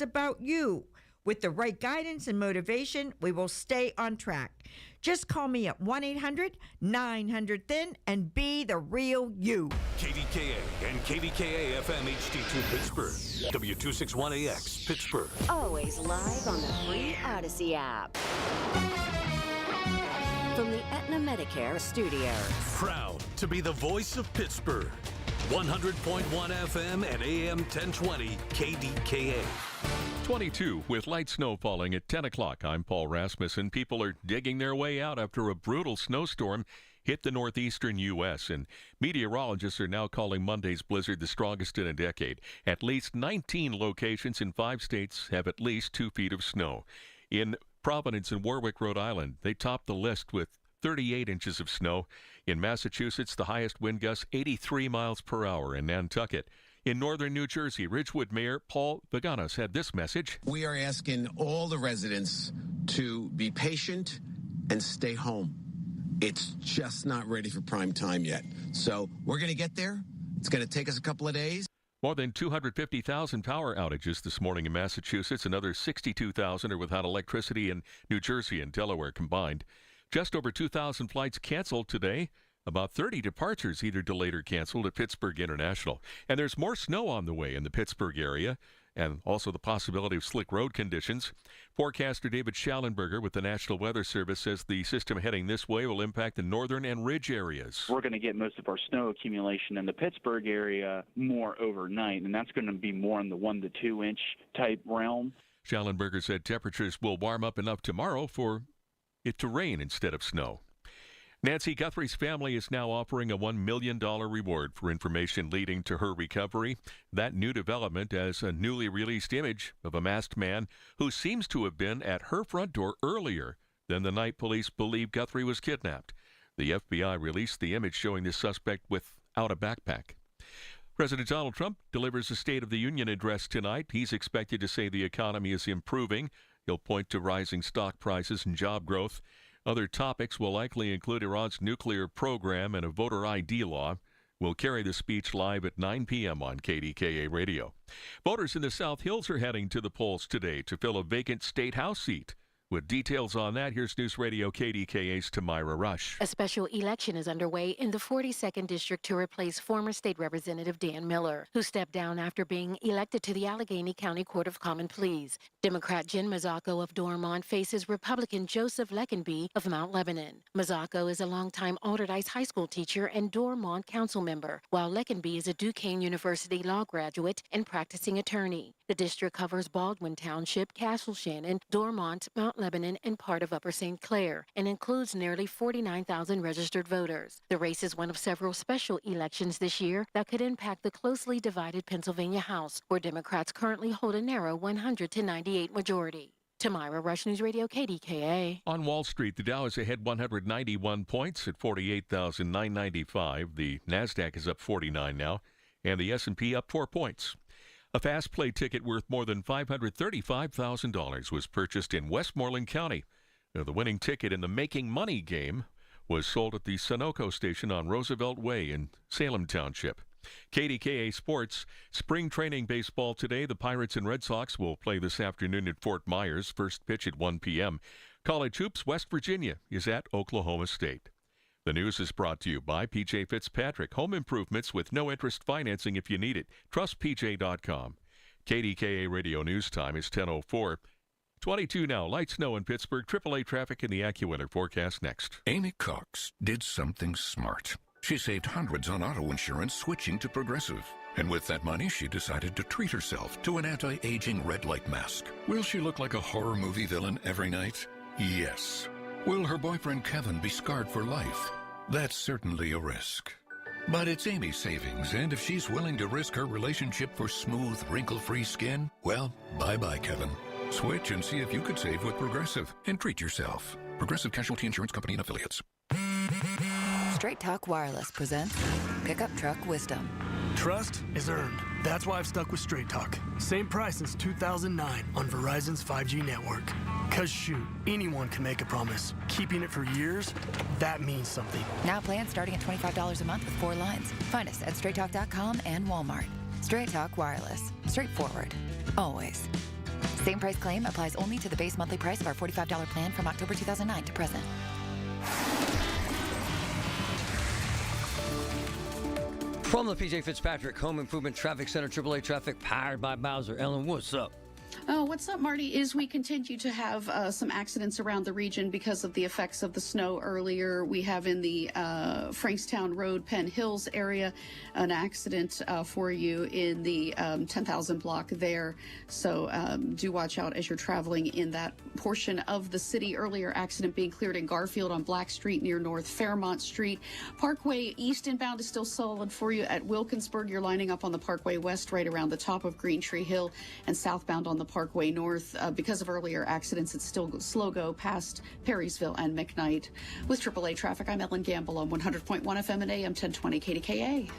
it's about you. With the right guidance and motivation, we will stay on track. Just call me at 1-800-900-THIN and be the real you. KDKA and KDKA FM HD2 Pittsburgh. W261AX Pittsburgh. Always live on the free Odyssey app. From the Aetna Medicare studios. Proud to be the voice of Pittsburgh. 100.1 FM and AM 1020 KDKA. 22 with light snow falling at 10 o'clock. I'm Paul Rasmussen. People are digging their way out after a brutal snowstorm hit the northeastern U.S., and meteorologists are now calling Monday's blizzard the strongest in a decade. At least 19 locations in 5 states have at least 2 feet of snow. In Providence and Warwick, Rhode Island, they topped the list with 38 inches of snow. In Massachusetts, the highest wind gusts 83 miles per hour in Nantucket. In northern New Jersey, Ridgewood Mayor Paul Vaganos had this message. We are asking all the residents to be patient and stay home. It's just not ready for prime time yet. So we're going to get there. It's going to take us a couple of days. More than 250,000 power outages this morning in Massachusetts. Another 62,000 are without electricity in New Jersey and Delaware combined. Just over 2,000 flights canceled today. About 30 departures either delayed or canceled at Pittsburgh International. And there's more snow on the way in the Pittsburgh area, and also the possibility of slick road conditions. Forecaster David Schallenberger with the National Weather Service says the system heading this way will impact the northern and ridge areas. We're going to get most of our snow accumulation in the Pittsburgh area more overnight, and that's going to be more in the 1 to 2 inch type realm. Schallenberger said temperatures will warm up enough tomorrow for it to rain instead of snow. Nancy Guthrie's family is now offering a $1 million reward for information leading to her recovery. That new development as a newly released image of a masked man who seems to have been at her front door earlier than the night police believe Guthrie was kidnapped. The FBI released the image showing the suspect without a backpack. President Donald Trump delivers a State of the Union address tonight. He's expected to say the economy is improving. He'll point to rising stock prices and job growth. Other topics will likely include Iran's nuclear program and a voter ID law. We'll carry the speech live at 9 p.m. on KDKA Radio. Voters in the South Hills are heading to the polls today to fill a vacant state house seat. With details on that, here's News Radio KDKA's Tamira Rush. A special election is underway in the 42nd District to replace former State Representative Dan Miller, who stepped down after being elected to the Allegheny County Court of Common Pleas. Democrat Jen Mazzocco of Dormont faces Republican Joseph Leckenby of Mount Lebanon. Mazzocco is a longtime Alderdice High School teacher and Dormont council member, while Leckenby is a Duquesne University law graduate and practicing attorney. The district covers Baldwin Township, Castle Shannon, Dormont, Mount Lebanon, and part of Upper St. Clair, and includes nearly 49,000 registered voters. The race is one of several special elections this year that could impact the closely divided Pennsylvania House, where Democrats currently hold a narrow 100-98 majority. Tamira Rush, News Radio KDKA. On Wall Street, the Dow is ahead 191 points at 48,995. The NASDAQ is up 49 now, and the S&P up 4 points. A Fast Play ticket worth more than $535,000 was purchased in Westmoreland County. Now, the winning ticket in the Making Money game was sold at the Sunoco station on Roosevelt Way in Salem Township. KDKA Sports, spring training baseball today. The Pirates and Red Sox will play this afternoon at Fort Myers. First pitch at 1 p.m. College hoops, West Virginia is at Oklahoma State. The news is brought to you by P.J. Fitzpatrick. Home improvements with no interest financing if you need it. TrustPJ.com. KDKA Radio News Time is 10:04. 22 now. Light snow in Pittsburgh. AAA traffic in the AccuWeather forecast next. Amy Cox did something smart. She saved hundreds on auto insurance switching to Progressive. And with that money, she decided to treat herself to an anti-aging red light mask. Will she look like a horror movie villain every night? Yes. Will her boyfriend Kevin be scarred for life? That's certainly a risk. But it's Amy's savings, and if she's willing to risk her relationship for smooth, wrinkle-free skin, well, bye-bye, Kevin. Switch and see if you could save with Progressive and treat yourself. Progressive Casualty Insurance Company and Affiliates. Straight Talk Wireless presents Pickup Truck Wisdom. Trust is earned. That's why I've stuck with Straight Talk. Same price since 2009 on Verizon's 5G network. Cause shoot, anyone can make a promise. Keeping it for years, that means something. Now plans starting at $25 a month with 4 lines. Find us at straighttalk.com and Walmart. Straight Talk Wireless. Straightforward. Always. Same price claim applies only to the base monthly price of our $45 plan from October 2009 to present. From the PJ Fitzpatrick Home Improvement Traffic Center, AAA traffic powered by Bowser. Ellen, what's up? Oh, what's up, Marty? Is we continue to have some accidents around the region because of the effects of the snow earlier. We have in the Frankstown Road, Penn Hills area, an accident for you in the 10,000 block there. So do watch out as you're traveling in that portion of the city. Earlier accident being cleared in Garfield on Black Street near North Fairmont Street. Parkway East inbound is still solid for you at Wilkinsburg. You're lining up on the Parkway West right around the top of Green Tree Hill, and southbound on the Parkway North. Because of earlier accidents, it's still slow go past Perrysville and McKnight. With AAA traffic, I'm Ellen Gamble on 100.1 FM and AM 1020 KDKA.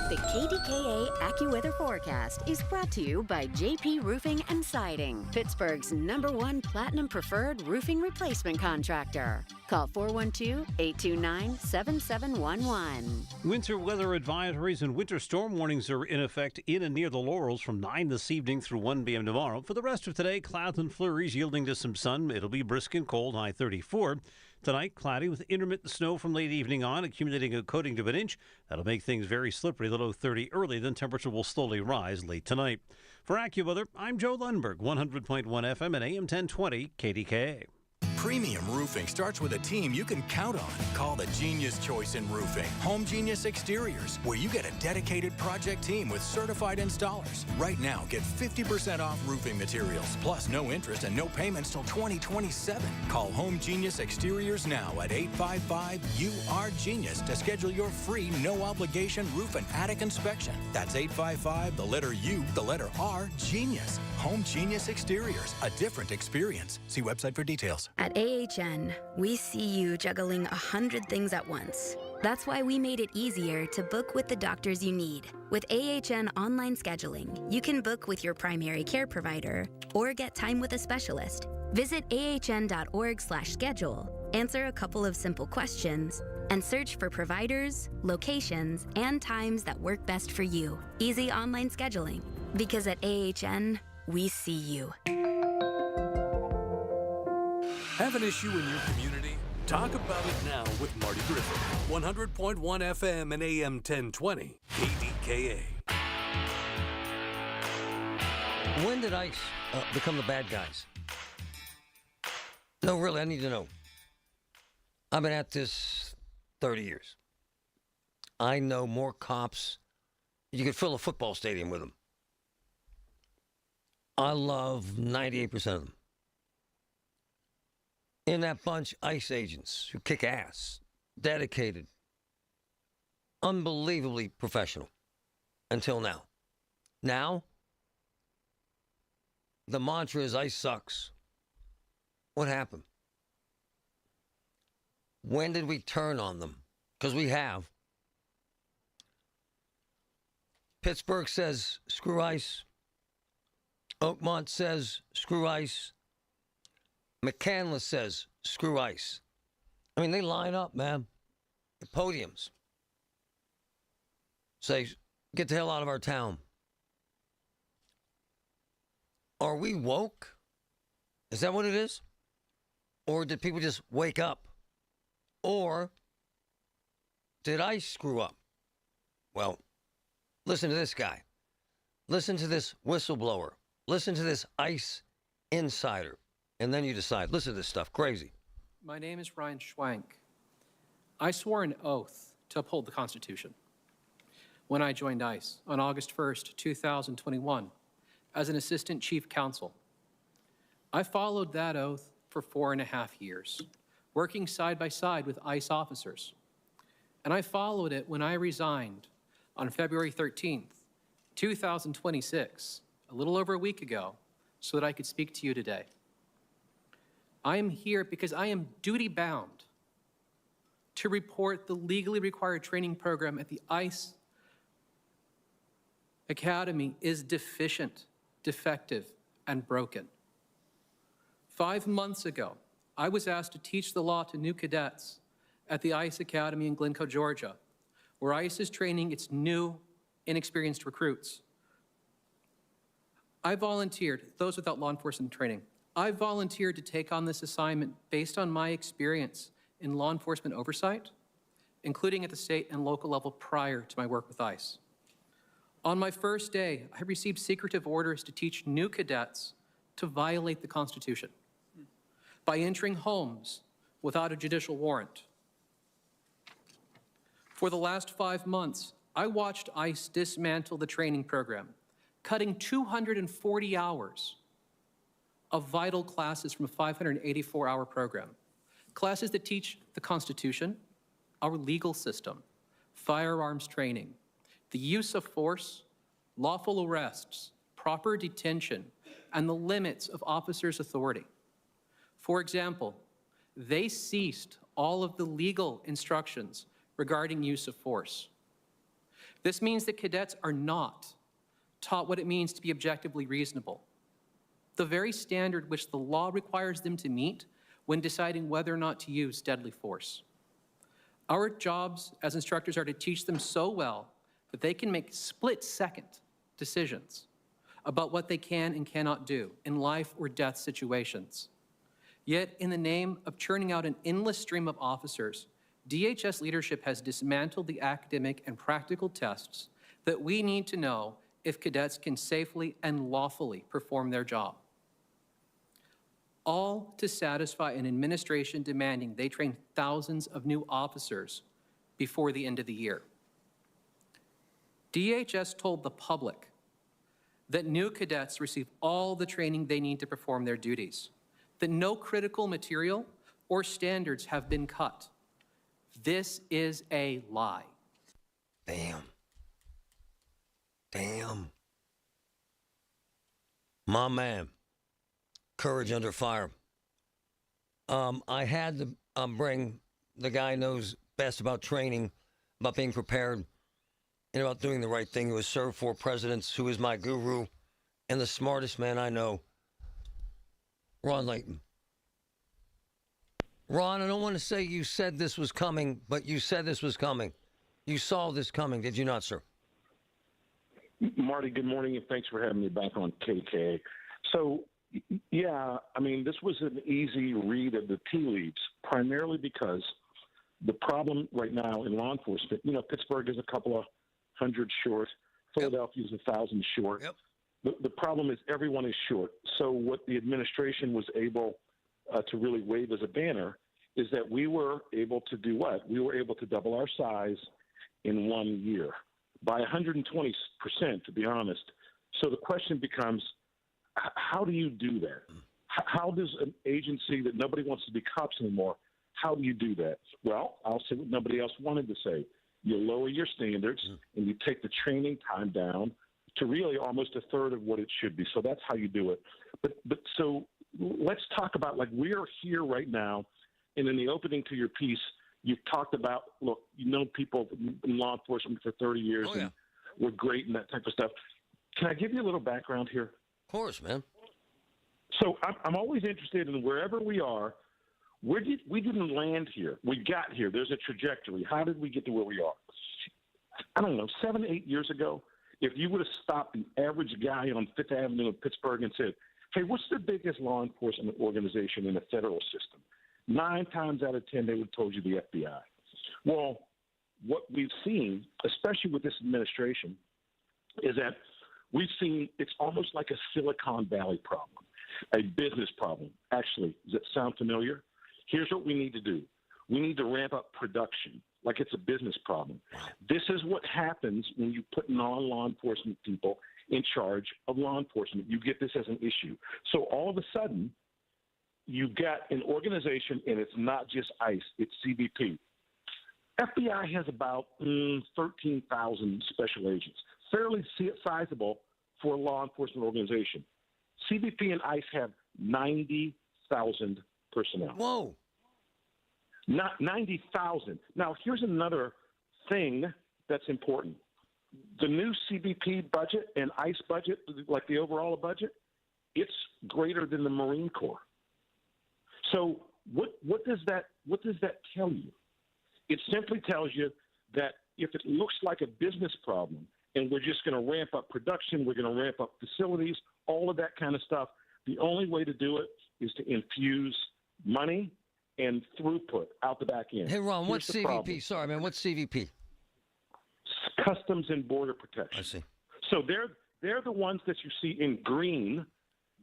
The KDKA AccuWeather forecast is brought to you by JP Roofing and Siding, Pittsburgh's #1 Platinum Preferred Roofing Replacement Contractor. Call 412-829-7711. Winter weather advisories and winter storm warnings are in effect in and near the Laurels from 9 this evening through 1 p.m. tomorrow. For the rest of today, clouds and flurries yielding to some sun. It'll be brisk and cold, high 34. Tonight, cloudy with intermittent snow from late evening on, accumulating a coating to an inch. That'll make things very slippery, the low 30 early. Then temperature will slowly rise late tonight. For AccuWeather, I'm Joe Lundberg, 100.1 FM and AM 1020 KDKA. Premium roofing starts with a team you can count on. Call the Genius Choice in Roofing, Home Genius Exteriors, where you get a dedicated project team with certified installers. Right now, get 50% off roofing materials, plus no interest and no payments till 2027. Call Home Genius Exteriors now at 855-UR-GENIUS to schedule your free, no-obligation roof and attic inspection. That's 855, the letter U, the letter R, Genius. Home Genius Exteriors, a different experience. See website for details. At AHN, we see you juggling 100 things at once. That's why we made it easier to book with the doctors you need. With AHN online scheduling, you can book with your primary care provider or get time with a specialist. Visit ahn.org/schedule, answer a couple of simple questions, and search for providers, locations, and times that work best for you. Easy online scheduling. Because at AHN, we see you. Have an issue in your community? Talk about it now with Marty Griffin. 100.1 FM and AM 1020 KDKA. When did ICE become the bad guys? No, really, I need to know. I've been at this 30 years. I know more cops. You could fill a football stadium with them. I love 98% of them. In that bunch, ICE agents who kick ass, dedicated, unbelievably professional, until now. Now, the mantra is ICE sucks. What happened? When did we turn on them? Because we have. Pittsburgh says, screw ICE. Oakmont says, screw ICE. McCandless says, screw ICE. I mean, they line up, man. The podiums. Say, get the hell out of our town. Are we woke? Is that what it is? Or did people just wake up? Or did ICE screw up? Well, listen to this guy. Listen to this whistleblower. Listen to this ICE insider. And then you decide. Listen to this stuff. Crazy. My name is Ryan Schwank. I swore an oath to uphold the Constitution when I joined ICE on August 1st, 2021, as an assistant chief counsel. I followed that oath for 4.5 years, working side by side with ICE officers. And I followed it when I resigned on February 13th, 2026, a little over a week ago, so that I could speak to you today. I am here because I am duty-bound to report the legally required training program at the ICE Academy is deficient, defective, and broken. 5 months ago, I was asked to teach the law to new cadets at the ICE Academy in Glencoe, Georgia, where ICE is training its new, inexperienced recruits. I volunteered, those without law enforcement training, I volunteered to take on this assignment based on my experience in law enforcement oversight, including at the state and local level prior to my work with ICE. On my first day, I received secretive orders to teach new cadets to violate the Constitution by entering homes without a judicial warrant. For the last 5 months, I watched ICE dismantle the training program, cutting 240 hours of vital classes from a 584-hour program. Classes that teach the Constitution, our legal system, firearms training, the use of force, lawful arrests, proper detention, and the limits of officers' authority. For example, they ceased all of the legal instructions regarding use of force. This means that cadets are not taught what it means to be objectively reasonable, the very standard which the law requires them to meet when deciding whether or not to use deadly force. Our jobs as instructors are to teach them so well that they can make split-second decisions about what they can and cannot do in life or death situations. Yet, in the name of churning out an endless stream of officers, DHS leadership has dismantled the academic and practical tests that we need to know if cadets can safely and lawfully perform their job. All to satisfy an administration demanding they train thousands of new officers before the end of the year. DHS told the public that new cadets receive all the training they need to perform their duties, that no critical material or standards have been cut. This is a lie. Damn. Damn. My man. Courage under fire. I had to bring the guy who knows best about training, about being prepared, and about doing the right thing, who has served 4 presidents, who is my guru, and the smartest man I know, Ron Layton. Ron, I don't want to say you said this was coming, but you said this was coming. You saw this coming, did you not, sir? Marty, good morning, and thanks for having me back on KDKA. So, yeah, I mean, this was an easy read of the tea leaves, primarily because the problem right now in law enforcement, you know, Pittsburgh is a couple of hundred short, Philadelphia is 1,000 short. The problem is everyone is short. So what the administration was able to really wave as a banner is that we were able to do what? We were able to double our size in 1 year by 120%, to be honest. So the question becomes, how do you do that? How does an agency that nobody wants to be cops anymore, how do you do that? Well, I'll say what nobody else wanted to say. You lower your standards and you take the training time down to really almost a third of what it should be. So that's how you do it. But so let's talk about, like, we're here right now, and in the opening to your piece, you've talked about, look, you know people in law enforcement for 30 years and we're great and that type of stuff. Can I give you a little background here? Of course, man. So I'm always interested in wherever we are, we didn't land here. We got here. There's a trajectory. How did we get to where we are? I don't know, 7, 8 years ago, if you would have stopped the average guy on Fifth Avenue in Pittsburgh and said, hey, what's the biggest law enforcement organization in the federal system? 9 times out of 10, they would have told you the FBI. Well, what we've seen, especially with this administration, is that we've seen it's almost like a Silicon Valley problem, a business problem. Actually, does it sound familiar? Here's what we need to do. We need to ramp up production like it's a business problem. This is what happens when you put non-law enforcement people in charge of law enforcement. You get this as an issue. So all of a sudden, you've got an organization, and it's not just ICE, it's CBP. FBI has about 13,000 special agents, fairly sizable for a law enforcement organization. CBP and ICE have 90,000 personnel. Whoa. Not 90,000. Now, here's another thing that's important. The new CBP budget and ICE budget, like the overall budget, it's greater than the Marine Corps. So what does that tell you? It simply tells you that if it looks like a business problem and we're just going to ramp up production. We're going to ramp up facilities, all of that kind of stuff. The only way to do it is to infuse money and throughput out the back end. Hey, Ron, what's Here's the problem. CVP? Sorry, man, what's CVP? Customs and Border Protection. I see. So they're the ones that you see in green.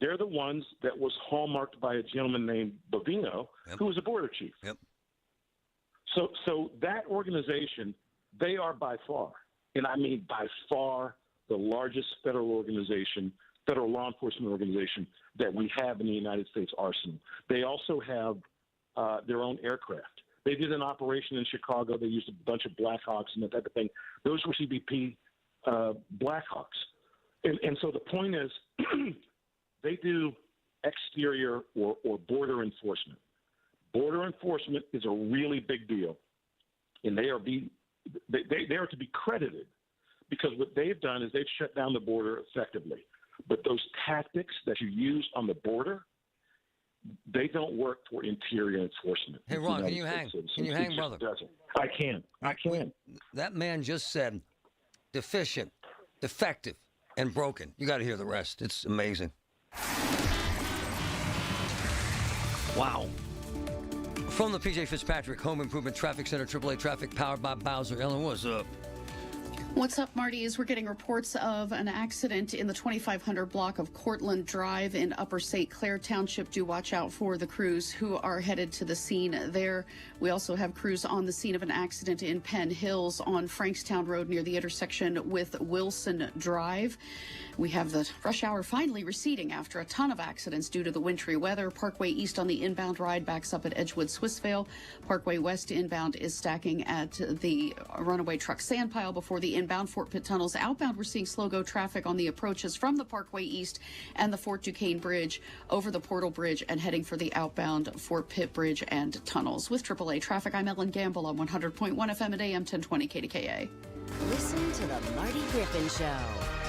They're the ones that was hallmarked by a gentleman named Bovino, who was a border chief. Yep. So that organization, they are by far, and I mean by far, the largest federal law enforcement organization that we have in the United States arsenal. They also have their own aircraft. They did an operation in Chicago. They used a bunch of Blackhawks and that type of thing. Those were CBP Blackhawks. And so the point is, they do exterior or border enforcement. Border enforcement is a really big deal, and they are to be credited because what they've done is they've shut down the border effectively. But those tactics that you use on the border, they don't work for interior enforcement. Hey, Ron, can you hang? Can you hang, brother? I can. That man just said deficient, defective, and broken. You got to hear the rest. It's amazing. Wow. From the PJ Fitzpatrick Home Improvement Traffic Center, AAA Traffic, powered by Bowser. Ellen, what's up? What's up, Marty, is we're getting reports of an accident in the 2500 block of Cortland Drive in Upper St. Clair Township. Do watch out for the crews who are headed to the scene there. We also have crews on the scene of an accident in Penn Hills on Frankstown Road near the intersection with Wilson Drive. We have the rush hour finally receding after a ton of accidents due to the wintry weather. Parkway East on the inbound ride backs up at Edgewood Swissvale. Parkway West inbound is stacking at the runaway truck sand pile before the inbound Fort Pitt tunnels. Outbound, we're seeing slow-go traffic on the approaches from the Parkway East and the Fort Duquesne Bridge over the Portal Bridge and heading for the outbound Fort Pitt Bridge and tunnels. With AAA Traffic, I'm Ellen Gamble on 100.1 FM at AM 1020 KDKA. Listen to the Marty Griffin Show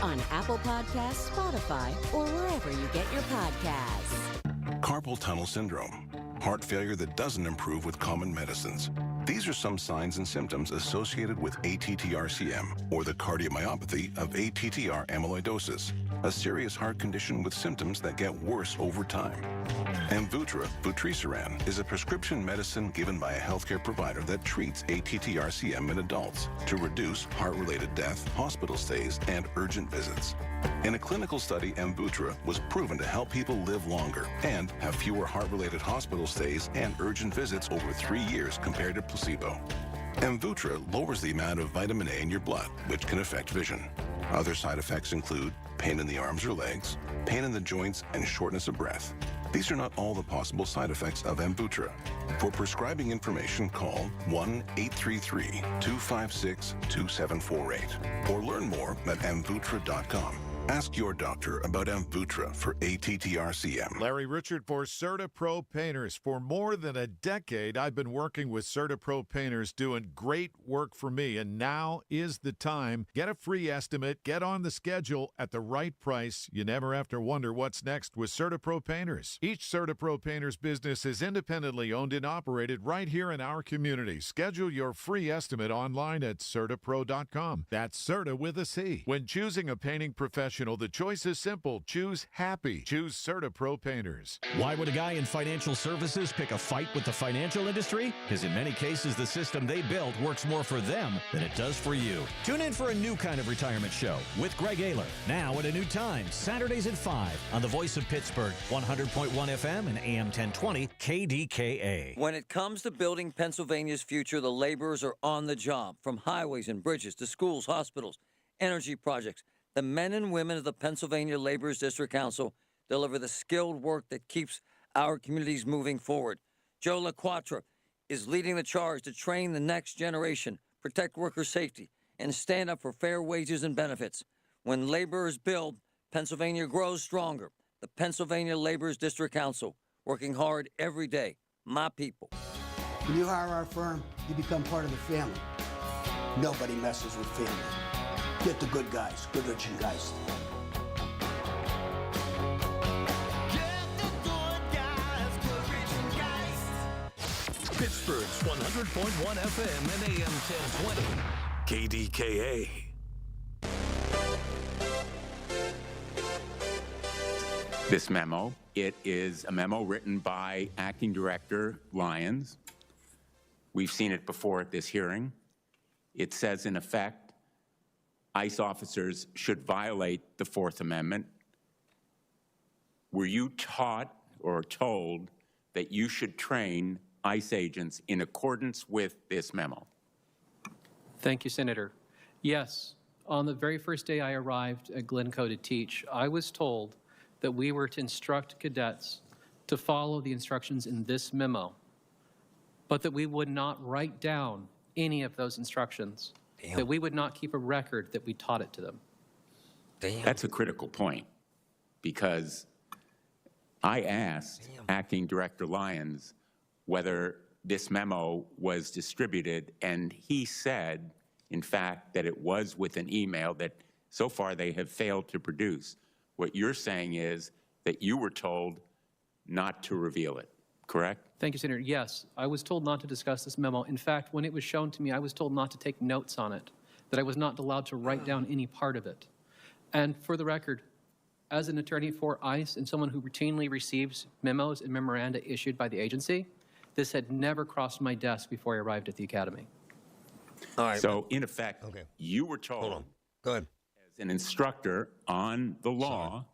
on Apple Podcasts, Spotify, or wherever you get your podcasts. Carpal tunnel syndrome, heart failure that doesn't improve with common medicines. These are some signs and symptoms associated with ATTR-CM, or the cardiomyopathy of ATTR amyloidosis, a serious heart condition with symptoms that get worse over time. Amvuttra, vutrisiran, is a prescription medicine given by a healthcare provider that treats ATTR-CM in adults to reduce heart-related death, hospital stays, and urgent visits. In a clinical study, Amvuttra was proven to help people live longer and have fewer heart-related hospital stays and urgent visits over 3 years compared to placebo. Amvuttra lowers the amount of vitamin A in your blood, which can affect vision. Other side effects include pain in the arms or legs, pain in the joints, and shortness of breath. These are not all the possible side effects of Amvuttra. For prescribing information, call 1-833-256-2748 or learn more at amvuttra.com. Ask your doctor about Amvuttra for ATTR-CM. Larry Richard for CertaPro Painters. For more than a decade, I've been working with CertaPro Painters doing great work for me, and now is the time. Get a free estimate, get on the schedule at the right price. You never have to wonder what's next with CertaPro Painters. Each CertaPro Painters business is independently owned and operated right here in our community. Schedule your free estimate online at CertaPro.com. That's Certa with a C. When choosing a painting professional, the choice is simple. Choose happy. Choose CertaPro Painters. Why would a guy in financial services pick a fight with the financial industry? Because in many cases, the system they built works more for them than it does for you. Tune in for a new kind of retirement show with Greg Ayler. Now at a new time, Saturdays at 5 on the Voice of Pittsburgh, 100.1 FM and AM 1020 KDKA. When it comes to building Pennsylvania's future, the laborers are on the job. From highways and bridges to schools, hospitals, energy projects, the men and women of the Pennsylvania Laborers District Council deliver the skilled work that keeps our communities moving forward. Joe LaQuatra is leading the charge to train the next generation, protect worker safety, and stand up for fair wages and benefits. When laborers build, Pennsylvania grows stronger. The Pennsylvania Laborers District Council, working hard every day. My people. When you hire our firm, you become part of the family. Nobody messes with family. Get the good guys, Goodrich & Geist. Pittsburgh's 100.1 FM and AM 1020. KDKA. this memo. It is a memo written by Acting Director Lyons. We've seen it before at this hearing. It says, in effect, ICE officers should violate the Fourth Amendment. Were you taught or told that you should train ICE agents in accordance with this memo? Thank you, Senator. Yes, on the very first day I arrived at Glencoe to teach, I was told that we were to instruct cadets to follow the instructions in this memo, but that we would not write down any of those instructions, that we would not keep a record that we taught it to them. That's a critical point, because I asked Acting Director Lyons whether this memo was distributed, and he said, in fact, that it was with an email that so far they have failed to produce. What you're saying is that you were told not to reveal it, correct? Thank you, Senator. Yes, I was told not to discuss this memo. In fact, when it was shown to me, I was told not to take notes on it, that I was not allowed to write down any part of it. And for the record, as an attorney for ICE and someone who routinely receives memos and memoranda issued by the agency, this had never crossed my desk before I arrived at the Academy. All right. So, in effect, you were told, go ahead, as an instructor on the law,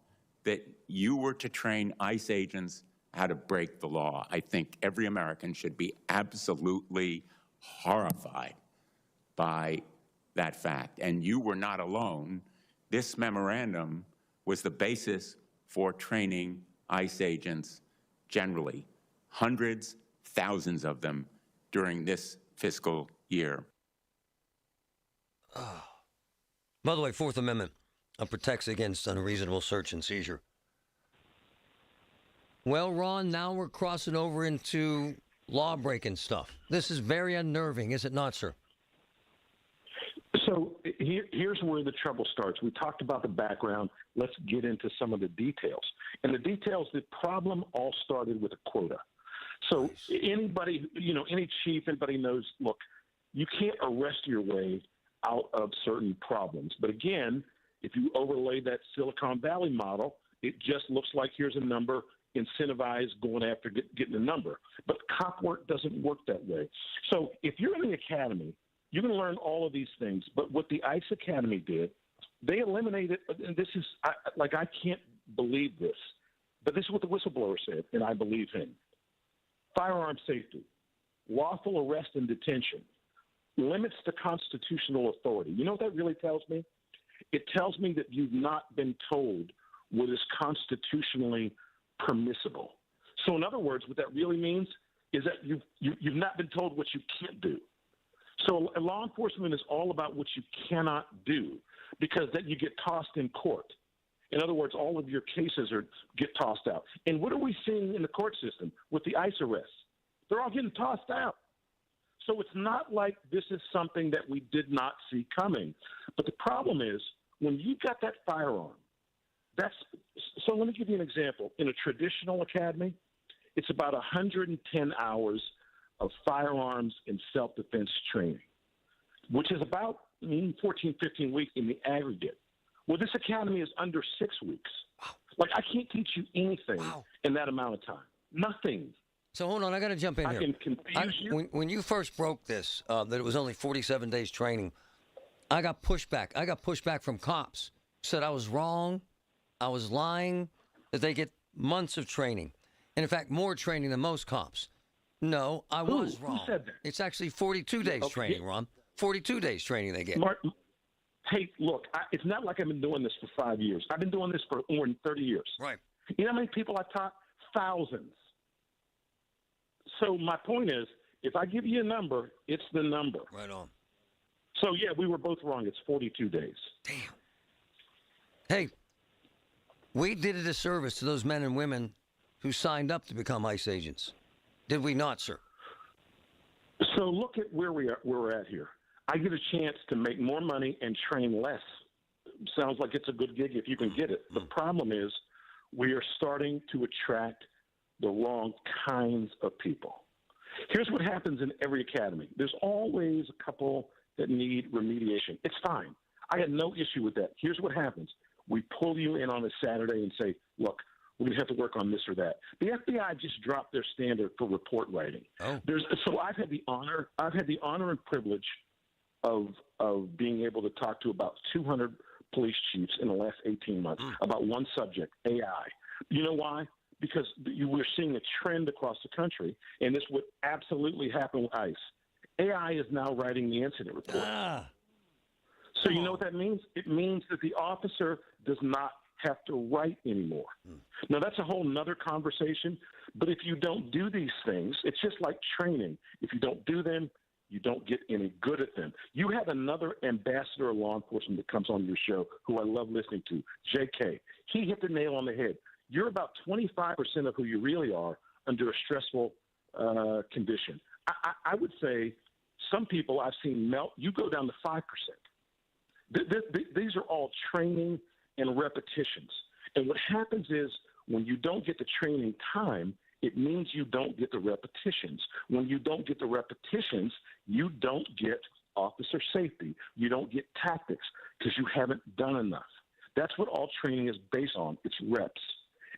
that you were to train ICE agents how to break the law. I think every American should be absolutely horrified by that fact. And you were not alone. This memorandum was the basis for training ICE agents generally, hundreds, thousands of them during this fiscal year. By the way, Fourth Amendment protects against unreasonable search and seizure. Well, Ron, now we're crossing over into law-breaking stuff. This is very unnerving, is it not, sir? So here's where the trouble starts. We talked about the background. Let's get into some of the details. And the details, the problem all started with a quota. So anybody, any chief, anybody knows, look, you can't arrest your way out of certain problems. But again, if you overlay that Silicon Valley model, it just looks like here's a number, incentivize going after getting a number. But cop work doesn't work that way. So if you're in the academy, you can learn all of these things. But what the ICE Academy did, they eliminated, and this is, I can't believe this, but this is what the whistleblower said, and I believe him. Firearm safety, lawful arrest and detention, limits the constitutional authority. You know what that really tells me? It tells me that you've not been told what is constitutionally permissible. So in other words, what that really means is that you've not been told what you can't do. So law enforcement is all about what you cannot do, because then you get tossed in court. In other words, all of your cases get tossed out. And what are we seeing in the court system with the ICE arrests? They're all getting tossed out. So it's not like this is something that we did not see coming. But the problem is, when you got that firearm, so let me give you an example. In a traditional academy, it's about 110 hours of firearms and self-defense training, which is about 14, 15 weeks in the aggregate. Well, this academy is under 6 weeks. Wow. Like, I can't teach you anything in that amount of time. Nothing. So hold on, I got to jump in here. I can confuse you. When you first broke this, that it was only 47 days training, I got pushback. I got pushback from cops. Said I was wrong, I was lying, that they get months of training. And in fact, more training than most cops. No, I was wrong. Who said that? It's actually 42 days training, Ron. 42 days training they get. Martin, hey, look, it's not like I've been doing this for 5 years. I've been doing this for more than 30 years. Right. You know how many people I've taught? Thousands. So my point is, if I give you a number, it's the number. Right on. So, yeah, we were both wrong. It's 42 days. Damn. Hey, we did a disservice to those men and women who signed up to become ICE agents. Did we not, sir? So look at where we're at here. I get a chance to make more money and train less. Sounds like it's a good gig if you can get it. The problem is we are starting to attract the wrong kinds of people. Here's what happens in every academy. There's always a couple that need remediation. It's fine. I had no issue with that. Here's what happens. We pull you in on a Saturday and say, look, we're going to have to work on this or that. The FBI just dropped their standard for report writing. So I've had the honor and privilege of being able to talk to about 200 police chiefs in the last 18 months about one subject, AI. You know why? Because we're seeing a trend across the country, and this would absolutely happen with ICE. AI is now writing the incident report. So you know what that means? It means that the officer does not have to write anymore. Now, that's a whole nother conversation, but if you don't do these things, it's just like training. If you don't do them, you don't get any good at them. You have another ambassador of law enforcement that comes on your show who I love listening to, JK. He hit the nail on the head. You're about 25% of who you really are under a stressful condition. I would say some people I've seen melt. You go down to 5%. These are all training and repetitions. And what happens is when you don't get the training time, it means you don't get the repetitions. When you don't get the repetitions, you don't get officer safety. You don't get tactics because you haven't done enough. That's what all training is based on. It's reps.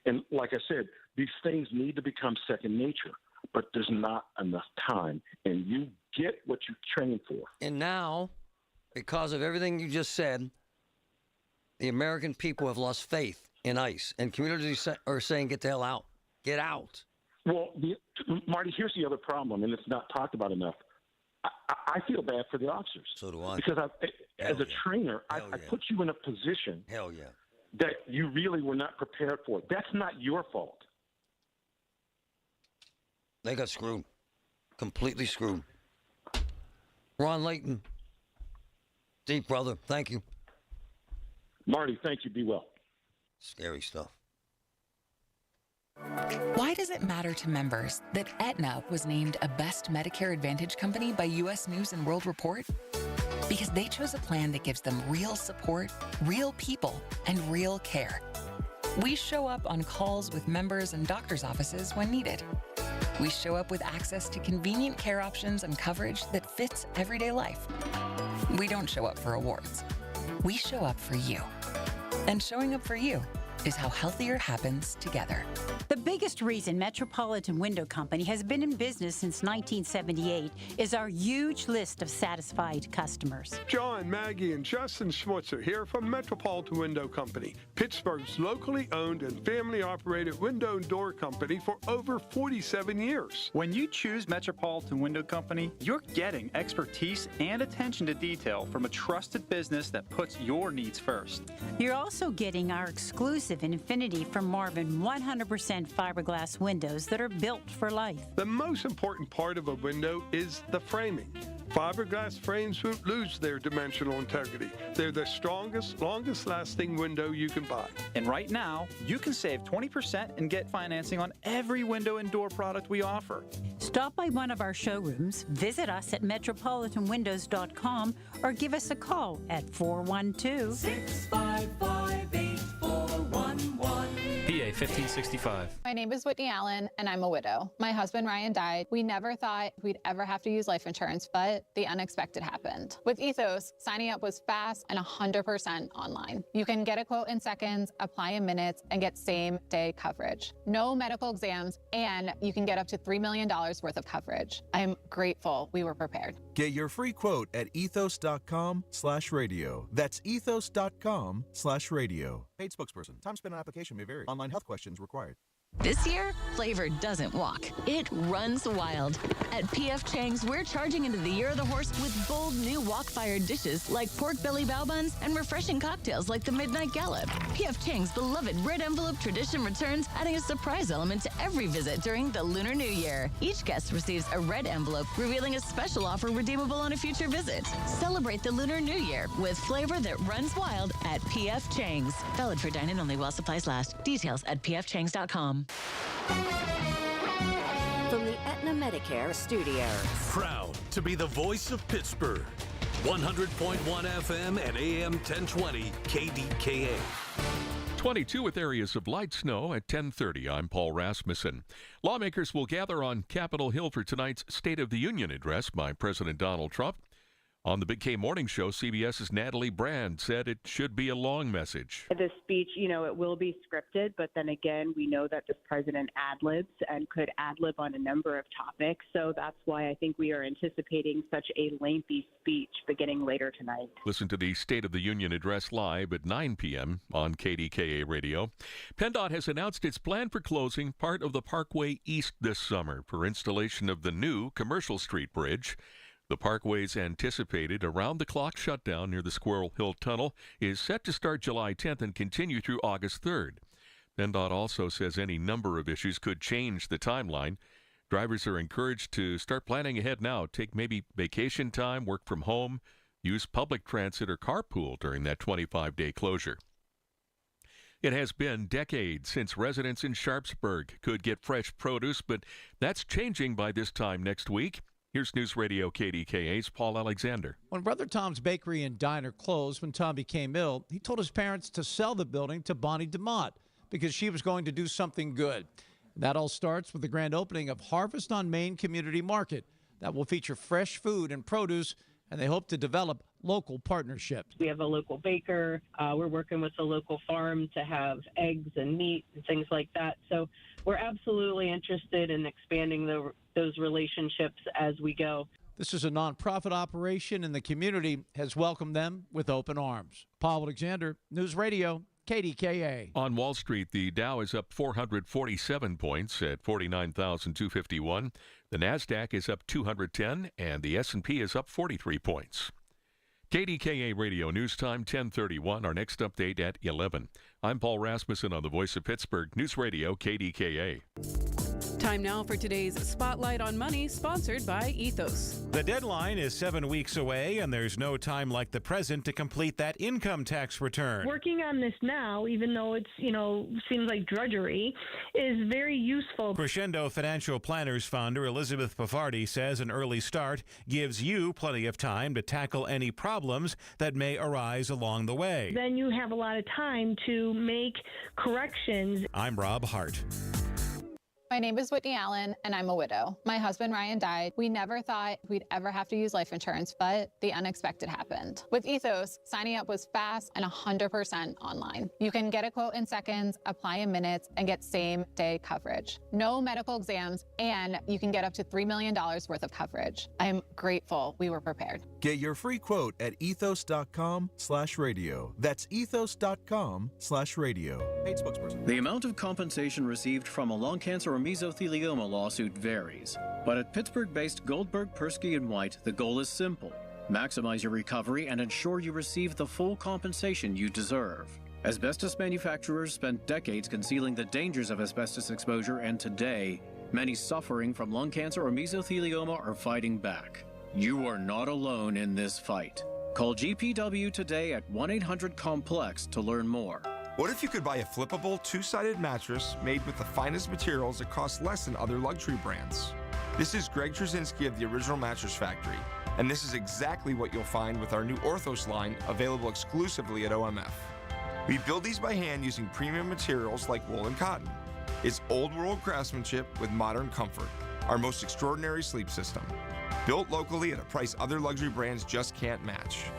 And like I said, these things need to become second nature, but there's not enough time. And you get what you train for. And now, because of everything you just said, the American people have lost faith in ICE, and communities are saying, get the hell out. Get out. Well, Marty, here's the other problem, and it's not talked about enough. I feel bad for the officers. So do I. Because as a trainer, I put you in a position that you really were not prepared for. That's not your fault. They got screwed. Completely screwed. Ron Layton. Deep brother, thank you. Marty, thank you. Be well. Scary stuff. Why does it matter to members that Aetna was named a Best Medicare Advantage company by U.S. News & World Report? Because they chose a plan that gives them real support, real people, and real care. We show up on calls with members and doctors' offices when needed. We show up with access to convenient care options and coverage that fits everyday life. We don't show up for awards. We show up for you. And showing up for you is how healthier happens together. The biggest reason Metropolitan Window Company has been in business since 1978 is our huge list of satisfied customers. John, Maggie, and Justin Schmutzer here from Metropolitan Window Company, Pittsburgh's locally owned and family-operated window and door company for over 47 years. When you choose Metropolitan Window Company, you're getting expertise and attention to detail from a trusted business that puts your needs first. You're also getting our exclusive Infinity from Marvin 100% fiberglass windows that are built for life. The most important part of a window is the framing. Fiberglass frames won't lose their dimensional integrity. They're the strongest, longest-lasting window you can buy. And right now, you can save 20% and get financing on every window and door product we offer. Stop by one of our showrooms, visit us at metropolitanwindows.com, or give us a call at 412-655-8411. PA 1565. My name is Whitney Allen, and I'm a widow. My husband, Ryan, died. We never thought we'd ever have to use life insurance, but the unexpected happened. With Ethos, signing up was fast and 100% online. You can get a quote in seconds, apply in minutes, and get same-day coverage. No medical exams, and you can get up to $3 million worth of coverage. I'm grateful we were prepared. Get your free quote at ethos.com/radio. That's ethos.com/radio. Paid spokesperson. Time spent on application may vary. Online health questions required. This year, flavor doesn't walk. It runs wild. At P.F. Chang's, we're charging into the year of the horse with bold new wok-fired dishes like pork belly bao buns and refreshing cocktails like the Midnight Gallop. P.F. Chang's beloved red envelope tradition returns, adding a surprise element to every visit during the Lunar New Year. Each guest receives a red envelope revealing a special offer redeemable on a future visit. Celebrate the Lunar New Year with flavor that runs wild at P.F. Chang's. Valid for dine-in only while supplies last. Details at pfchangs.com. From the Aetna Medicare studios. Proud to be the voice of Pittsburgh. 100.1 FM and AM 1020 KDKA. 22 with areas of light snow at 10:30. I'm Paul Rasmussen. Lawmakers will gather on Capitol Hill for tonight's State of the Union address by President Donald Trump. On the Big K Morning Show, CBS's Natalie Brand said it should be a long message. The speech, it will be scripted, but then again, we know that this president ad-libs and could ad-lib on a number of topics. So that's why I think we are anticipating such a lengthy speech beginning later tonight. Listen to the State of the Union address live at 9 p.m. on KDKA Radio. PennDOT has announced its plan for closing part of the Parkway East this summer for installation of the new Commercial Street Bridge. The Parkway's anticipated around-the-clock shutdown near the Squirrel Hill Tunnel is set to start July 10th and continue through August 3rd. PennDOT also says any number of issues could change the timeline. Drivers are encouraged to start planning ahead now. Take maybe vacation time, work from home, use public transit or carpool during that 25-day closure. It has been decades since residents in Sharpsburg could get fresh produce, but that's changing by this time next week. Here's News Radio KDKA's Paul Alexander. When Brother Tom's Bakery and Diner closed when Tom became ill, he told his parents to sell the building to Bonnie DeMott because she was going to do something good. That all starts with the grand opening of Harvest on Main Community Market that will feature fresh food and produce, and they hope to develop local partnerships. We have a local baker. We're working with a local farm to have eggs and meat and things like that. So we're absolutely interested in expanding those relationships as we go. This is a nonprofit operation, and the community has welcomed them with open arms. Paul Alexander, News Radio, KDKA. On Wall Street, the Dow is up 447 points at 49,251. The Nasdaq is up 210, and the S&P is up 43 points. KDKA Radio News Time 1031. Our next update at 11. I'm Paul Rasmussen on the Voice of Pittsburgh News Radio KDKA. Time now for today's Spotlight on Money, sponsored by Ethos. The deadline is 7 weeks away, and there's no time like the present to complete that income tax return. Working on this now, even though it's, seems like drudgery, is very useful. Crescendo Financial Planners founder Elizabeth Pavardi says an early start gives you plenty of time to tackle any problems that may arise along the way. Then you have a lot of time to make corrections. I'm Rob Hart. My name is Whitney Allen, and I'm a widow. My husband, Ryan, died. We never thought we'd ever have to use life insurance, but the unexpected happened. With Ethos, signing up was fast and 100% online. You can get a quote in seconds, apply in minutes, and get same-day coverage. No medical exams, and you can get up to $3 million worth of coverage. I'm grateful we were prepared. Get your free quote at ethos.com/radio. That's ethos.com/radio. Paid spokesperson. The amount of compensation received from a lung cancer or mesothelioma lawsuit varies. But at Pittsburgh-based Goldberg, Persky & White, the goal is simple. Maximize your recovery and ensure you receive the full compensation you deserve. Asbestos manufacturers spent decades concealing the dangers of asbestos exposure, and today, many suffering from lung cancer or mesothelioma are fighting back. You are not alone in this fight. Call GPW today at 1-800-COMPLEX to learn more. What if you could buy a flippable, two-sided mattress made with the finest materials that cost less than other luxury brands? This is Greg Trzynski of the Original Mattress Factory, and this is exactly what you'll find with our new Orthos line, available exclusively at OMF. We build these by hand using premium materials like wool and cotton. It's old-world craftsmanship with modern comfort, our most extraordinary sleep system. Built locally at a price other luxury brands just can't match.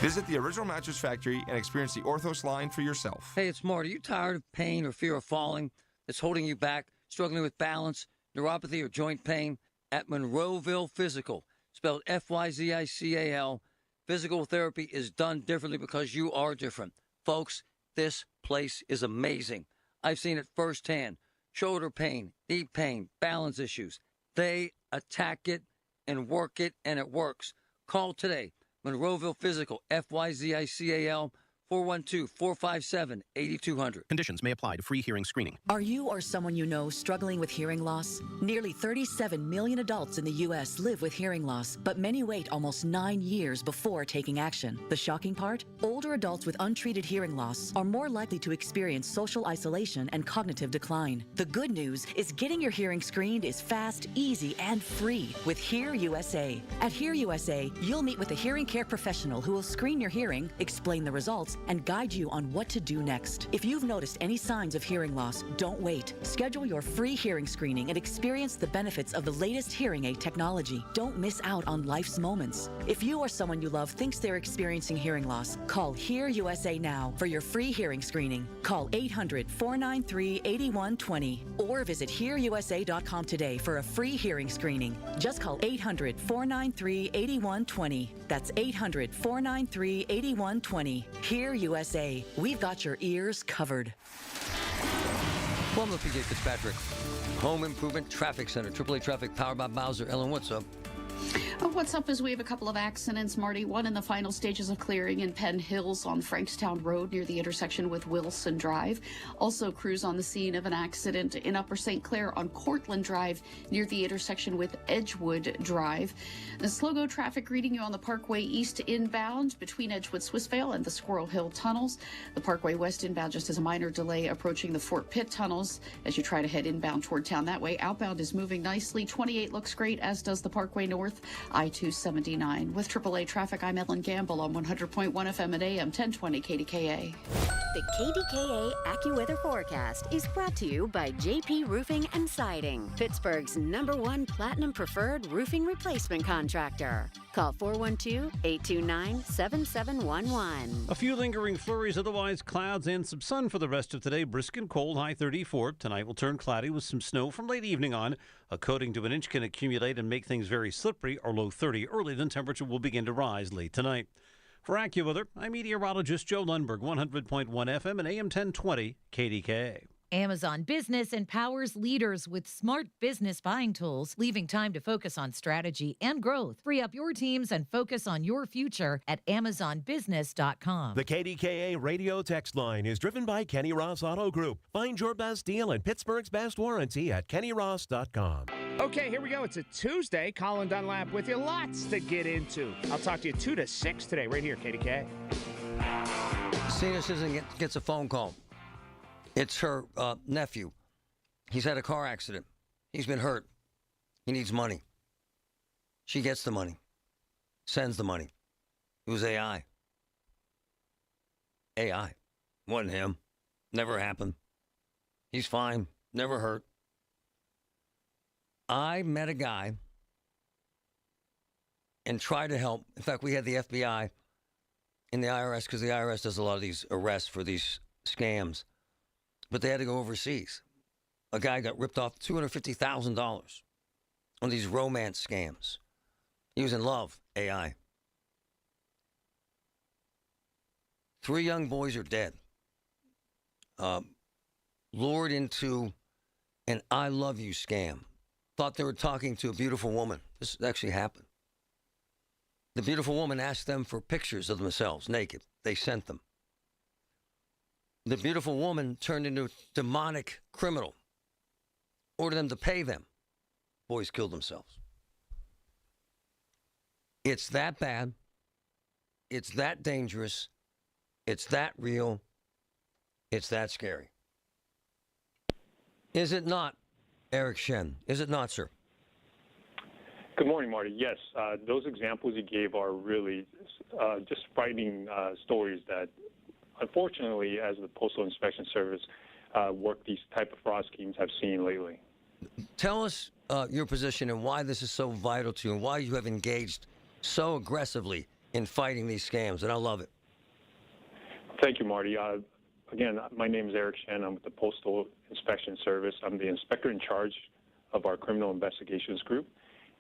Visit the Original Mattress Factory and experience the Orthos line for yourself. Hey, it's Marty. Are you tired of pain or fear of falling that's holding you back, struggling with balance, neuropathy, or joint pain? At Monroeville Physical, spelled F-Y-Z-I-C-A-L, physical therapy is done differently because you are different. Folks, this place is amazing. I've seen it firsthand. Shoulder pain, knee pain, balance issues. They attack it and work it, and it works. Call today. Monroeville Physical, F-Y-Z-I-C-A-L, 412-457-8200. Conditions may apply to free hearing screening. Are you or someone you know struggling with hearing loss? Nearly 37 million adults in the U.S. live with hearing loss, but many wait almost 9 years before taking action. The shocking part? Older adults with untreated hearing loss are more likely to experience social isolation and cognitive decline. The good news is getting your hearing screened is fast, easy, and free with Hear USA. At Hear USA, you'll meet with a hearing care professional who will screen your hearing, explain the results, and guide you on what to do next. If you've noticed any signs of hearing loss, don't wait. Schedule your free hearing screening and experience the benefits of the latest hearing aid technology. Don't miss out on life's moments. If you or someone you love thinks they're experiencing hearing loss, call Hear USA now for your free hearing screening. Call 800-493-8120 or visit hearusa.com today for a free hearing screening. Just call 800-493-8120. That's 800-493-8120. Hear USA. We've got your ears covered. Welcome to PJ Fitzpatrick, Home Improvement Traffic Center, AAA Traffic, powered by Bowser. Ellen, what's up? What's up is we have a couple of accidents, Marty. One in the final stages of clearing in Penn Hills on Frankstown Road near the intersection with Wilson Drive. Also, crews on the scene of an accident in Upper St. Clair on Cortland Drive near the intersection with Edgewood Drive. The slow-go traffic greeting you on the Parkway East inbound between Edgewood Swissvale and the Squirrel Hill tunnels. The Parkway West inbound just has a minor delay approaching the Fort Pitt tunnels as you try to head inbound toward town that way. Outbound is moving nicely. 28 looks great, as does the Parkway North. I-279. With AAA traffic, I'm Ellen Gamble on 100.1 FM at AM 1020 KDKA. The KDKA AccuWeather forecast is brought to you by JP Roofing and Siding, Pittsburgh's #1 Platinum Preferred Roofing Replacement Contractor. Call 412-829-7711. A few lingering flurries, otherwise clouds and some sun for the rest of today. Brisk and cold, high 34. Tonight will turn cloudy with some snow from late evening on. A coating to an inch can accumulate and make things very slippery, or low 30 early. Then temperature will begin to rise late tonight. For AccuWeather, I'm meteorologist Joe Lundberg, 100.1 FM and AM 1020 KDKA. Amazon Business empowers leaders with smart business buying tools, leaving time to focus on strategy and growth. Free up your teams and focus on your future at AmazonBusiness.com. The KDKA radio text line is driven by Kenny Ross Auto Group. Find your best deal and Pittsburgh's best warranty at KennyRoss.com. Okay, here we go. It's a Tuesday. Colin Dunlap with you. Lots to get into. I'll talk to you 2 to 6 today, right here, KDKA. Senior citizen gets a phone call. It's her nephew. He's had a car accident. He's been hurt. He needs money. She gets the money. Sends the money. It was AI. AI. Wasn't him. Never happened. He's fine. Never hurt. I met a guy and tried to help. In fact, we had the FBI and the IRS, because the IRS does a lot of these arrests for these scams. But they had to go overseas. A guy got ripped off $250,000 on these romance scams. He was in love, AI. 3 young boys are dead. Lured into an I love you scam. Thought they were talking to a beautiful woman. This actually happened. The beautiful woman asked them for pictures of themselves naked. They sent them. The beautiful woman turned into a demonic criminal. Ordered them to pay them. Boys killed themselves. It's that bad. It's that dangerous. It's that real. It's that scary. Is it not, Eric Shen? Is it not, sir? Good morning, Marty. Yes, those examples you gave are really just frightening stories that, unfortunately, as the Postal Inspection Service work these type of fraud schemes, I've seen lately. Tell us your position and why this is so vital to you and why you have engaged so aggressively in fighting these scams, and I love it. Thank you, Marty. Again, my name is Eric Shen. I'm with the Postal Inspection Service. I'm the inspector in charge of our criminal investigations group.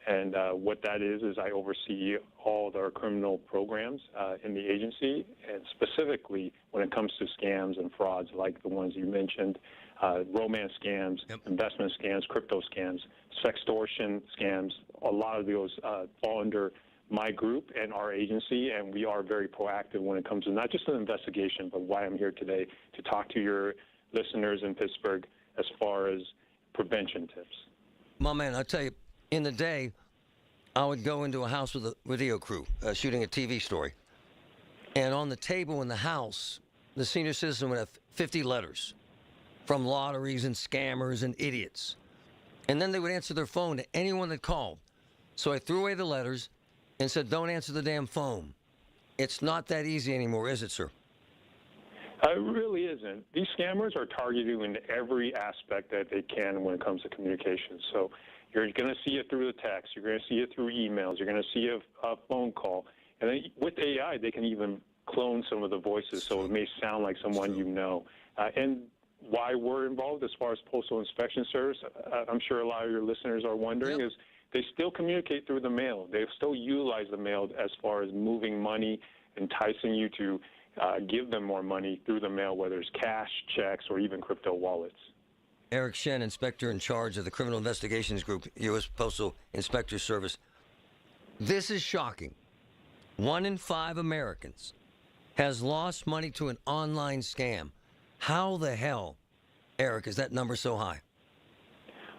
And what that is I oversee all of our criminal programs in the agency, and specifically when it comes to scams and frauds like the ones you mentioned, romance scams, investment scams, crypto scams, sextortion scams. A lot of those fall under my group and our agency, and we are very proactive when it comes to not just an investigation, but why I'm here today to talk to your listeners in Pittsburgh as far as prevention tips. My man, I tell you, in the day, I would go into a house with a video crew shooting a TV story. And on the table in the house, the senior citizen would have 50 letters from lotteries and scammers and idiots. And then they would answer their phone to anyone that called. So I threw away the letters and said, don't answer the damn phone. It's not that easy anymore, is it, sir? It really isn't. These scammers are targeting in every aspect that they can when it comes to communication. So you're going to see it through the text. You're going to see it through emails. You're going to see a phone call. And then with AI, they can even clone some of the voices, so it may sound like someone you know. And why we're involved as far as Postal Inspection Service, I'm sure a lot of your listeners are wondering, is they still communicate through the mail. They still utilize the mail as far as moving money, enticing you to give them more money through the mail, whether it's cash, checks, or even crypto wallets. Eric Shen, Inspector in Charge of the Criminal Investigations Group, U.S. Postal Inspector Service. This is shocking. 1 in 5 Americans has lost money to an online scam. How the hell, Eric, is that number so high?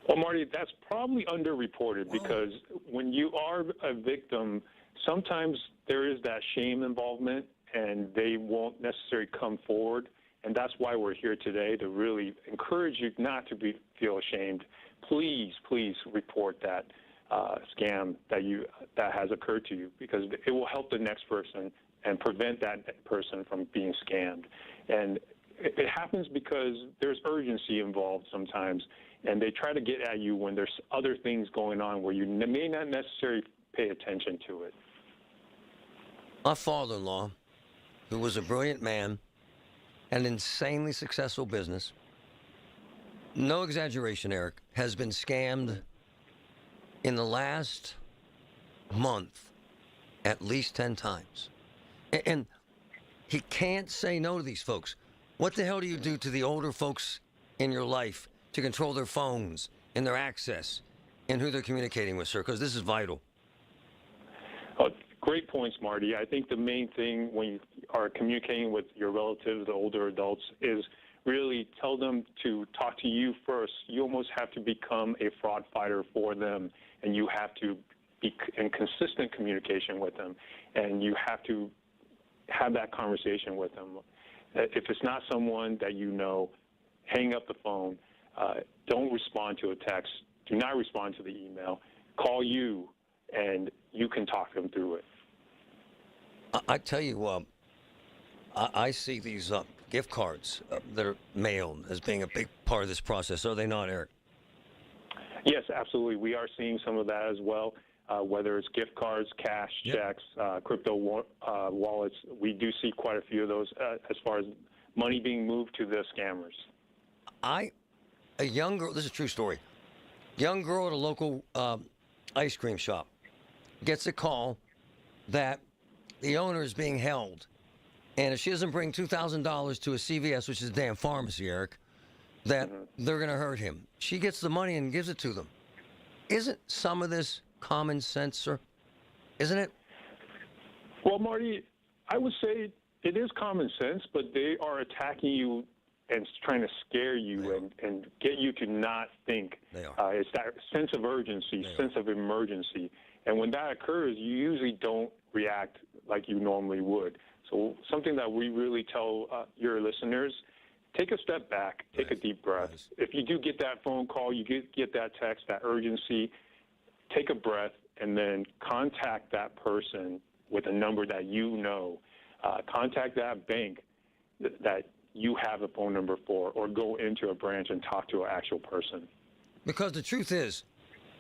Well, Marty, that's probably underreported because when you are a victim, sometimes there is that shame involvement and they won't necessarily come forward. And that's why we're here today, to really encourage you not to feel ashamed. Please, please report that scam that has occurred to you, because it will help the next person and prevent that person from being scammed. And it happens because there's urgency involved sometimes, and they try to get at you when there's other things going on where you may not necessarily pay attention to it. My father-in-law, who was a brilliant man, an insanely successful business, no exaggeration, Eric, has been scammed in the last month at least 10 times. And he can't say no to these folks. What the hell do you do to the older folks in your life to control their phones and their access and who they're communicating with, sir? Because this is vital. Great points, Marty. I think the main thing when you are communicating with your relatives, the older adults, is really tell them to talk to you first. You almost have to become a fraud fighter for them, and you have to be in consistent communication with them, and you have to have that conversation with them. If it's not someone that you know, hang up the phone. Don't respond to a text. Do not respond to the email. Call you, and you can talk them through it. I tell you, I see these gift cards that are mailed as being a big part of this process. Are they not, Eric? Yes, absolutely. We are seeing some of that as well, whether it's gift cards, cash, checks, crypto wallets. We do see quite a few of those as far as money being moved to the scammers. A young girl, this is a true story, Young girl at a local ice cream shop gets a call that the owner is being held. And if she doesn't bring $2,000 to a CVS, which is a damn pharmacy, Eric, that they're going to hurt him. She gets the money and gives it to them. Isn't some of this common sense, sir? Isn't it? Well, Marty, I would say it is common sense, but they are attacking you and trying to scare you and get you to not think. They are. It's that sense of urgency, sense of emergency. And when that occurs, you usually don't react like you normally would. So something that we really tell your listeners, take a step back, take a deep breath. If you do get that phone call, you get that text, that urgency, take a breath, and then contact that person with a number that you know. Contact that bank that you have a phone number for, or go into a branch and talk to an actual person. Because the truth is,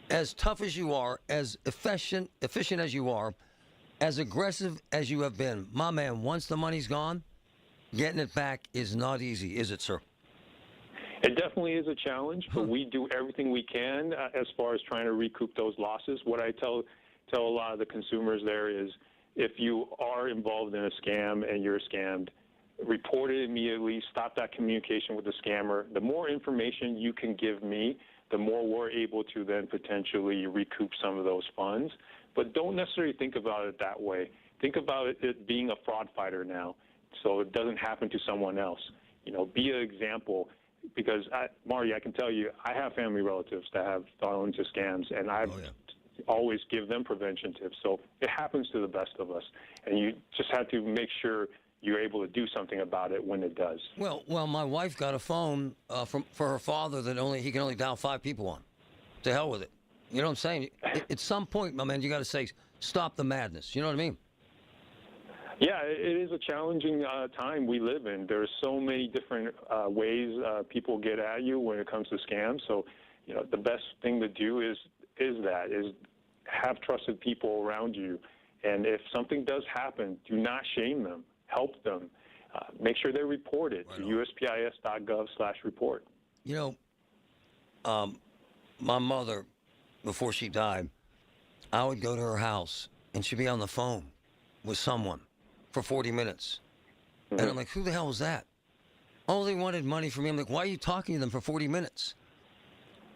as tough as you are, as efficient as you are, as aggressive as you have been, my man, once the money's gone, getting it back is not easy, is it, sir? It definitely is a challenge, but we do everything we can as far as trying to recoup those losses. What I tell a lot of the consumers there is, if you are involved in a scam and you're scammed, report it immediately, stop that communication with the scammer. The more information you can give me, the more we're able to then potentially recoup some of those funds. But don't necessarily think about it that way. Think about it being a fraud fighter now, so it doesn't happen to someone else. You know, be an example, because, Marty, I can tell you, I have family relatives that have fallen into scams, and I've always give them prevention tips. So it happens to the best of us, and you just have to make sure you're able to do something about it when it does. Well, my wife got a phone for her father that he can only dial 5 people on. To hell with it. You know what I'm saying? At some point, my man, you got to say, stop the madness. You know what I mean? Yeah, it is a challenging time we live in. There's so many different ways people get at you when it comes to scams. So, the best thing to do is have trusted people around you. And if something does happen, do not shame them. Help them. Make sure they report it to uspis.gov/report. My mother, before she died, I would go to her house, and she'd be on the phone with someone for 40 minutes. Mm-hmm. And I'm like, who the hell was that? Oh, they wanted money from me. I'm like, why are you talking to them for 40 minutes?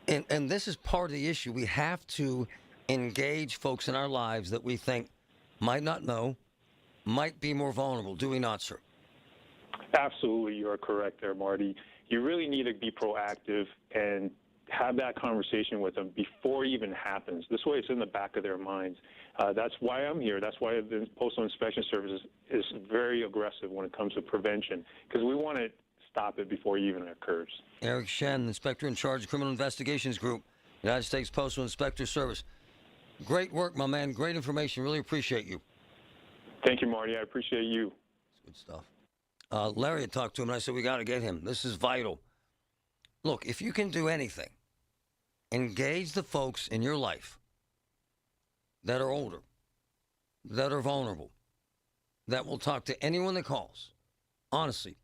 And this is part of the issue. We have to engage folks in our lives that we think might not know, might be more vulnerable. Do we not, sir? Absolutely, you are correct there, Marty. You really need to be proactive and have that conversation with them before it even happens. This way it's in the back of their minds. That's why I'm here. That's why the Postal Inspection Service is very aggressive when it comes to prevention, because we want to stop it before it even occurs. Eric Shen, Inspector in Charge of Criminal Investigations Group, United States Postal Inspector Service. Great work, my man. Great information. Really appreciate you. Thank you, Marty. I appreciate you. That's good stuff. Larry had talked to him, and I said, we got to get him. This is vital. Look, if you can do anything, engage the folks in your life that are older, that are vulnerable, that will talk to anyone that calls, honestly.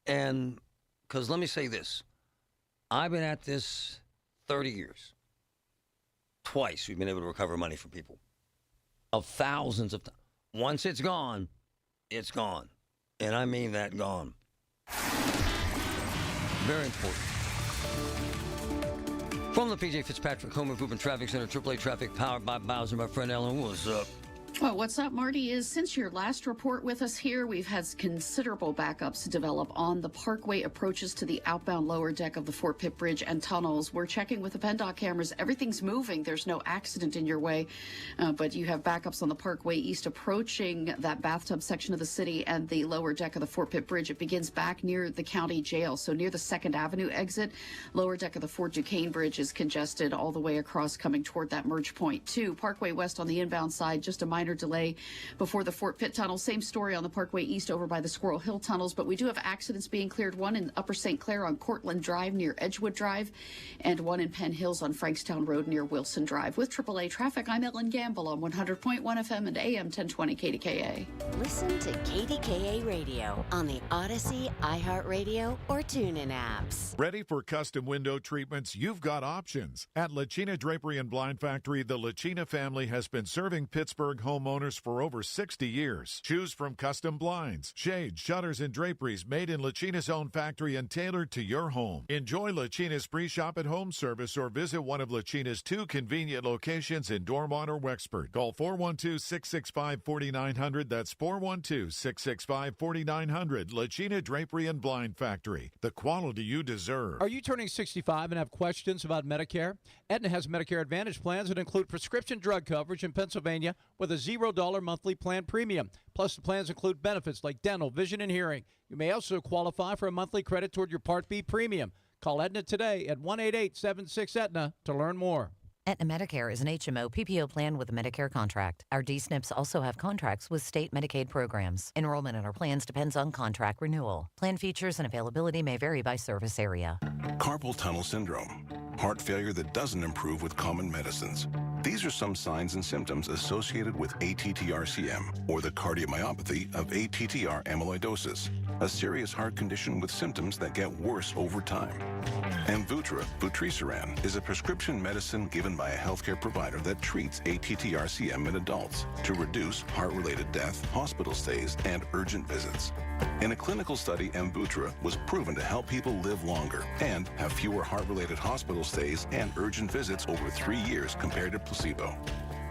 And because let me say this, I've been at this 30 years. Twice we've been able to recover money from people. Of thousands of times. Once it's gone, it's gone. And I mean that gone. Very important. From the P.J. Fitzpatrick Home Improvement Traffic Center, AAA Traffic, powered by Bowser, my friend Ellen. What's up? Well, what's up, Marty, is since your last report with us here, we've had considerable backups develop on the Parkway approaches to the outbound lower deck of the Fort Pitt Bridge and tunnels. We're checking with the PennDOT cameras. Everything's moving. There's no accident in your way, but you have backups on the Parkway East approaching that bathtub section of the city and the lower deck of the Fort Pitt Bridge. It begins back near the county jail, so near the 2nd Avenue exit. Lower deck of the Fort Duquesne Bridge is congested all the way across coming toward that merge point, too. Parkway West on the inbound side, just a minor delay before the Fort Pitt Tunnel. Same story on the Parkway East over by the Squirrel Hill tunnels, but we do have accidents being cleared. One in Upper St. Clair on Cortland Drive near Edgewood Drive, and one in Penn Hills on Frankstown Road near Wilson Drive. With AAA Traffic, I'm Ellen Gamble on 100.1 FM and AM 1020 KDKA. Listen to KDKA Radio on the Odyssey, iHeartRadio, or TuneIn apps. Ready for custom window treatments? You've got options. At Lachina Drapery and Blind Factory, the Lachina family has been serving Pittsburgh homeowners for over 60 years. Choose from custom blinds, shades, shutters, and draperies made in Lachina's own factory and tailored to your home. Enjoy Lachina's free shop at home service or visit one of Lachina's 2 convenient locations in Dormont or Wexford. Call 412-665-4900. That's 412-665-4900. Lachina Drapery and Blind Factory. The quality you deserve. Are you turning 65 and have questions about Medicare? Aetna has Medicare Advantage plans that include prescription drug coverage in Pennsylvania with a $0 monthly plan premium. Plus, the plans include benefits like dental, vision, and hearing. You may also qualify for a monthly credit toward your Part B premium. Call Aetna today at 1-888-76-AETNA to learn more. Aetna Medicare is an HMO PPO plan with a Medicare contract. Our D-SNPs also have contracts with state Medicaid programs. Enrollment in our plans depends on contract renewal. Plan features and availability may vary by service area. Carpal tunnel syndrome, heart failure that doesn't improve with common medicines. These are some signs and symptoms associated with ATTR-CM, or the cardiomyopathy of ATTR amyloidosis, a serious heart condition with symptoms that get worse over time. Amvuttra, vutrisiran, is a prescription medicine given by a healthcare provider that treats ATTR-CM in adults to reduce heart-related death, hospital stays, and urgent visits. In a clinical study, Amvuttra was proven to help people live longer and have fewer heart-related hospital stays and urgent visits over 3 years compared to placebo.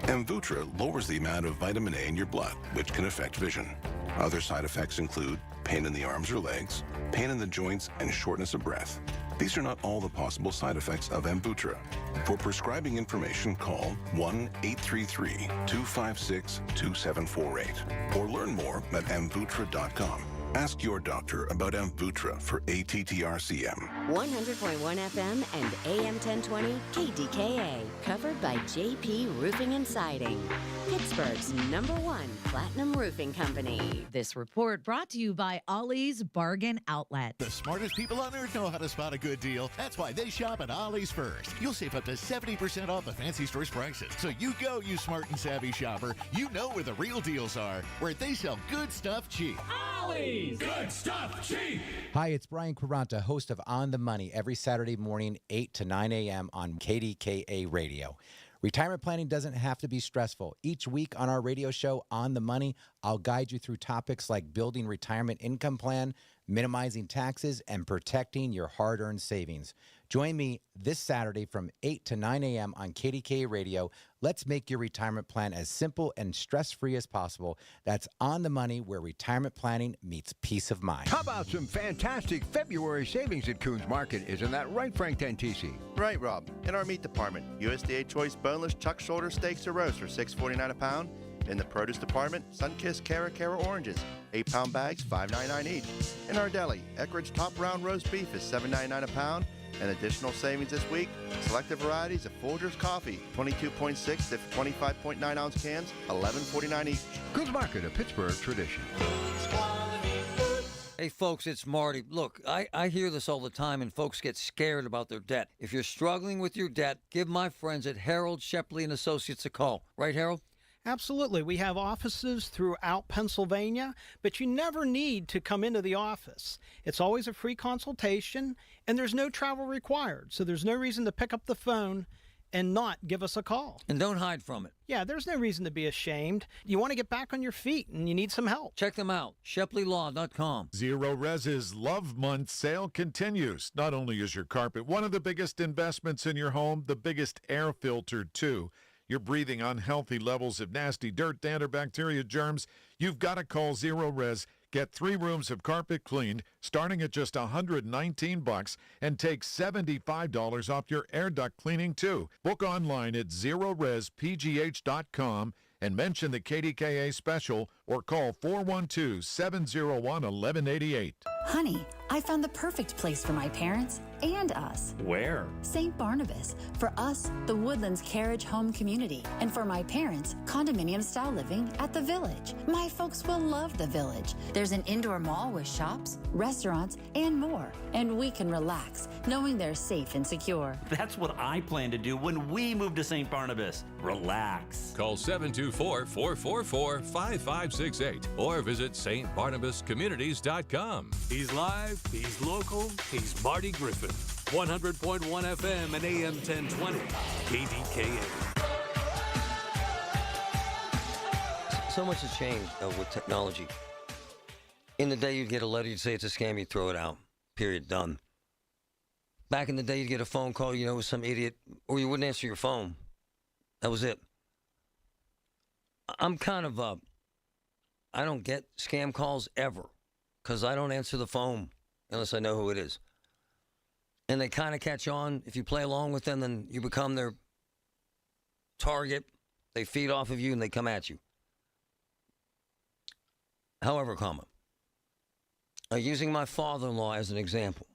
Amvuttra lowers the amount of vitamin A in your blood, which can affect vision. Other side effects include pain in the arms or legs, pain in the joints, and shortness of breath. These are not all the possible side effects of Amvuttra. For prescribing information, call 1-833-256-2748 or learn more at amvuttra.com. Ask your doctor about Amvuttra for ATTR-CM. 100.1 FM and AM 1020 KDKA. Covered by JP Roofing and Siding. Pittsburgh's #1 platinum roofing company. This report brought to you by Ollie's Bargain Outlet. The smartest people on earth know how to spot a good deal. That's why they shop at Ollie's first. You'll save up to 70% off the fancy store's prices. So you go, you smart and savvy shopper. You know where the real deals are, where they sell good stuff cheap. Ollie's! Good stuff cheap! Hi, it's Brian Quaranta, host of On the Money, every Saturday morning, 8 to 9 a.m. on KDKA Radio. Retirement planning doesn't have to be stressful. Each week on our radio show, On the Money, I'll guide you through topics like building retirement income plan, minimizing taxes, and protecting your hard-earned savings. Join me this Saturday from 8 to 9 a.m. on KDKA Radio. Let's make your retirement plan as simple and stress-free as possible. That's On the Money, where retirement planning meets peace of mind. How about some fantastic February savings at Coons Market? Isn't that right, Frank Tantisi? Right, Rob. In our meat department, USDA Choice Boneless Chuck Shoulder Steaks or Roast are $6.49 a pound. In the produce department, Sunkist Cara Oranges, 8-pound bags, $5.99 each. In our deli, Eckrich Top Round Roast Beef is $7.99 a pound. And additional savings this week, selected varieties of Folgers Coffee, 22.6 to 25.9 ounce cans, $11.49 each. Coons Market, a Pittsburgh tradition. Hey, folks, it's Marty. Look, I hear this all the time, and folks get scared about their debt. If you're struggling with your debt, give my friends at Harold Shepley and Associates a call. Right, Harold? Absolutely. We have offices throughout Pennsylvania, but you never need to come into the office. It's always a free consultation, and there's no travel required. So there's no reason to pick up the phone and not give us a call. And don't hide from it. Yeah, there's no reason to be ashamed. You want to get back on your feet, and you need some help. Check them out, ShepleyLaw.com. Zero Res's Love Month sale continues. Not only is your carpet one of the biggest investments in your home, the biggest air filter, too. You're breathing unhealthy levels of nasty dirt, dander, bacteria, germs. You've got to call Zero Res. Get 3 rooms of carpet cleaned, starting at just $119, and take $75 off your air duct cleaning, too. Book online at ZeroResPGH.com and mention the KDKA special or call 412-701-1188. Honey, I found the perfect place for my parents and us. Where? St. Barnabas. For us, the Woodlands Carriage Home Community. And for my parents, condominium-style living at the Village. My folks will love the Village. There's an indoor mall with shops, restaurants, and more. And we can relax, knowing they're safe and secure. That's what I plan to do when we move to St. Barnabas. Relax. Call 724-444-5568 or visit stbarnabascommunities.com. He's live, he's local, he's Marty Griffin. 100.1 FM and AM 1020. KDKA. So much has changed with technology. In the day, you'd get a letter, you'd say it's a scam, you'd throw it out. Period. Done. Back in the day, you'd get a phone call, it was some idiot, or you wouldn't answer your phone. That was it. I'm kind of, I don't get scam calls ever because I don't answer the phone unless I know who it is. And they kind of catch on. If you play along with them, then you become their target. They feed off of you and they come at you. However, using my father-in-law as an example,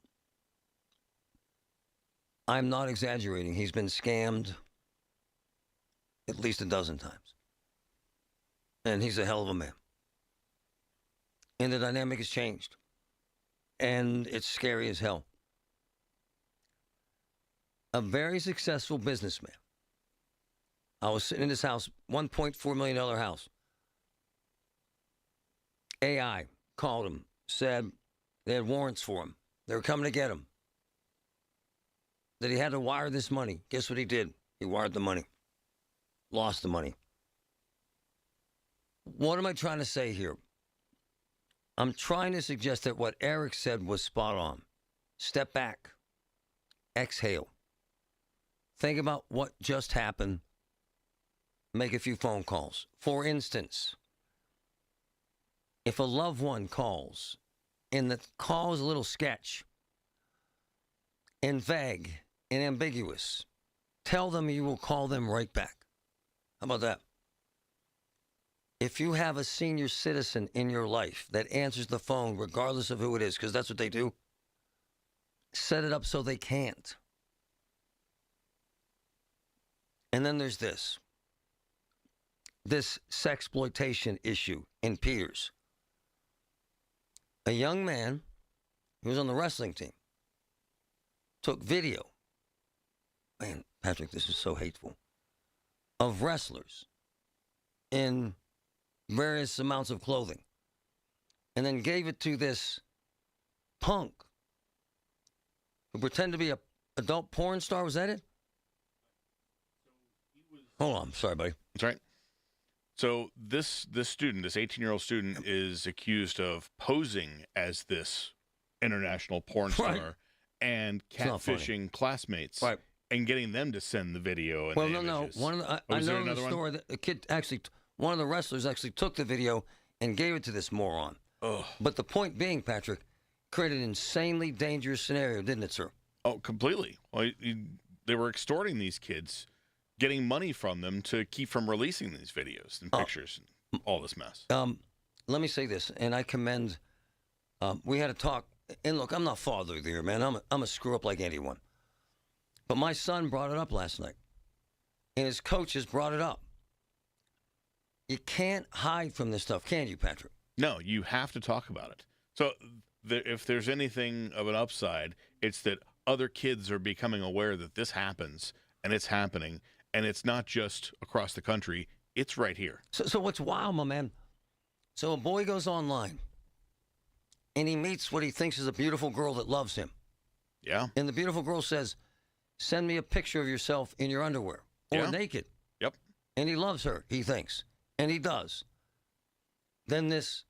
I'm not exaggerating. He's been scammed at least a dozen times. And he's a hell of a man. And the dynamic has changed. And it's scary as hell. A very successful businessman. I was sitting in this house, $1.4 million house. AI called him, said they had warrants for him. They were coming to get him. That he had to wire this money. Guess what he did? He wired the money. Lost the money. What am I trying to say here? I'm trying to suggest that what Eric said was spot on. Step back. Exhale. Think about what just happened. Make a few phone calls. For instance, if a loved one calls and the call is a little sketch and vague and ambiguous, tell them you will call them right back. How about that? If you have a senior citizen in your life that answers the phone, regardless of who it is, because that's what they do, set it up so they can't. And then there's this sexploitation issue in Peters. A young man who was on the wrestling team took video. Man, Patrick, this is so hateful. Of wrestlers in various amounts of clothing. And then gave it to this punk who pretended to be a adult porn star. Was that it? Hold on. Sorry, buddy. That's right. So this student, this 18-year-old student, is accused of posing as this international porn star and catfishing classmates and getting them to send the video. And Well, the no. images. I know in the story that the kid actually, one of the wrestlers actually took the video and gave it to this moron. Ugh. But the point being, Patrick, created an insanely dangerous scenario, didn't it, sir? Oh, completely. Well, they were extorting these kids, getting money from them to keep from releasing these videos and pictures and all this mess. Let me say this, and I commend. We had a talk, and look, I'm not father of the year, man. I'm a screw up like anyone. But my son brought it up last night, and his coaches brought it up. You can't hide from this stuff, can you, Patrick? No, you have to talk about it. So if there's anything of an upside, it's that other kids are becoming aware that this happens, and it's happening, and it's not just across the country. It's right here. So what's wild, my man? So a boy goes online, and he meets what he thinks is a beautiful girl that loves him. Yeah. And the beautiful girl says, send me a picture of yourself in your underwear or naked. Yep. And he loves her, he thinks. And he does. Then this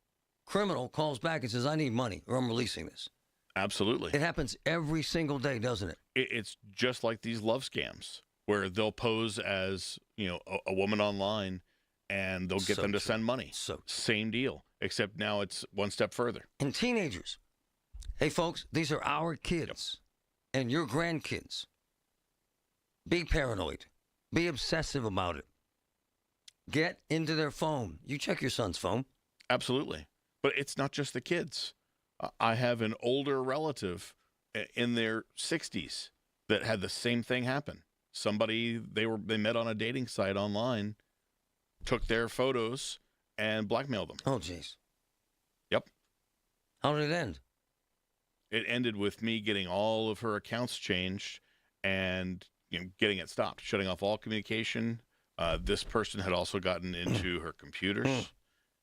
criminal calls back and says, I need money or I'm releasing this. Absolutely. It happens every single day, doesn't it? It's just like these love scams where they'll pose as, a woman online and they'll get them to send money. Same deal, except now it's one step further. And teenagers. Hey, folks, these are our kids and your grandkids. Be paranoid. Be obsessive about it. Get into their phone. You check your son's phone. Absolutely. But it's not just the kids. I have an older relative in their 60s that had the same thing happen. Somebody, they met on a dating site online, took their photos, and blackmailed them. Oh, jeez. Yep. How did it end? It ended with me getting all of her accounts changed and getting it stopped, shutting off all communication. This person had also gotten into her computers.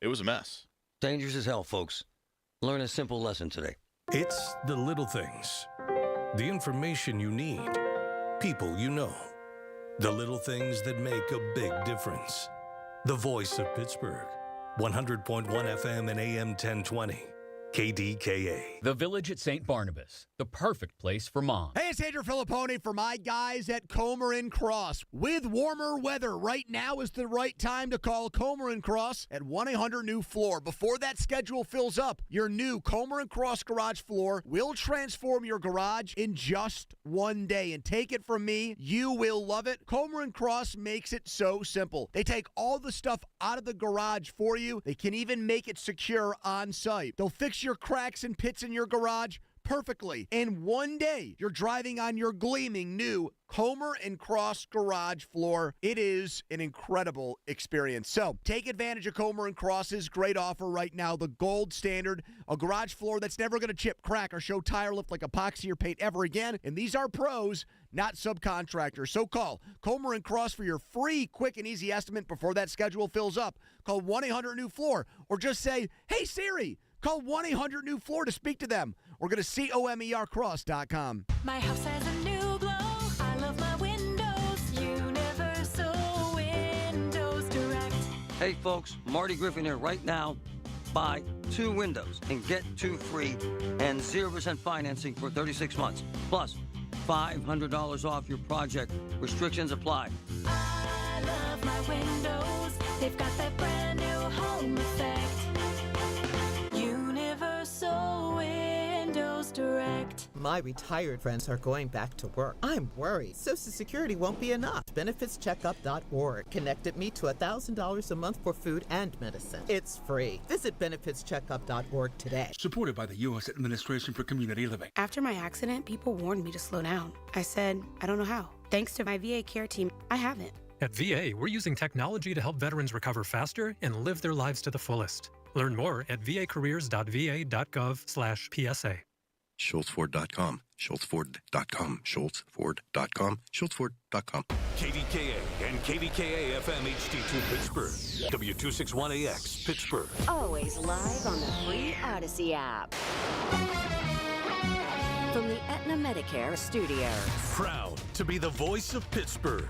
It was a mess. Dangerous as hell, folks. Learn a simple lesson today. It's the little things. The information you need. People you know. The little things that make a big difference. The voice of Pittsburgh. 100.1 FM and AM 1020. KDKA. The Village at St. Barnabas, the perfect place for mom. Hey, it's Andrew Filippone for my guys at Comer & Cross. With warmer weather, right now is the right time to call Comer & Cross at 1-800-NEW-FLOOR. Before that schedule fills up, your new Comer & Cross garage floor will transform your garage in just one day. And take it from me, you will love it. Comer & Cross makes it so simple. They take all the stuff out of the garage for you. They can even make it secure on site. They'll fix your cracks and pits in your garage perfectly. And one day, you're driving on your gleaming new Comer & Cross garage floor. It is an incredible experience. So take advantage of Comer & Cross's great offer right now, the gold standard, a garage floor that's never going to chip, crack, or show tire lift like epoxy or paint ever again. And these are pros, not subcontractors. So call Comer & Cross for your free, quick, and easy estimate before that schedule fills up. Call 1-800-NEW-FLOOR or just say, hey, Siri, call 1-800-NEW-FLOOR to speak to them or go to COMERcross.com. My house has a new glow. I love my windows. Universal Windows Direct. Hey, folks, Marty Griffin here right now. Buy 2 windows and get 2 free and 0% financing for 36 months. Plus, $500 off your project. Restrictions apply. I love my windows. They've got that brand new home effect. Universal Windows Direct. My retired friends are going back to work. I'm worried Social Security won't be enough. BenefitsCheckup.org connected me to $1,000 a month for food and medicine. It's free. Visit BenefitsCheckup.org today. Supported by the U.S. Administration for Community Living. After my accident, people warned me to slow down. I said, I don't know how. Thanks to my VA care team, I haven't. At VA, we're using technology to help veterans recover faster and live their lives to the fullest. Learn more at vacareers.va.gov/PSA. SchultzFord.com, SchultzFord.com, SchultzFord.com, SchultzFord.com. KDKA and KDKA FM HD2 Pittsburgh. W261AX Pittsburgh. Always live on the free Odyssey app. From the Aetna Medicare studios. Proud to be the voice of Pittsburgh.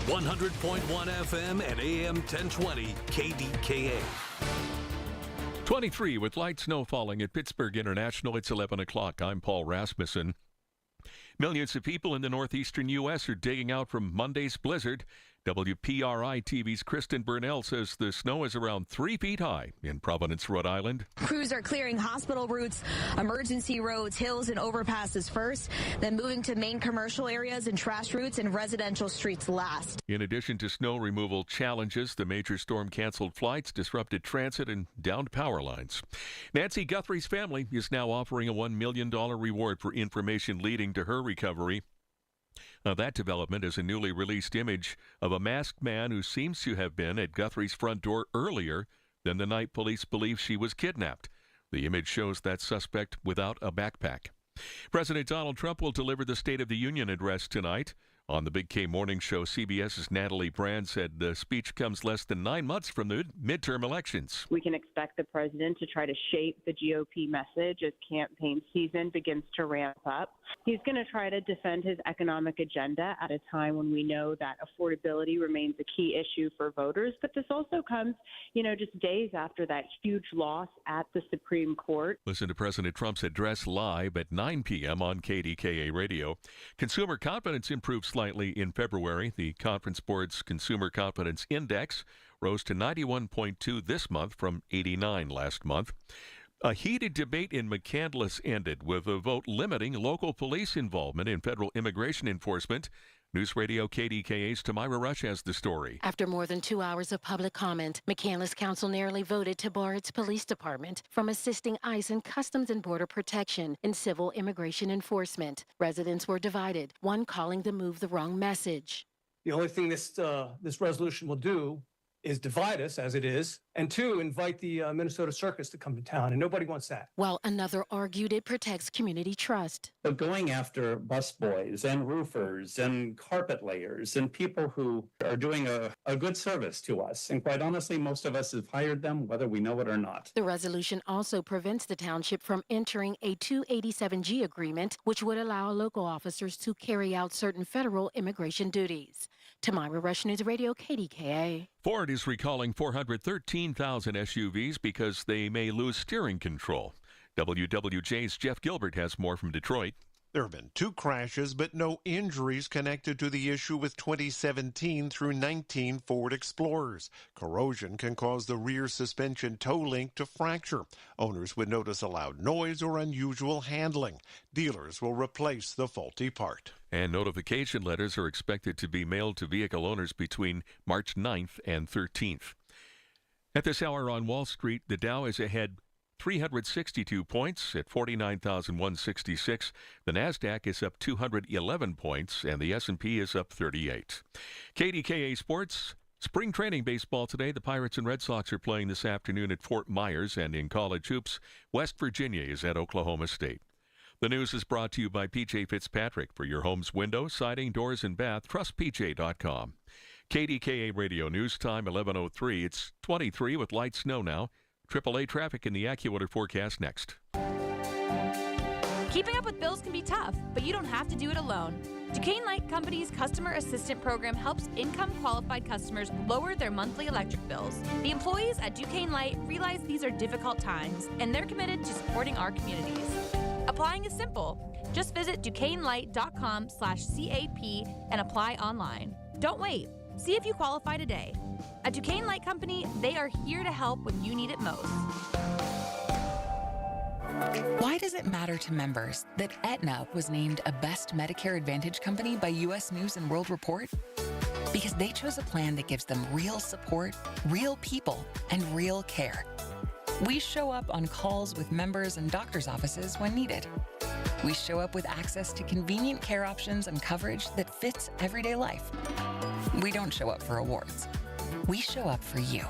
100.1 FM and AM 1020 KDKA. 23 with light snow falling at Pittsburgh International. It's 11 o'clock. I'm Paul Rasmussen. Millions of people in the northeastern U.S. are digging out from Monday's blizzard. WPRI TV's Kristen Burnell says the snow is around 3 feet high in Providence, Rhode Island. Crews are clearing hospital routes, emergency roads, hills, and overpasses first, then moving to main commercial areas and trash routes and residential streets last. In addition to snow removal challenges, the major storm canceled flights, disrupted transit, and downed power lines. Nancy Guthrie's family is now offering a $1 million reward for information leading to her recovery. That development is a newly released image of a masked man who seems to have been at Guthrie's front door earlier than the night police believe she was kidnapped. The image shows that suspect without a backpack. President Donald Trump will deliver the State of the Union address tonight. On the Big K Morning Show, CBS's Natalie Brand said the speech comes less than 9 months from the midterm elections. We can expect the president to try to shape the GOP message as campaign season begins to ramp up. He's going to try to defend his economic agenda at a time when we know that affordability remains a key issue for voters. But this also comes, just days after that huge loss at the Supreme Court. Listen to President Trump's address live at 9 p.m. on KDKA Radio. Consumer confidence improved slightly in February. The Conference Board's Consumer Confidence Index rose to 91.2 this month from 89 last month. A heated debate in McCandless ended with a vote limiting local police involvement in federal immigration enforcement. News Radio KDKA's Tamira Rush has the story. After more than 2 hours of public comment, McCandless Council narrowly voted to bar its police department from assisting ICE and Customs and Border Protection in civil immigration enforcement. Residents were divided, one calling the move the wrong message. The only thing this resolution will do is divide us, as it is, and two, invite the Minnesota Circus to come to town, and nobody wants that. While another argued it protects community trust. But going after busboys and roofers and carpet layers and people who are doing a good service to us, and quite honestly, most of us have hired them, whether we know it or not. The resolution also prevents the township from entering a 287G agreement, which would allow local officers to carry out certain federal immigration duties. Tamira Rush, News Radio, KDKA. Ford is recalling 413,000 SUVs because they may lose steering control. WWJ's Jeff Gilbert has more from Detroit. There have been 2 crashes, but no injuries connected to the issue with 2017 through 19 Ford Explorers. Corrosion can cause the rear suspension toe link to fracture. Owners would notice a loud noise or unusual handling. Dealers will replace the faulty part. And notification letters are expected to be mailed to vehicle owners between March 9th and 13th. At this hour on Wall Street, the Dow is ahead 362 points at 49,166. The NASDAQ is up 211 points, and the S&P is up 38. KDKA Sports. Spring training baseball today. The Pirates and Red Sox are playing this afternoon at Fort Myers, and in college hoops, West Virginia is at Oklahoma State. The news is brought to you by P.J. Fitzpatrick. For your home's windows, siding, doors, and bath, trust PJ.com. KDKA Radio News Time, 11:03. It's 23 with light snow now. AAA traffic in the AccuWeather forecast next. Keeping up with bills can be tough, but you don't have to do it alone. Duquesne Light Company's Customer Assistant Program helps income-qualified customers lower their monthly electric bills. The employees at Duquesne Light realize these are difficult times, and they're committed to supporting our communities. Applying is simple. Just visit DuquesneLight.com/CAP and apply online. Don't wait. See if you qualify today. At Duquesne Light Company, they are here to help when you need it most. Why does it matter to members that Aetna was named a Best Medicare Advantage company by U.S. News & World Report? Because they chose a plan that gives them real support, real people, and real care. We show up on calls with members and doctors' offices when needed. We show up with access to convenient care options and coverage that fits everyday life. We don't show up for awards. We show up for you.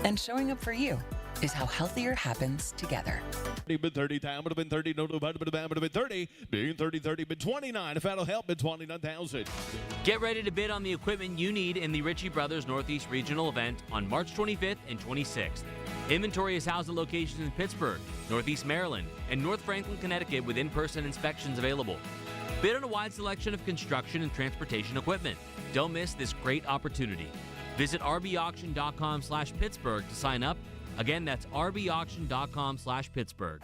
And showing up for you is how healthier happens together. Been 30 time, would have been 30, no, would have been 30, being 30, been 29, if that'll help, been 29,000. Get ready to bid on the equipment you need in the Ritchie Brothers Northeast Regional event on March 25th and 26th. Inventory is housed at locations in Pittsburgh, Northeast Maryland, and North Franklin, Connecticut with in-person inspections available. Bid on a wide selection of construction and transportation equipment. Don't miss this great opportunity. Visit rbauction.com/Pittsburgh to sign up. Again, that's rbauction.com/Pittsburgh.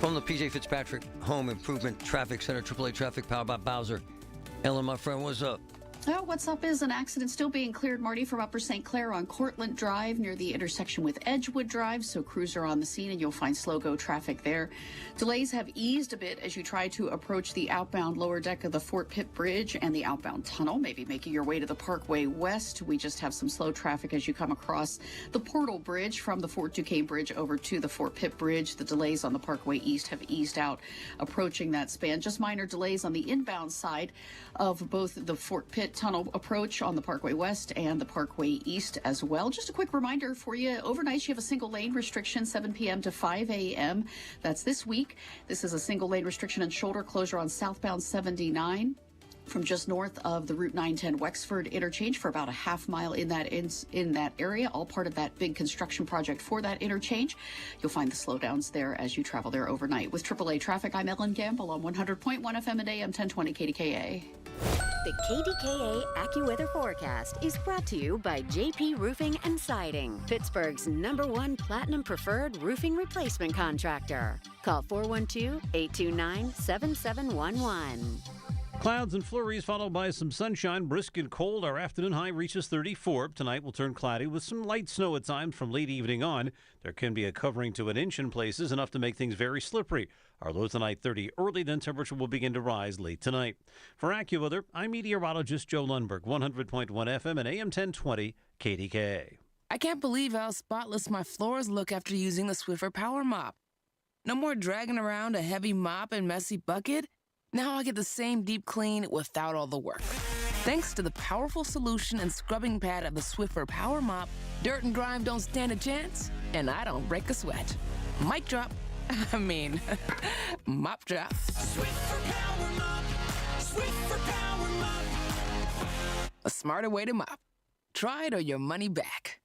From the PJ Fitzpatrick Home Improvement Traffic Center, AAA Traffic, powered by Bowser. Ellen, my friend, what's up? Oh, what's up is an accident still being cleared, Marty, from Upper St. Clair on Cortlandt Drive near the intersection with Edgewood Drive. So crews are on the scene and you'll find slow-go traffic there. Delays have eased a bit as you try to approach the outbound lower deck of the Fort Pitt Bridge and the outbound tunnel, maybe making your way to the Parkway West. We just have some slow traffic as you come across the Portal Bridge from the Fort Duquesne Bridge over to the Fort Pitt Bridge. The delays on the Parkway East have eased out, approaching that span. Just minor delays on the inbound side of both the Fort Pitt Tunnel approach on the Parkway West and the Parkway East as well. Just a quick reminder for you, overnight you have a single lane restriction 7 p.m. to 5 a.m. That's this week. This is a single lane restriction and shoulder closure on southbound 79 from just north of the Route 910 Wexford interchange for about a half mile in that area, all part of that big construction project for that interchange. You'll find the slowdowns there as you travel there overnight. With AAA Traffic, I'm Ellen Gamble on 100.1 FM and AM 1020 KDKA. The KDKA AccuWeather forecast is brought to you by JP Roofing and Siding, Pittsburgh's #1 Platinum Preferred Roofing Replacement Contractor. Call 412-829-7711. Clouds and flurries followed by some sunshine, brisk and cold. Our afternoon high reaches 34. Tonight will turn cloudy with some light snow at times from late evening on. There can be a covering to an inch in places, enough to make things very slippery. Our low tonight 30 early, then temperature will begin to rise late tonight. For AccuWeather, I'm meteorologist Joe Lundberg, 100.1 FM and AM 1020 KDKA. I can't believe how spotless my floors look after using the Swiffer Power Mop. No more dragging around a heavy mop and messy bucket. Now I get the same deep clean without all the work. Thanks to the powerful solution and scrubbing pad of the Swiffer Power Mop, dirt and grime don't stand a chance, and I don't break a sweat. Mic drop. Mop drop. Swiffer Power Mop. Swiffer Power Mop. A smarter way to mop. Try it or your money back.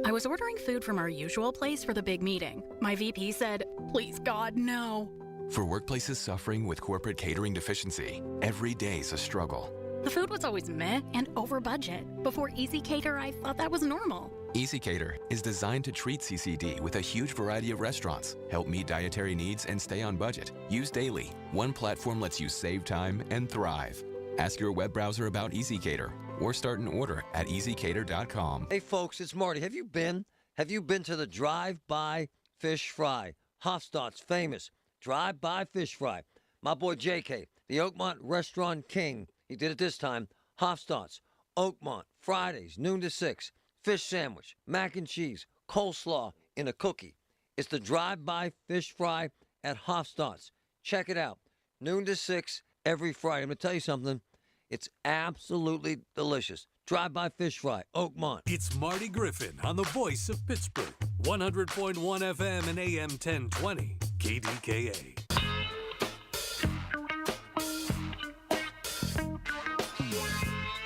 I was ordering food from our usual place for the big meeting. My VP said, "Please, God, no." For workplaces suffering with corporate catering deficiency, every day's a struggle. The food was always meh and over budget. Before Easy Cater, I thought that was normal. Easy Cater is designed to treat CCD with a huge variety of restaurants, help meet dietary needs and stay on budget. Use daily. One platform lets you save time and thrive. Ask your web browser about Easy Cater or start an order at easycater.com. Hey, folks, it's Marty. Have you been to the Drive-By Fish Fry? Hofstadt's famous Drive-By Fish Fry. My boy JK, the Oakmont Restaurant King. He did it this time. Hofstadt's, Oakmont, Fridays, noon to 6. Fish sandwich, mac and cheese, coleslaw in a cookie. It's the Drive-By Fish Fry at Hofstadt's. Check it out. Noon to 6 every Friday. I'm going to tell you something. It's absolutely delicious. Drive-By Fish Fry, Oakmont. It's Marty Griffin on the voice of Pittsburgh. 100.1 FM and AM 1020. KDKA.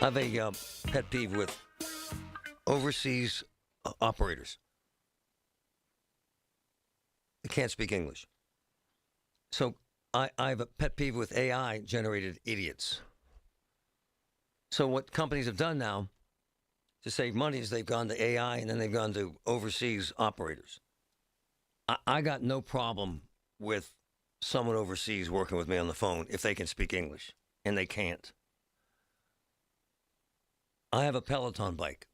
I have a pet peeve with overseas operators. They can't speak English. So I have a pet peeve with AI-generated idiots. So what companies have done now to save money is they've gone to AI and then they've gone to overseas operators. I got no problem with someone overseas working with me on the phone if they can speak English, and they can't. I have a Peloton bike.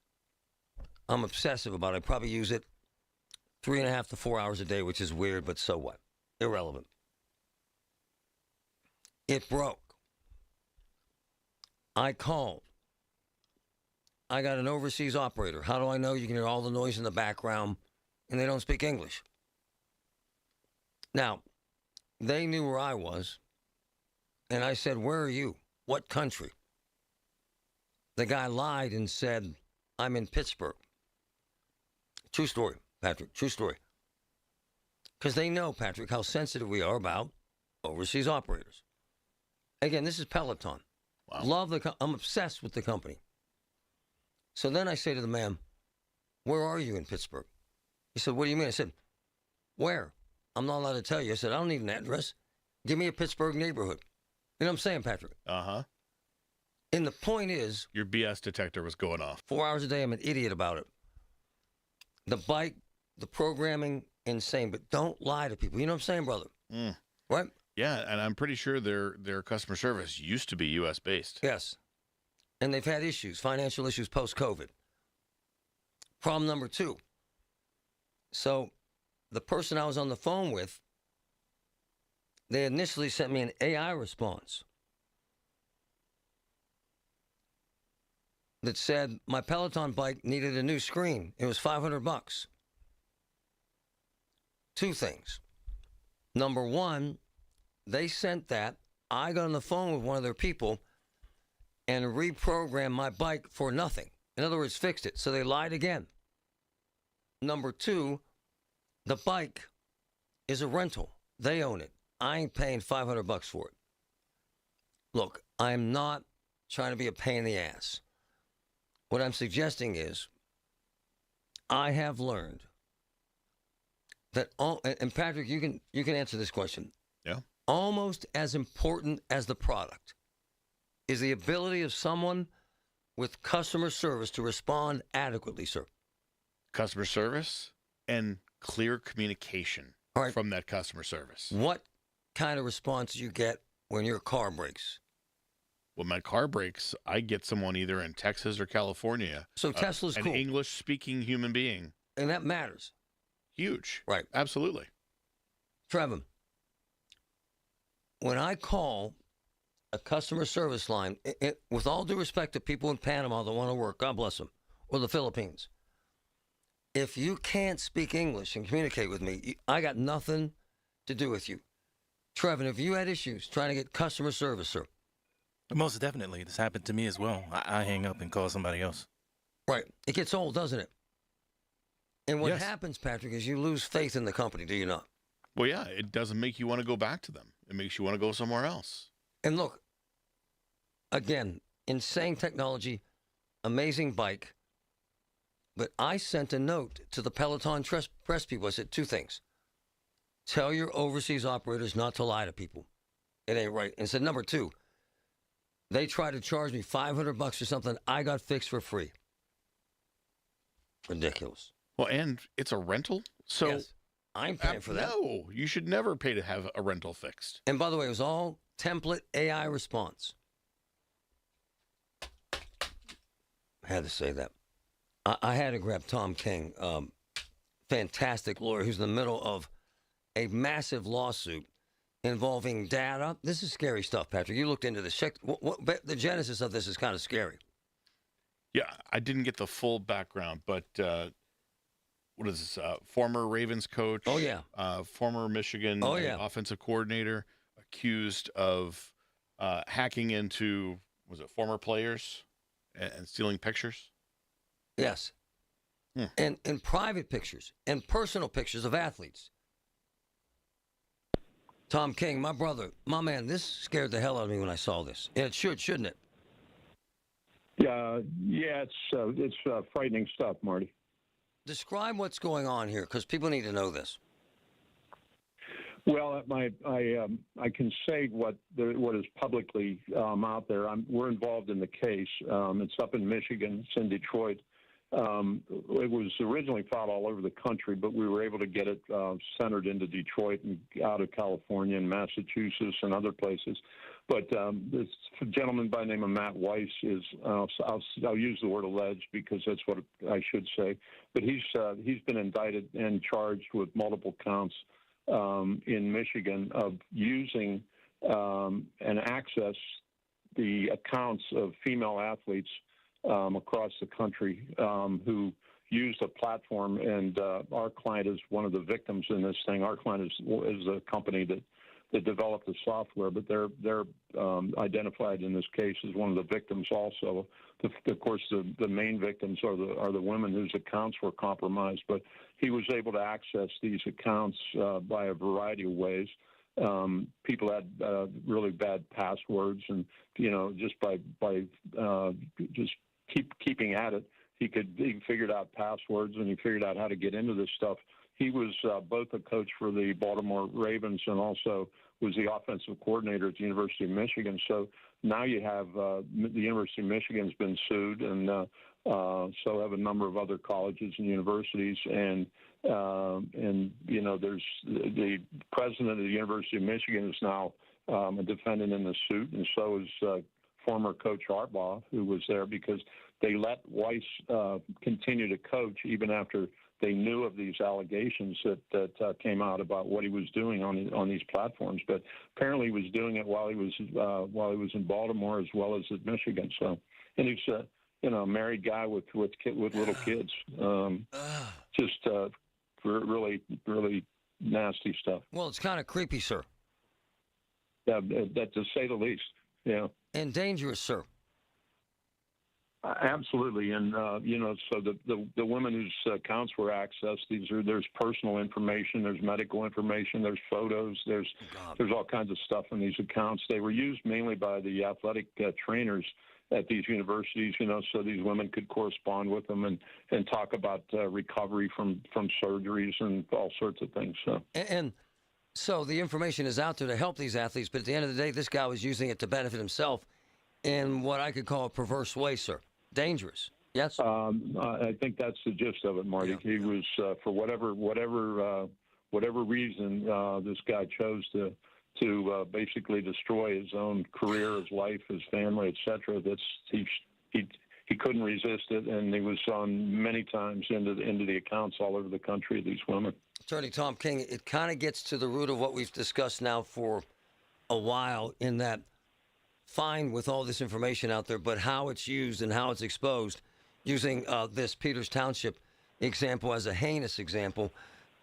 I'm obsessive about it. I probably use it 3.5 to 4 hours a day, which is weird, but so what? Irrelevant. It broke. I called. I got an overseas operator. How do I know? You can hear all the noise in the background, and they don't speak English. Now, they knew where I was, and I said, where are you? What country? The guy lied and said, I'm in Pittsburgh. True story, Patrick, true story. Because they know, Patrick, how sensitive we are about overseas operators. Again, this is Peloton. Wow. Love I'm obsessed with the company. So then I say to the man, where are you in Pittsburgh? He said, what do you mean? I said, where? I'm not allowed to tell you. I said, I don't need an address. Give me a Pittsburgh neighborhood. You know what I'm saying, Patrick? Uh-huh. And the point is... Your BS detector was going off. 4 hours a day, I'm an idiot about it. The bike, the programming, insane. But don't lie to people. You know what I'm saying, brother? Mm. Right? Yeah, and I'm pretty sure their customer service used to be U.S.-based. Yes. And they've had issues, financial issues post-COVID. Problem number 2. So the person I was on the phone with, they initially sent me an AI response that said my Peloton bike needed a new screen. It was $500. 2 things. Number 1, they sent that. I got on the phone with one of their people and reprogrammed my bike for nothing. In other words, fixed it. So they lied again. Number 2, the bike is a rental. They own it. I ain't paying $500 for it. Look, I'm not trying to be a pain in the ass. What I'm suggesting is I have learned that and Patrick, you can answer this question. Yeah. Almost as important as the product is the ability of someone with customer service to respond adequately, sir. Customer service and clear communication from that customer service. What kind of response do you get when your car breaks? When my car breaks, I get someone either in Texas or California. So Tesla's an cool. An English-speaking human being. And that matters. Huge. Right. Absolutely. Trevor, when I call a customer service line, with all due respect to people in Panama that want to work, God bless them, or the Philippines, if you can't speak English and communicate with me, I got nothing to do with you. Trevor, if you had issues trying to get customer service, sir. Most definitely. This happened to me as well. I hang up and call somebody else. Right. It gets old, doesn't it? And what happens, Patrick, is you lose faith in the company, do you not? Well, yeah, it doesn't make you want to go back to them. It makes you want to go somewhere else. And look, again, insane technology, amazing bike. But I sent a note to the Peloton press people. I said 2 things. Tell your overseas operators not to lie to people. It ain't right. And said, number 2, they tried to charge me $500 for something I got fixed for free. Ridiculous. Well, and it's a rental, so yes, I'm paying for that. No, you should never pay to have a rental fixed. And by the way, it was all template AI response. I had to say that. I had to grab Tom King, fantastic lawyer who's in the middle of a massive lawsuit involving data. This is scary stuff, Patrick. You looked into this. Check the genesis of this is kind of scary. Yeah, I didn't get the full background, but what is this? Former Ravens coach. Oh, yeah. Former Michigan offensive coordinator accused of hacking into, was it former players and stealing pictures? Yes. And private pictures and personal pictures of athletes. Tom King, my brother, my man, this scared the hell out of me when I saw this. And it should, shouldn't it? Yeah, it's frightening stuff, Marty. Describe what's going on here, because people need to know this. Well, I can say what is publicly out there. We're involved in the case. It's up in Michigan. It's in Detroit. It was originally filed all over the country, but we were able to get it centered into Detroit and out of California and Massachusetts and other places. But this gentleman by the name of Matt Weiss is, I'll use the word alleged because that's what I should say, but he's been indicted and charged with multiple counts in Michigan of using and access the accounts of female athletes across the country who used a platform, and our client is one of the victims in this thing. Our client is a company that developed the software, but they're identified in this case as one of the victims also. Of course, the main victims are the women whose accounts were compromised, but he was able to access these accounts by a variety of ways. People had really bad passwords, and just by just keeping at it, he figured out passwords, and he figured out how to get into this stuff. He was both a coach for the Baltimore Ravens and also was the offensive coordinator at the University of Michigan. So now you have the University of Michigan's been sued, and so have a number of other colleges and universities. And there's the president of the University of Michigan is now a defendant in the suit, and so is former coach Harbaugh, who was there because they let Weiss continue to coach even after they knew of these allegations that came out about what he was doing on these platforms. But apparently, he was doing it while he was in Baltimore as well as at Michigan. So, and he's a married guy with little kids. Just really nasty stuff. Well, it's kind of creepy, sir. Yeah, that to say the least. Yeah. And dangerous, sir. Absolutely, and so the women whose accounts were accessed, there's personal information, there's medical information, there's photos, there's all kinds of stuff in these accounts. They were used mainly by the athletic trainers at these universities, so these women could correspond with them and talk about recovery from surgeries and all sorts of things. So and so the information is out there to help these athletes, but at the end of the day, this guy was using it to benefit himself in what I could call a perverse way, sir. Dangerous. Yes. I think that's the gist of it, Marty. Yeah. He was for whatever reason, this guy chose to basically destroy his own career, his life, his family, etc. He couldn't resist it, and he was on many times into the accounts all over the country of these women. Attorney Tom King, it kind of gets to the root of what we've discussed now for a while, in that fine with all this information out there, but how it's used and how it's exposed, using this Peters Township example as a heinous example,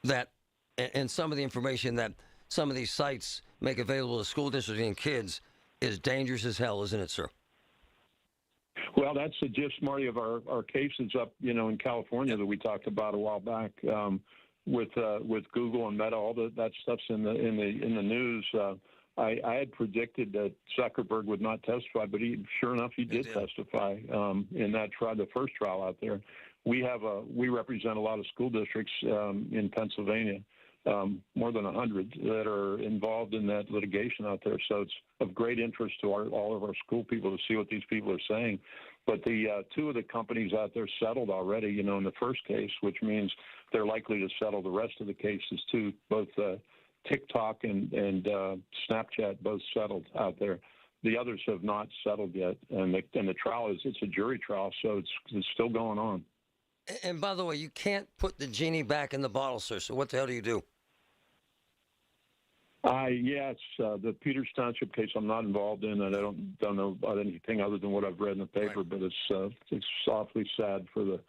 that and some of the information that some of these sites make available to school districts and kids is dangerous as hell, isn't it, sir? Well, that's the gist, Marty, of our cases up, in California that we talked about a while back with Google and Meta. All that stuff's in the news. I had predicted that Zuckerberg would not testify, but sure enough, he did testify in that trial, the first trial out there. We represent a lot of school districts in Pennsylvania, more than 100 that are involved in that litigation out there. So it's of great interest to all of our school people to see what these people are saying. But the two of the companies out there settled already, in the first case, which means they're likely to settle the rest of the cases too, both TikTok and Snapchat both settled out there. The others have not settled yet, and the trial it's a jury trial, so it's still going on. And by the way, you can't put the genie back in the bottle, sir. So what the hell do you do? It's the Peters Township case I'm not involved in, and I don't know about anything other than what I've read in the paper. Right. But it's awfully sad for the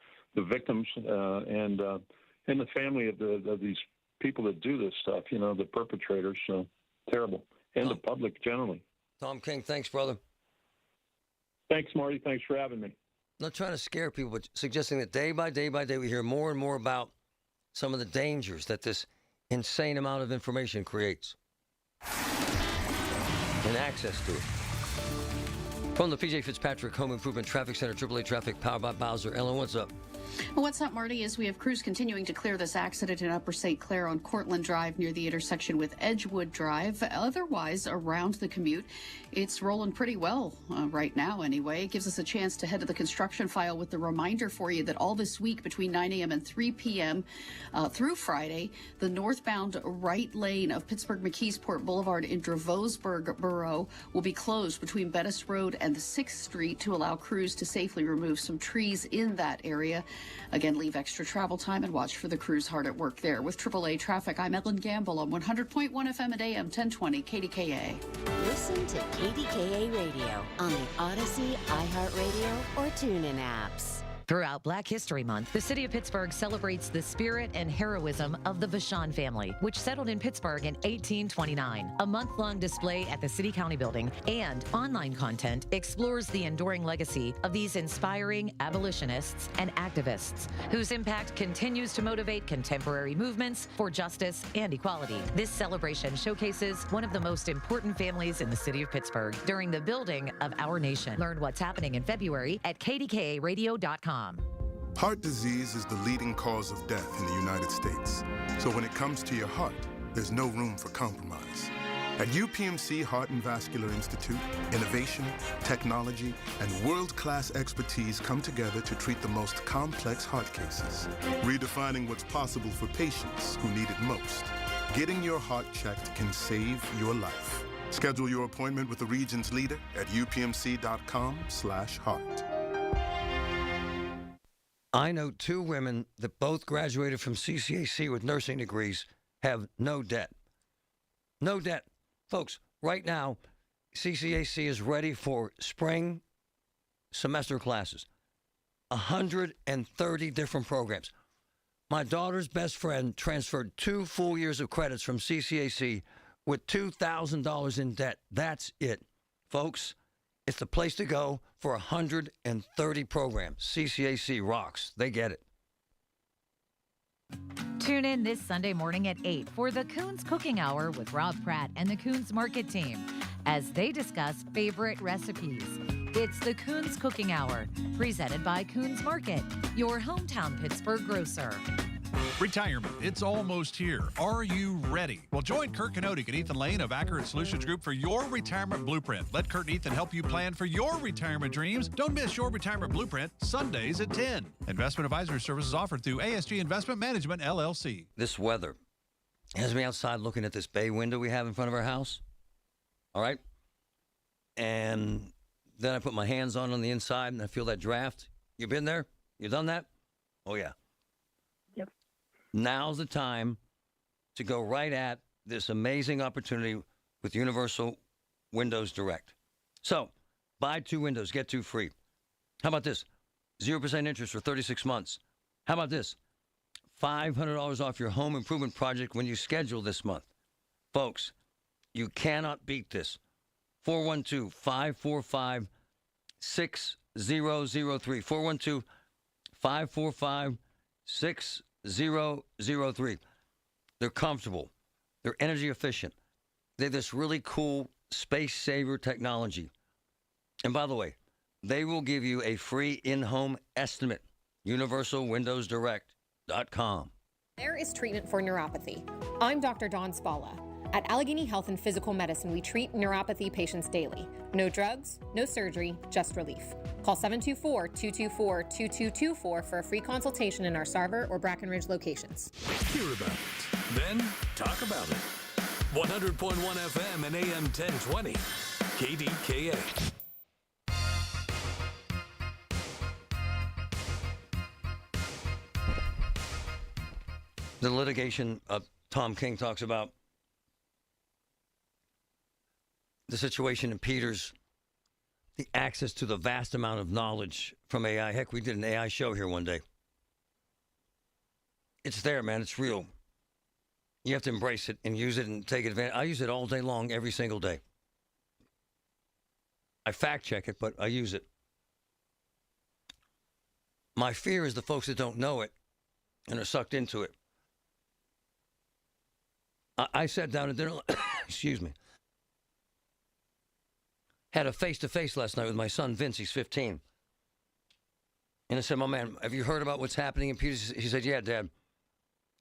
victims and the family of these people that do this stuff, the perpetrators. So terrible. And the public generally. Tom King, thanks, brother. Thanks, Marty. Thanks for having me. Not trying to scare people, but suggesting that day by day we hear more and more about some of the dangers that this insane amount of information creates and access to it. From the P.J. Fitzpatrick Home Improvement Traffic Center, AAA Traffic, powered by Bowser. Ellen, what's up? What's up, Marty, is we have crews continuing to clear this accident in Upper St. Clair on Cortlandt Drive near the intersection with Edgewood Drive. Otherwise, around the commute, it's rolling pretty well right now anyway. It gives us a chance to head to the construction file with the reminder for you that all this week between 9 a.m. and 3 p.m. Through Friday, the northbound right lane of Pittsburgh-McKeesport Boulevard in Dravosburg Borough will be closed between Bettis Road and the 6th Street to allow crews to safely remove some trees in that area. Again, leave extra travel time and watch for the crews hard at work there. With AAA Traffic, I'm Ellen Gamble on 100.1 FM at AM 1020 KDKA. Listen to KDKA Radio on the Odyssey, iHeartRadio, or TuneIn apps. Throughout Black History Month, the city of Pittsburgh celebrates the spirit and heroism of the Vachon family, which settled in Pittsburgh in 1829. A month-long display at the City County Building and online content explores the enduring legacy of these inspiring abolitionists and activists, whose impact continues to motivate contemporary movements for justice and equality. This celebration showcases one of the most important families in the city of Pittsburgh during the building of our nation. Learn what's happening in February at kdkaradio.com. Heart disease is the leading cause of death in the United States. So when it comes to your heart, there's no room for compromise. At UPMC Heart and Vascular Institute, innovation, technology, and world-class expertise come together to treat the most complex heart cases, redefining what's possible for patients who need it most. Getting your heart checked can save your life. Schedule your appointment with the region's leader at upmc.com/heart. I know two women that both graduated from CCAC with nursing degrees have no debt. No debt. Folks, right now, CCAC is ready for spring semester classes. 130 different programs. My daughter's best friend transferred 2 full years of credits from CCAC with $2,000 in debt. That's it. Folks, it's the place to go for 130 programs. CCAC rocks. They get it. Tune in this Sunday morning at 8 for the Coons Cooking Hour with Rob Pratt and the Coons Market team as they discuss favorite recipes. It's the Coons Cooking Hour, presented by Coons Market, your hometown Pittsburgh grocer. Retirement, it's almost here. Are you ready? Well, join Kurt Kanodik and Ethan Lane of Accurate Solutions Group for your retirement blueprint. Let Kurt and Ethan help you plan for your retirement dreams. Don't miss your retirement blueprint, Sundays at 10. Investment advisory services offered through ASG Investment Management, LLC. This weather has me outside looking at this bay window we have in front of our house. All right? And then I put my hands on the inside and I feel that draft. You been there? You done that? Oh, yeah. Now's the time to go right at this amazing opportunity with Universal Windows Direct. So, buy 2 windows, get 2 free. How about this? 0% interest for 36 months. How about this? $500 off your home improvement project when you schedule this month. Folks, you cannot beat this. 412-545-6003. 412-545-6003. 003. They're comfortable. They're energy efficient. They have this really cool space saver technology. And by the way, they will give you a free in-home estimate. UniversalWindowsDirect.com. There is treatment for neuropathy. I'm Dr. Dawn Spalla. At Allegheny Health and Physical Medicine, we treat neuropathy patients daily. No drugs, no surgery, just relief. Call 724-224-2224 for a free consultation in our Sarver or Brackenridge locations. Hear about it, then talk about it. 100.1 FM and AM 1020. KDKA. The litigation Tom King talks about, the situation in Peters, the access to the vast amount of knowledge from AI. Heck, we did an AI show here one day. It's there, man. It's real. You have to embrace it and use it and take advantage. I use it all day long, every single day. I fact check it, but I use it. My fear is the folks that don't know it and are sucked into it. I sat down at dinner, excuse me, had a face-to-face last night with my son, Vince. He's 15. And I said, my man, have you heard about what's happening in Peters? He said, yeah, Dad.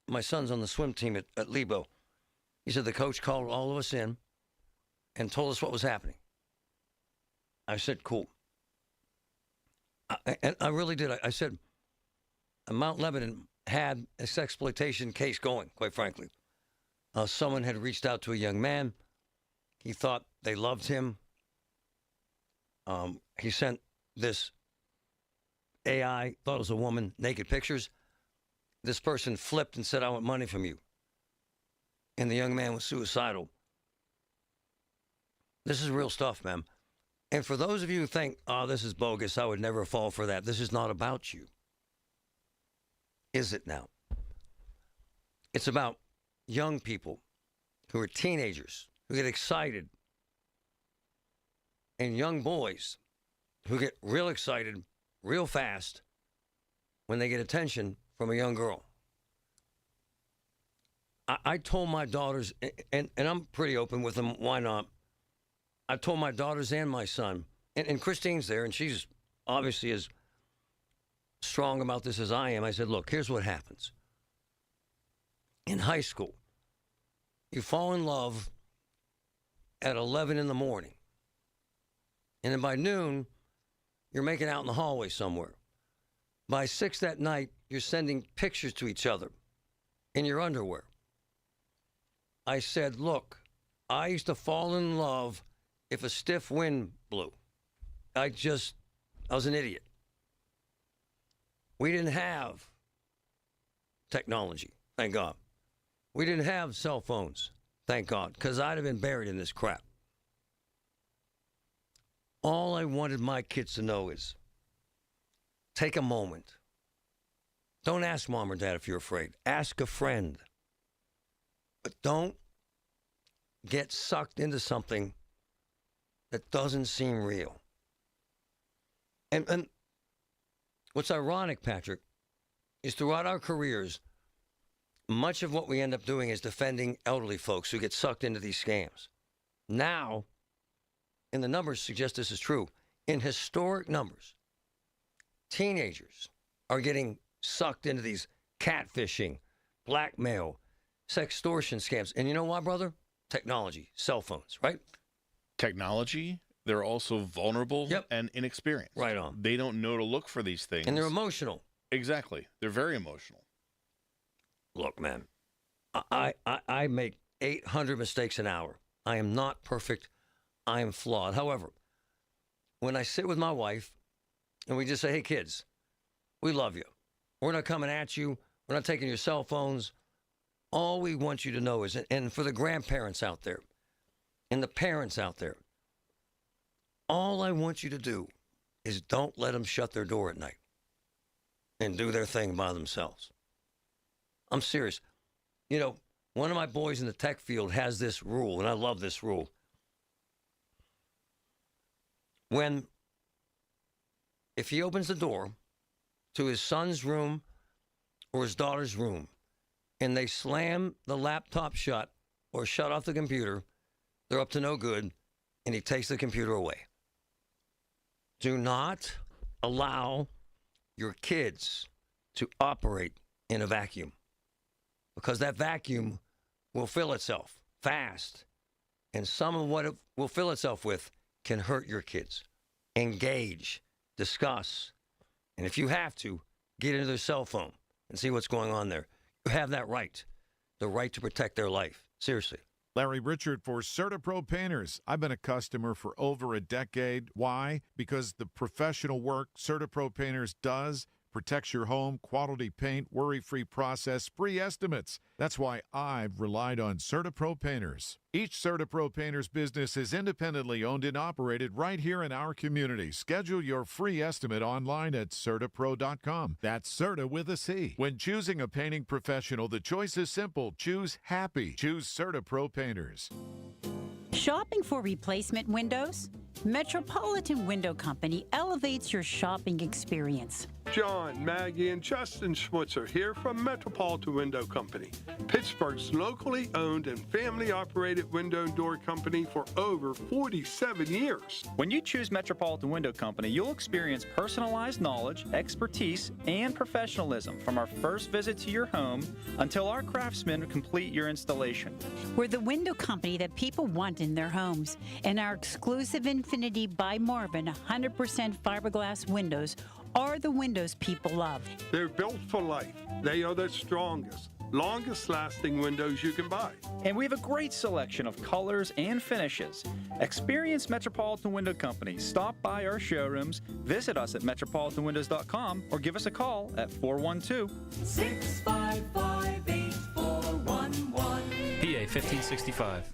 My son's on the swim team at Lebo. He said the coach called all of us in and told us what was happening. I said, cool. And I really did. I said, Mount Lebanon had a sexploitation case going, quite frankly. Someone had reached out to a young man. He thought they loved him. He sent this AI, thought it was a woman, naked pictures. This person flipped and said, I want money from you. And the young man was suicidal. This is real stuff, man. And for those of you who think, oh, this is bogus, I would never fall for that. This is not about you. Is it now? It's about young people who are teenagers, who get excited, and young boys who get real excited real fast when they get attention from a young girl. I told my daughters, and I'm pretty open with them, why not? I told my daughters and my son, and Christine's there, and she's obviously as strong about this as I am. I said, look, here's what happens. In high school, you fall in love at 11 in the morning. And then by noon, you're making out in the hallway somewhere. By 6 that night, you're sending pictures to each other in your underwear. I said, look, I used to fall in love if a stiff wind blew. I was an idiot. We didn't have technology, thank God. We didn't have cell phones, thank God, because I'd have been buried in this crap. All I wanted my kids to know is take a moment. Don't ask mom or dad if you're afraid. Ask a friend. But don't get sucked into something that doesn't seem real. And what's ironic, Patrick, is throughout our careers, much of what we end up doing is defending elderly folks who get sucked into these scams. Now, and the numbers suggest this is true, in historic numbers, teenagers are getting sucked into these catfishing, blackmail, sextortion scams. And you know why, brother? Technology, cell phones, right? Technology. They're also vulnerable and inexperienced. Right on. They don't know to look for these things. And they're emotional. Exactly. They're very emotional. Look, man, I make 800 mistakes an hour. I am not perfect. I am flawed. However, when I sit with my wife and we just say, hey, kids, we love you. We're not coming at you. We're not taking your cell phones. All we want you to know is, and for the grandparents out there and the parents out there, all I want you to do is don't let them shut their door at night and do their thing by themselves. I'm serious. You know, one of my boys in the tech field has this rule, and I love this rule. If he opens the door to his son's room or his daughter's room, and they slam the laptop shut or shut off the computer, they're up to no good, and he takes the computer away. Do not allow your kids to operate in a vacuum, because that vacuum will fill itself fast, and some of what it will fill itself with can hurt your kids. Engage, discuss, and if you have to, get into their cell phone and see what's going on there. You have that right, the right to protect their life. Seriously. Larry Richard for CertaPro Painters. I've been a customer for over a decade. Why? Because the professional work CertaPro Painters does protects your home, quality paint, worry-free process, free estimates. That's why I've relied on CertaPro Painters. Each CertaPro Painters business is independently owned and operated right here in our community. Schedule your free estimate online at CertaPro.com. That's Certa with a C. When choosing a painting professional, the choice is simple. Choose happy. Choose CertaPro Painters. Shop Shopping for replacement windows? Metropolitan Window Company elevates your shopping experience. John, Maggie, and Justin Schmutzer here from Metropolitan Window Company, Pittsburgh's locally owned and family-operated window and door company for over 47 years. When you choose Metropolitan Window Company, you'll experience personalized knowledge, expertise, and professionalism from our first visit to your home until our craftsmen complete your installation. We're the window company that people want in their homes, and our exclusive Infinity by Marvin 100% fiberglass windows are the windows people love. They're built for life. They are the strongest, longest-lasting windows you can buy. And we have a great selection of colors and finishes. Experience Metropolitan Window Company. Stop by our showrooms, visit us at metropolitanwindows.com, or give us a call at 412-655-8411. PA 1565.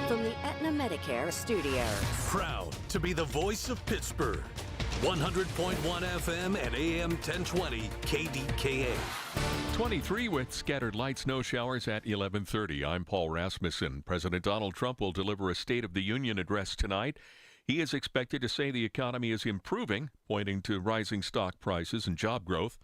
From the Aetna Medicare studios. Proud to be the voice of Pittsburgh. 100.1 FM and AM 1020 KDKA. 23 with scattered light snow showers at 11:30. I'm Paul Rasmussen. President Donald Trump will deliver a State of the Union address tonight. He is expected to say the economy is improving, pointing to rising stock prices and job growth.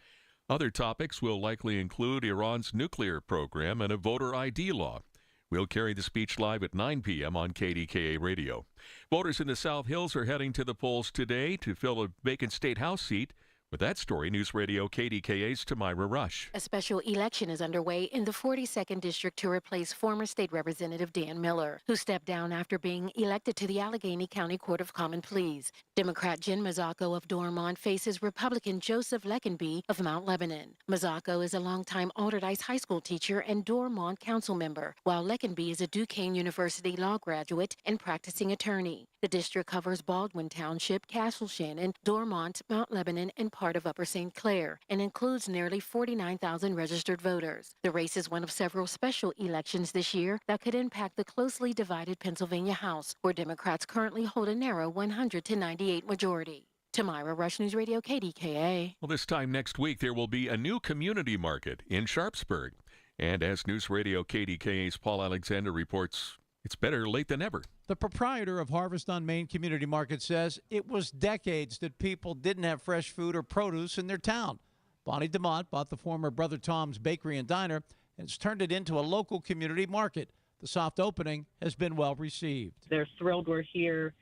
Other topics will likely include Iran's nuclear program and a voter ID law. We'll carry the speech live at 9 p.m. on KDKA Radio. Voters in the South Hills are heading to the polls today to fill a vacant state house seat. With that story, News Radio KDKA's Tamira Rush. A special election is underway in the 42nd District to replace former State Representative Dan Miller, who stepped down after being elected to the Allegheny County Court of Common Pleas. Democrat Jen Mazzocco of Dormont faces Republican Joseph Leckenby of Mount Lebanon. Mazzocco is a longtime Allderdice High School teacher and Dormont council member, while Leckenby is a Duquesne University law graduate and practicing attorney. The district covers Baldwin Township, Castle Shannon, Dormont, Mount Lebanon, and part of Upper St. Clair, and includes nearly 49,000 registered voters. The race is one of several special elections this year that could impact the closely divided Pennsylvania House, where Democrats currently hold a narrow 100-98 majority. Tamira Rush, News Radio KDKA. Well, this time next week, there will be a new community market in Sharpsburg. And as News Radio KDKA's Paul Alexander reports, it's better late than ever. The proprietor of Harvest on Main Community Market says it was decades that people didn't have fresh food or produce in their town. Bonnie DeMott bought the former Brother Tom's Bakery and Diner and has turned it into a local community market. The soft opening has been well received. They're thrilled we're here.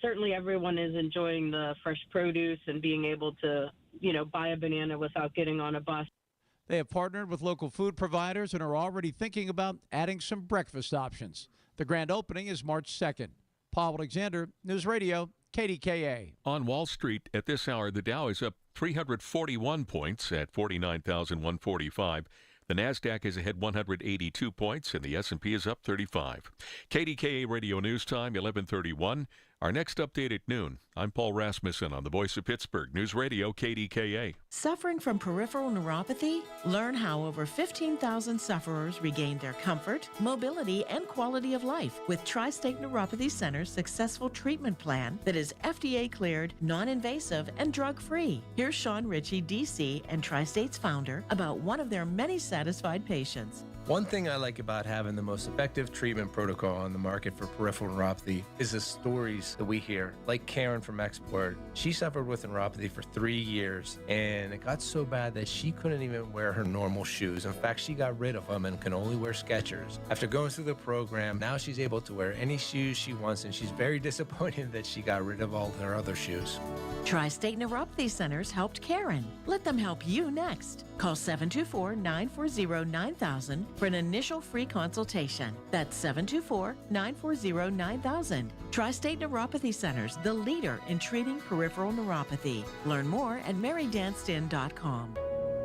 Certainly everyone is enjoying the fresh produce and being able to, buy a banana without getting on a bus. They have partnered with local food providers and are already thinking about adding some breakfast options. The grand opening is March 2nd. Paul Alexander, News Radio, KDKA. On Wall Street at this hour, the Dow is up 341 points at 49,145. The NASDAQ is ahead 182 points, and the S&P is up 35. KDKA Radio News Time, 11:31. Our next update at noon. I'm Paul Rasmussen on the Voice of Pittsburgh, News Radio KDKA. Suffering from peripheral neuropathy? Learn how over 15,000 sufferers regained their comfort, mobility, and quality of life with Tri-State Neuropathy Center's successful treatment plan that is FDA cleared, non-invasive, and drug-free. Here's Sean Ritchie, DC, and Tri-State's founder about one of their many satisfied patients. One thing I like about having the most effective treatment protocol on the market for peripheral neuropathy is the stories that we hear. Like Karen from Export, she suffered with neuropathy for 3 years, and it got so bad that she couldn't even wear her normal shoes. In fact, she got rid of them and can only wear Skechers. After going through the program, now she's able to wear any shoes she wants, and she's very disappointed that she got rid of all her other shoes. Tri-State Neuropathy Centers helped Karen. Let them help you next. Call 724-940-9000 for an initial free consultation. That's 724-940-9000. Tri-State Neuropathy Centers, the leader in treating peripheral neuropathy. Learn more at marydanston.com.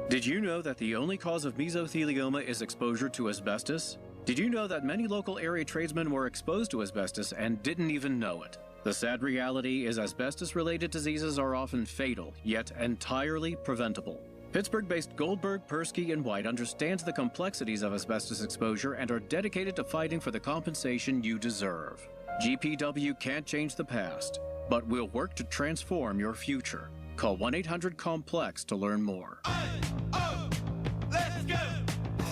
Did you know that the only cause of mesothelioma is exposure to asbestos? Did you know that many local area tradesmen were exposed to asbestos and didn't even know it? The sad reality is asbestos-related diseases are often fatal, yet entirely preventable. Pittsburgh-based Goldberg, Persky, and White understands the complexities of asbestos exposure and are dedicated to fighting for the compensation you deserve. GPW can't change the past, but we'll work to transform your future. Call 1-800-COMPLEX to learn more.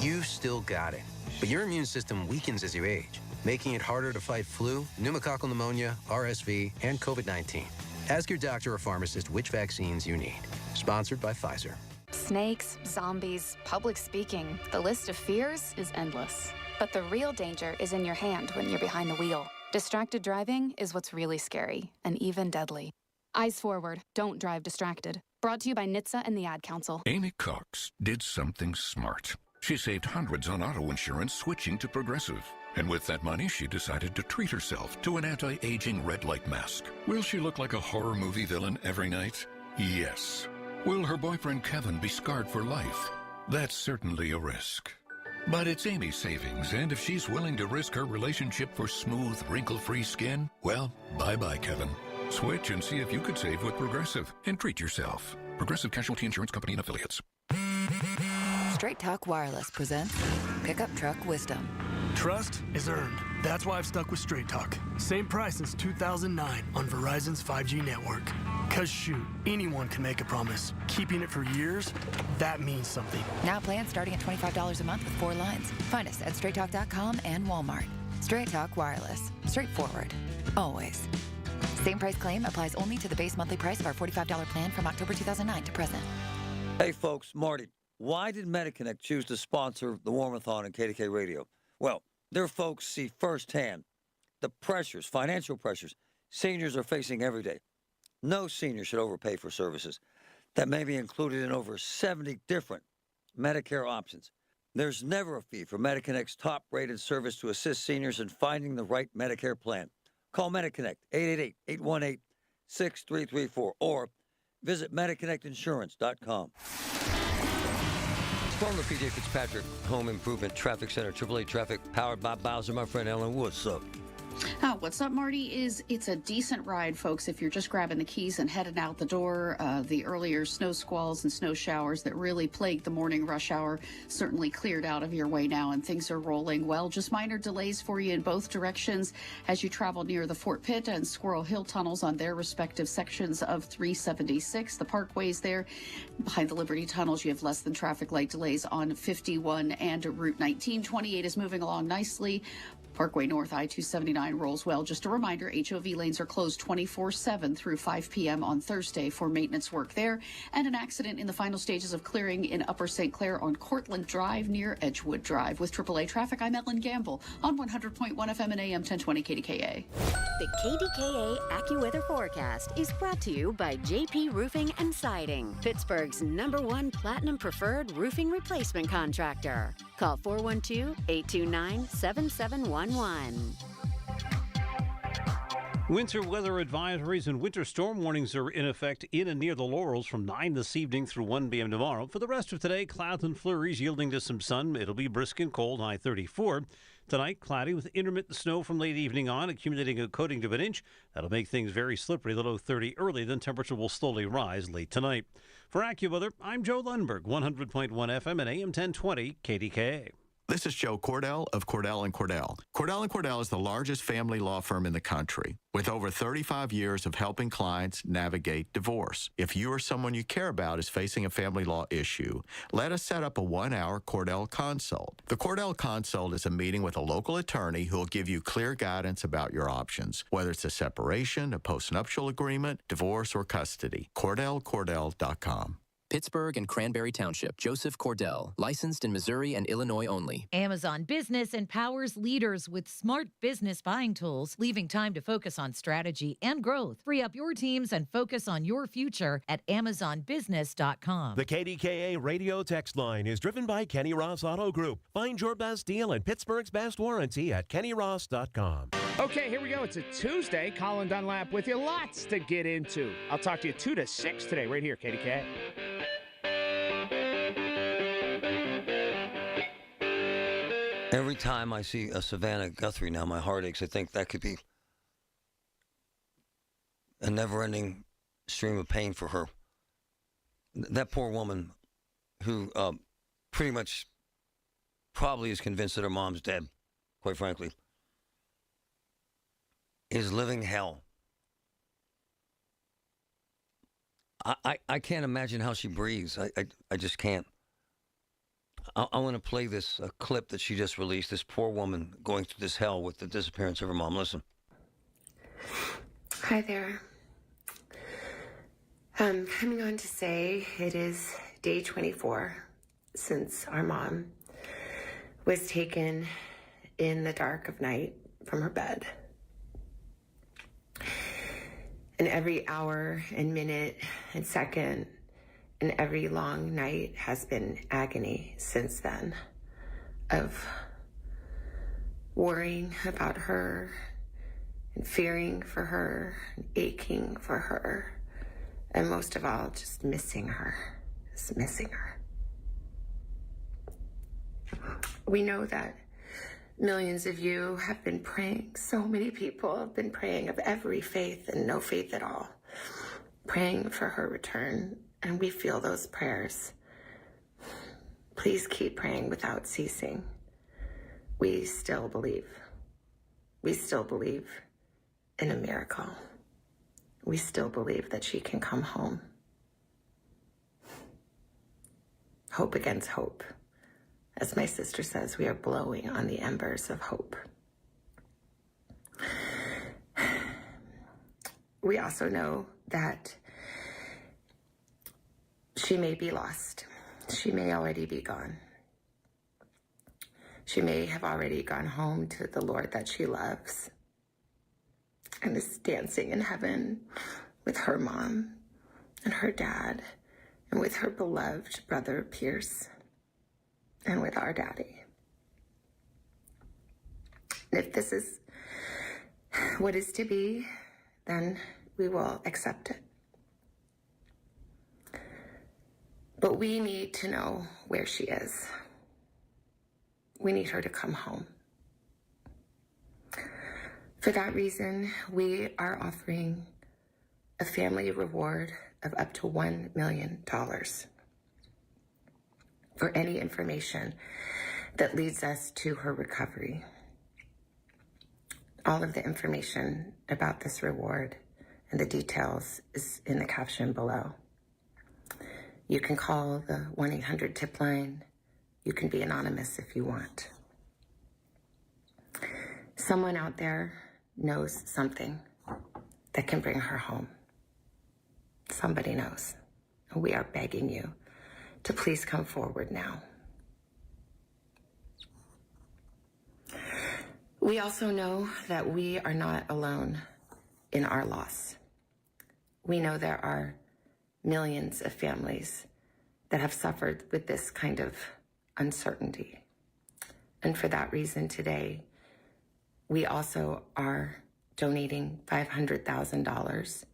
You still got it. But your immune system weakens as you age, making it harder to fight flu, pneumococcal pneumonia, RSV, and COVID-19. Ask your doctor or pharmacist which vaccines you need. Sponsored by Pfizer. Snakes, zombies, public speaking. The list of fears is endless. But the real danger is in your hand when you're behind the wheel. Distracted driving is what's really scary and even deadly. Eyes forward. Don't drive distracted. Brought to you by NHTSA and the Ad Council. Amy Cox did something smart. She saved hundreds on auto insurance switching to Progressive. And with that money, she decided to treat herself to an anti-aging red light mask. Will she look like a horror movie villain every night? Yes. Will her boyfriend Kevin be scarred for life? That's certainly a risk. But it's Amy's savings, and if she's willing to risk her relationship for smooth, wrinkle-free skin, well, bye-bye, Kevin. Switch and see if you could save with Progressive and treat yourself. Progressive Casualty Insurance Company and Affiliates. Straight Talk Wireless presents Pickup Truck Wisdom. Trust is earned. That's why I've stuck with Straight Talk. Same price since 2009 on Verizon's 5G network. Cause shoot, anyone can make a promise. Keeping it for years, that means something. Now plans starting at $25 a month with 4 lines. Find us at straighttalk.com and Walmart. Straight Talk Wireless. Straightforward. Always. Same price claim applies only to the base monthly price of our $45 plan from October 2009 to present. Hey, folks, Marty. Why did MediConnect choose to sponsor the Warmathon and KDK Radio? Well, their folks see firsthand the pressures, financial pressures, seniors are facing every day. No senior should overpay for services that may be included in over 70 different Medicare options. There's never a fee for MediConnect's top-rated service to assist seniors in finding the right Medicare plan. Call MediConnect, 888-818-6334, or visit MediConnectInsurance.com. Former PJ Fitzpatrick Home Improvement Traffic Center, AAA Traffic, powered by Bowser. My friend Ellen, what's up? What's up, Marty? It's a decent ride, folks, if you're just grabbing the keys and heading out the door. The earlier snow squalls and snow showers that really plagued the morning rush hour certainly cleared out of your way now, and things are rolling well. Just minor delays for you in both directions as you travel near the Fort Pitt and Squirrel Hill tunnels on their respective sections of 376. The parkways there. Behind the Liberty tunnels, you have less than traffic light delays on 51 and Route 19. 28 is moving along nicely. Parkway North, I-279 rolls well. Just a reminder, HOV lanes are closed 24/7 through 5 p.m. on Thursday for maintenance work there. And an accident in the final stages of clearing in Upper St. Clair on Cortlandt Drive near Edgewood Drive. With AAA Traffic, I'm Ellen Gamble on 100.1 FM and AM 1020 KDKA. The KDKA AccuWeather forecast is brought to you by JP Roofing and Siding, Pittsburgh's #1 Platinum Preferred Roofing Replacement Contractor. Call 412-829-7711. Winter weather advisories and winter storm warnings are in effect in and near the Laurels from 9 this evening through 1 p.m. tomorrow. For the rest of today, clouds and flurries yielding to some sun. It'll be brisk and cold, high 34. Tonight, cloudy with intermittent snow from late evening on, accumulating a coating to an inch. That'll make things very slippery, the low 30 early. Then temperature will slowly rise late tonight. For AccuWeather, I'm Joe Lundberg, 100.1 FM and AM 1020 KDKA. This is Joe Cordell of Cordell & Cordell. Cordell & Cordell is the largest family law firm in the country with over 35 years of helping clients navigate divorce. If you or someone you care about is facing a family law issue, let us set up a 1-hour Cordell Consult. The Cordell Consult is a meeting with a local attorney who will give you clear guidance about your options, whether it's a separation, a postnuptial agreement, divorce, or custody. CordellCordell.com. Pittsburgh and Cranberry Township. Joseph Cordell. Licensed in Missouri and Illinois only. Amazon Business empowers leaders with smart business buying tools, leaving time to focus on strategy and growth. Free up your teams and focus on your future at AmazonBusiness.com. The KDKA radio text line is driven by Kenny Ross Auto Group. Find your best deal and Pittsburgh's best warranty at KennyRoss.com. Okay, here we go. It's a Tuesday. Colin Dunlap with you. Lots to get into. I'll talk to you 2 to 6 today, right here, KDKA. Every time I see a Savannah Guthrie now, my heart aches. I think that could be a never-ending stream of pain for her. That poor woman who pretty much probably is convinced that her mom's dead, quite frankly, is living hell. I can't imagine how she breathes. I just can't. I want to play this clip that she just released, this poor woman going through this hell with the disappearance of her mom. Listen. Hi there. I'm coming on to say it is day 24 since our mom was taken in the dark of night from her bed. And every hour and minute and second and every long night has been agony since then of worrying about her and fearing for her and aching for her. And most of all, just missing her. Just missing her. We know that millions of you have been praying. So many people have been praying of every faith and no faith at all, praying for her return. And we feel those prayers. Please keep praying without ceasing. We still believe. We still believe in a miracle. We still believe that she can come home. Hope against hope. As my sister says, we are blowing on the embers of hope. We also know that she may be lost. She may already be gone. She may have already gone home to the Lord that she loves and is dancing in heaven with her mom and her dad and with her beloved brother Pierce and with our daddy. And if this is what is to be, then we will accept it. But we need to know where she is. We need her to come home. For that reason, we are offering a family reward of up to $1 million for any information that leads us to her recovery. All of the information about this reward and the details is in the caption below. You can call the 1-800-TIP line. You can be anonymous if you want. Someone out there knows something that can bring her home. Somebody knows. And we are begging you to please come forward now. We also know that we are not alone in our loss. We know there are millions of families that have suffered with this kind of uncertainty. And for that reason today, we also are donating $500,000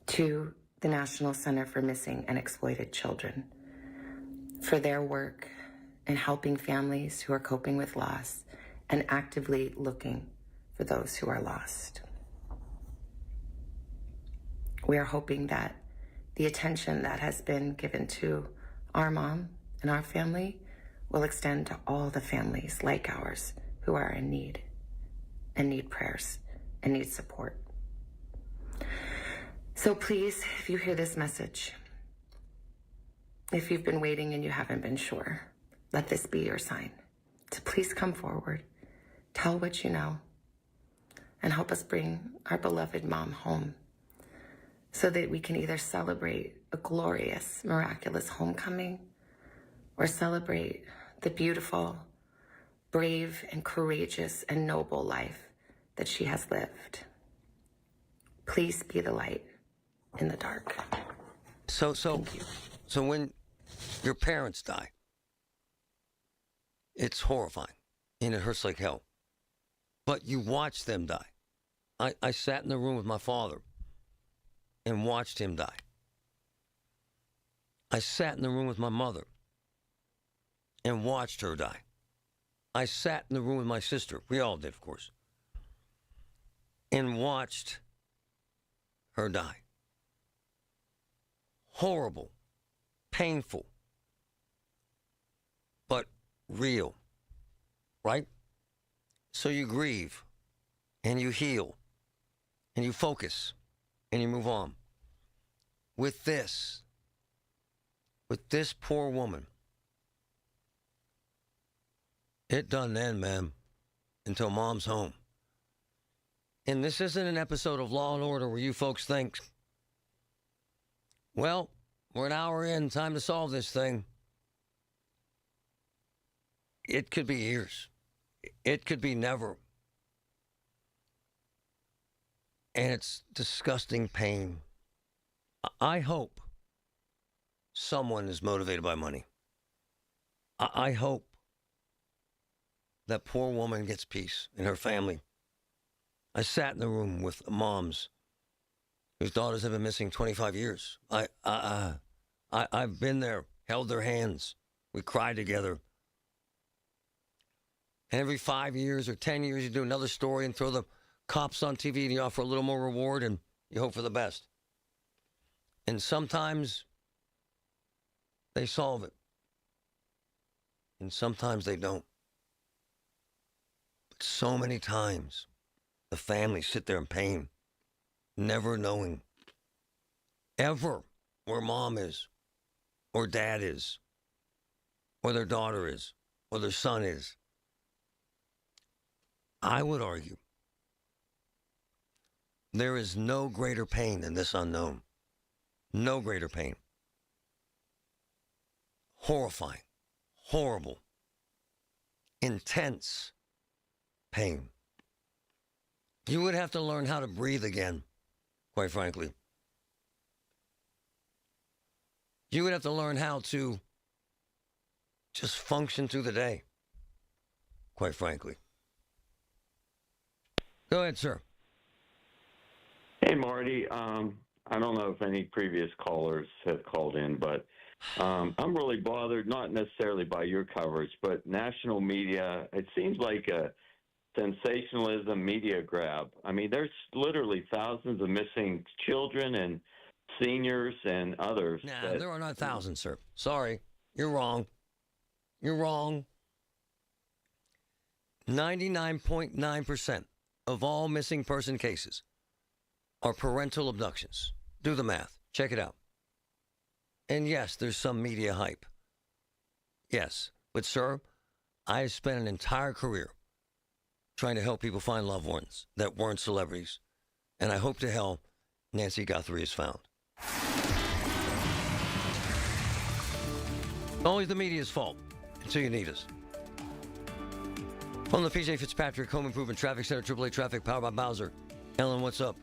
to the National Center for Missing and Exploited Children for their work in helping families who are coping with loss and actively looking for those who are lost. We are hoping that the attention that has been given to our mom and our family will extend to all the families like ours who are in need and need prayers and need support. So please, if you hear this message, if you've been waiting and you haven't been sure, let this be your sign to please come forward, tell what you know, and help us bring our beloved mom home so that we can either celebrate a glorious, miraculous homecoming or celebrate the beautiful, brave, and courageous and noble life that she has lived. Please be the light in the dark. So when your parents die, it's horrifying and it hurts like hell. But you watch them die. I sat in the room with my father and watched him die. I sat in the room with my mother and watched her die. I sat in the room with my sister. We all did, of course. And watched her die. Horrible, painful, but real, right? So you grieve, and you heal, and you focus, and you move on. With this poor woman, It done then, man, until Mom's home. And this isn't an episode of Law & Order where you folks think, well, we're an hour in, time to solve this thing. It could be years. It could be never. And it's disgusting pain. I hope someone is motivated by money. I hope that poor woman gets peace in her family. I sat in the room with moms whose daughters have been missing 25 years. I've been there, held their hands. We cried together. And every 5 years or 10 years, you do another story and throw the cops on TV and you offer a little more reward and you hope for the best. And sometimes they solve it. And sometimes they don't. But so many times, the families sit there in pain, never knowing ever where mom is, or dad is, or their daughter is, or their son is. I would argue there is no greater pain than this unknown. No greater pain. Horrifying, horrible, intense pain. You would have to learn how to breathe again, quite frankly. You would have to learn how to just function through the day, quite frankly. Go ahead, sir. Hey, Marty. I don't know if any previous callers have called in, but I'm really bothered, not necessarily by your coverage, but national media. It seems like a sensationalism media grab. I mean, there's literally thousands of missing children and seniors and others. Nah, there are not thousands, sir. Sorry. You're wrong. You're wrong. 99.9% of all missing person cases are parental abductions. Do the math. Check it out. And yes, there's some media hype. Yes. But, sir, I spent an entire career trying to help people find loved ones that weren't celebrities. And I hope to hell Nancy Guthrie is found. Always the media's fault until you need us. From the PJ Fitzpatrick Home Improvement Traffic Center, AAA Traffic, powered by Bowser. Ellen, what's up?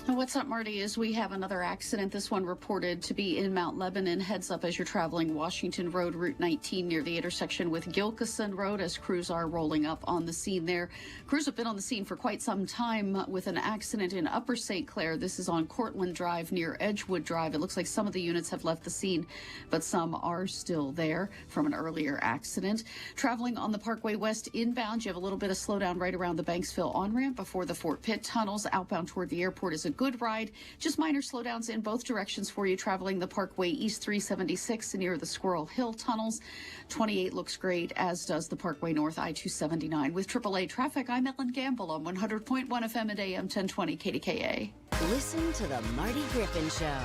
What's up, Marty? Is we have another accident. This one reported to be in Mount Lebanon. Heads up as you're traveling Washington Road, Route 19, near the intersection with Gilkison Road, as crews are rolling up on the scene there. Crews have been on the scene for quite some time with an accident in Upper St. Clair. This is on Cortland Drive near Edgewood Drive. It looks like some of the units have left the scene, but some are still there from an earlier accident. Traveling on the Parkway West inbound, you have a little bit of slowdown right around the Banksville on-ramp before the Fort Pitt tunnels. Outbound toward the airport is a good ride. Just minor slowdowns in both directions for you traveling the Parkway East 376 near the Squirrel Hill tunnels. 28 looks great, as does the Parkway North I-279. With AAA traffic, I'm Ellen Gamble on 100.1 FM and AM 1020 KDKA. Listen to the Marty Griffin Show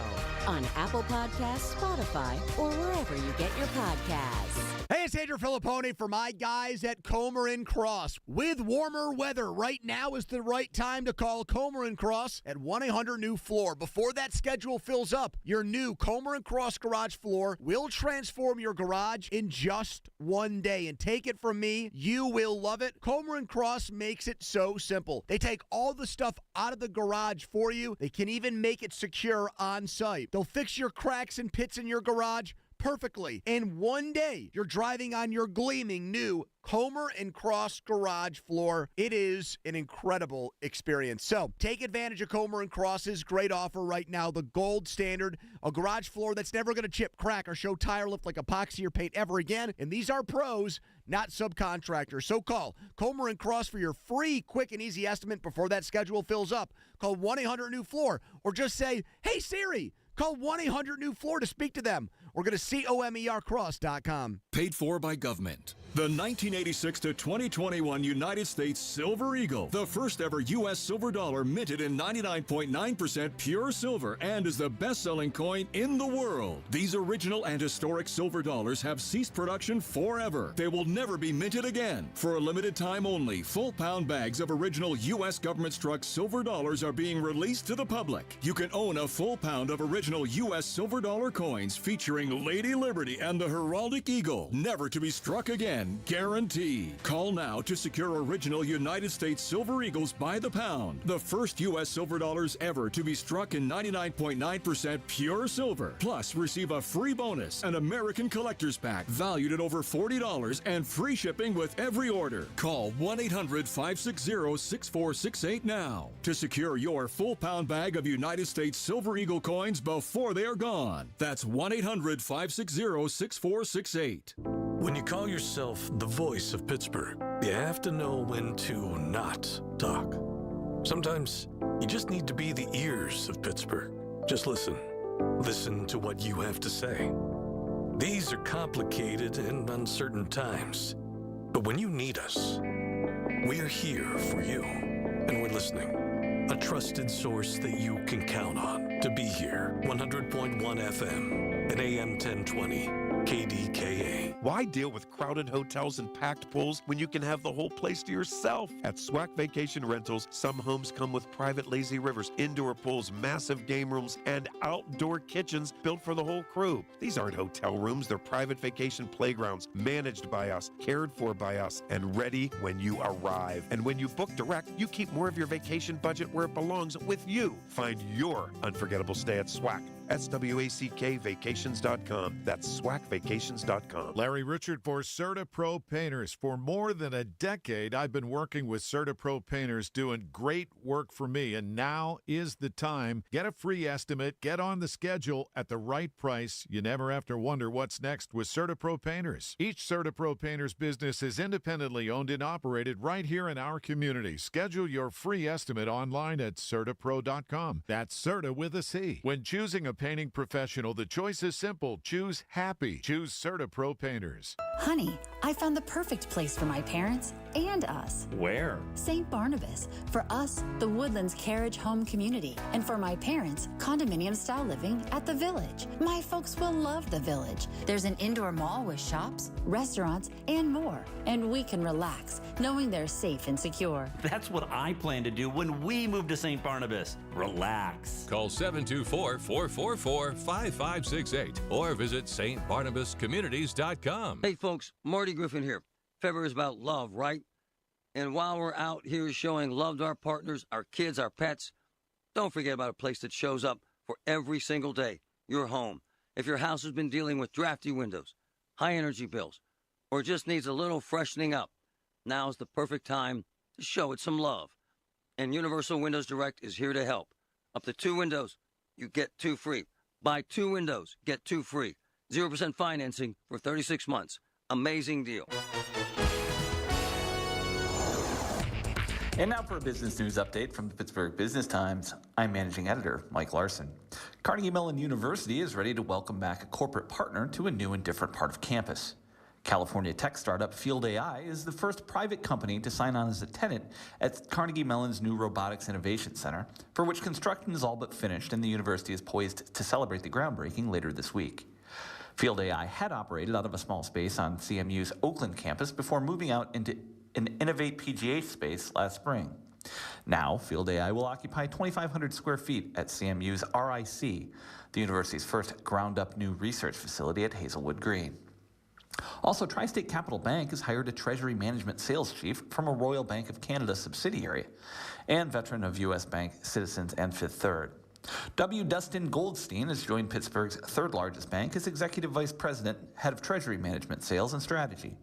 on Apple Podcasts, Spotify, or wherever you get your podcasts. Hey, it's Andrew Filippone for my guys at Comer & Cross. With warmer weather, right now is the right time to call Comer & Cross at 1-800-NEW-FLOOR. Before that schedule fills up, your new Comer & Cross garage floor will transform your garage in just one day. And take it from me, you will love it. Comer & Cross makes it so simple. They take all the stuff out of the garage for you. They can even make it secure on site. They'll fix your cracks and pits in your garage perfectly. In one day, you're driving on your gleaming new Comer & Cross garage floor. It is an incredible experience. So take advantage of Comer & Cross's great offer right now, the gold standard, a garage floor that's never going to chip, crack, or show tire lift like epoxy or paint ever again. And these are pros, not subcontractors. So call Comer & Cross for your free, quick, and easy estimate before that schedule fills up. Call 1-800-NEW-FLOOR or just say, hey, Siri, call 1-800-NEW-FLOOR to speak to them. or go to comercross.com. Paid for by government. The 1986 to 2021 United States Silver Eagle, the first ever U.S. silver dollar minted in 99.9% pure silver and is the best-selling coin in the world. These original and historic silver dollars have ceased production forever. They will never be minted again. For a limited time only, full pound bags of original U.S. government-struck silver dollars are being released to the public. You can own a full pound of original U.S. silver dollar coins featuring Lady Liberty and the heraldic eagle, never to be struck again. Guaranteed. Call now to secure original United States Silver Eagles by the pound. The first U.S. silver dollars ever to be struck in 99.9% pure silver. Plus, receive a free bonus, an American Collector's Pack valued at over $40 and free shipping with every order. Call 1-800-560-6468 now to secure your full pound bag of United States Silver Eagle coins before they are gone. That's 1-800-560-6468. When you call yourself the voice of Pittsburgh, you have to know when to not talk. Sometimes you just need to be the ears of Pittsburgh. Just listen. Listen to what you have to say. These are complicated and uncertain times. But when you need us, we are here for you. And we're listening. A trusted source that you can count on to be here. 100.1 FM and AM 1020. KDKA. Why deal with crowded hotels and packed pools when you can have the whole place to yourself? At SWAC Vacation Rentals, some homes come with private lazy rivers, indoor pools, massive game rooms, and outdoor kitchens built for the whole crew. These aren't hotel rooms, they're private vacation playgrounds, managed by us, cared for by us, and ready when you arrive. And when you book direct, you keep more of your vacation budget where it belongs, with you. Find your unforgettable stay at SWAC. SWACKvacations.com. That's SWACKvacations.com. Larry Richard for CertaPro Painters. For more than a decade, I've been working with CertaPro Painters, doing great work for me, and now is the time. Get a free estimate, get on the schedule at the right price. You never have to wonder what's next with CertaPro Painters. Each CertaPro Painters business is independently owned and operated right here in our community. Schedule your free estimate online at CertaPro.com. That's Certa with a C. When choosing a painting professional, the choice is simple. Choose happy. Choose CertaPro Painters. Honey, I found the perfect place for my parents and us. Where? St. Barnabas. For us, the Woodlands Carriage Home Community. And for my parents, condominium-style living at the Village. My folks will love the Village. There's an indoor mall with shops, restaurants, and more. And we can relax, knowing they're safe and secure. That's what I plan to do when we move to St. Barnabas. Relax. Call 724-444-5568 or visit stbarnabascommunities.com. Hey, folks, Marty Griffin here. February is about love, right? And while we're out here showing love to our partners, our kids, our pets, don't forget about a place that shows up for every single day, your home. If your house has been dealing with drafty windows, high energy bills, or just needs a little freshening up, now's the perfect time to show it some love. And Universal Windows Direct is here to help. Up to 2 windows, you get 2 free. Buy 2 windows, get 2 free. 0% financing for 36 months. Amazing deal. And now for a business news update from the Pittsburgh Business Times. I'm managing editor Mike Larson. Carnegie Mellon University is ready to welcome back a corporate partner to a new and different part of campus. California tech startup Field AI is the first private company to sign on as a tenant at Carnegie Mellon's new Robotics Innovation Center, for which construction is all but finished and the university is poised to celebrate the groundbreaking later this week. Field AI had operated out of a small space on CMU's Oakland campus before moving out into an Innovate PGA space last spring. Now, Field AI will occupy 2,500 square feet at CMU's RIC, the university's first ground-up new research facility at Hazelwood Green. Also, Tri-State Capital Bank has hired a treasury management sales chief from a Royal Bank of Canada subsidiary and veteran of U.S. Bank, Citizens, and Fifth Third. W. Dustin Goldstein has joined Pittsburgh's third largest bank as Executive Vice President, Head of Treasury Management, Sales, and Strategy.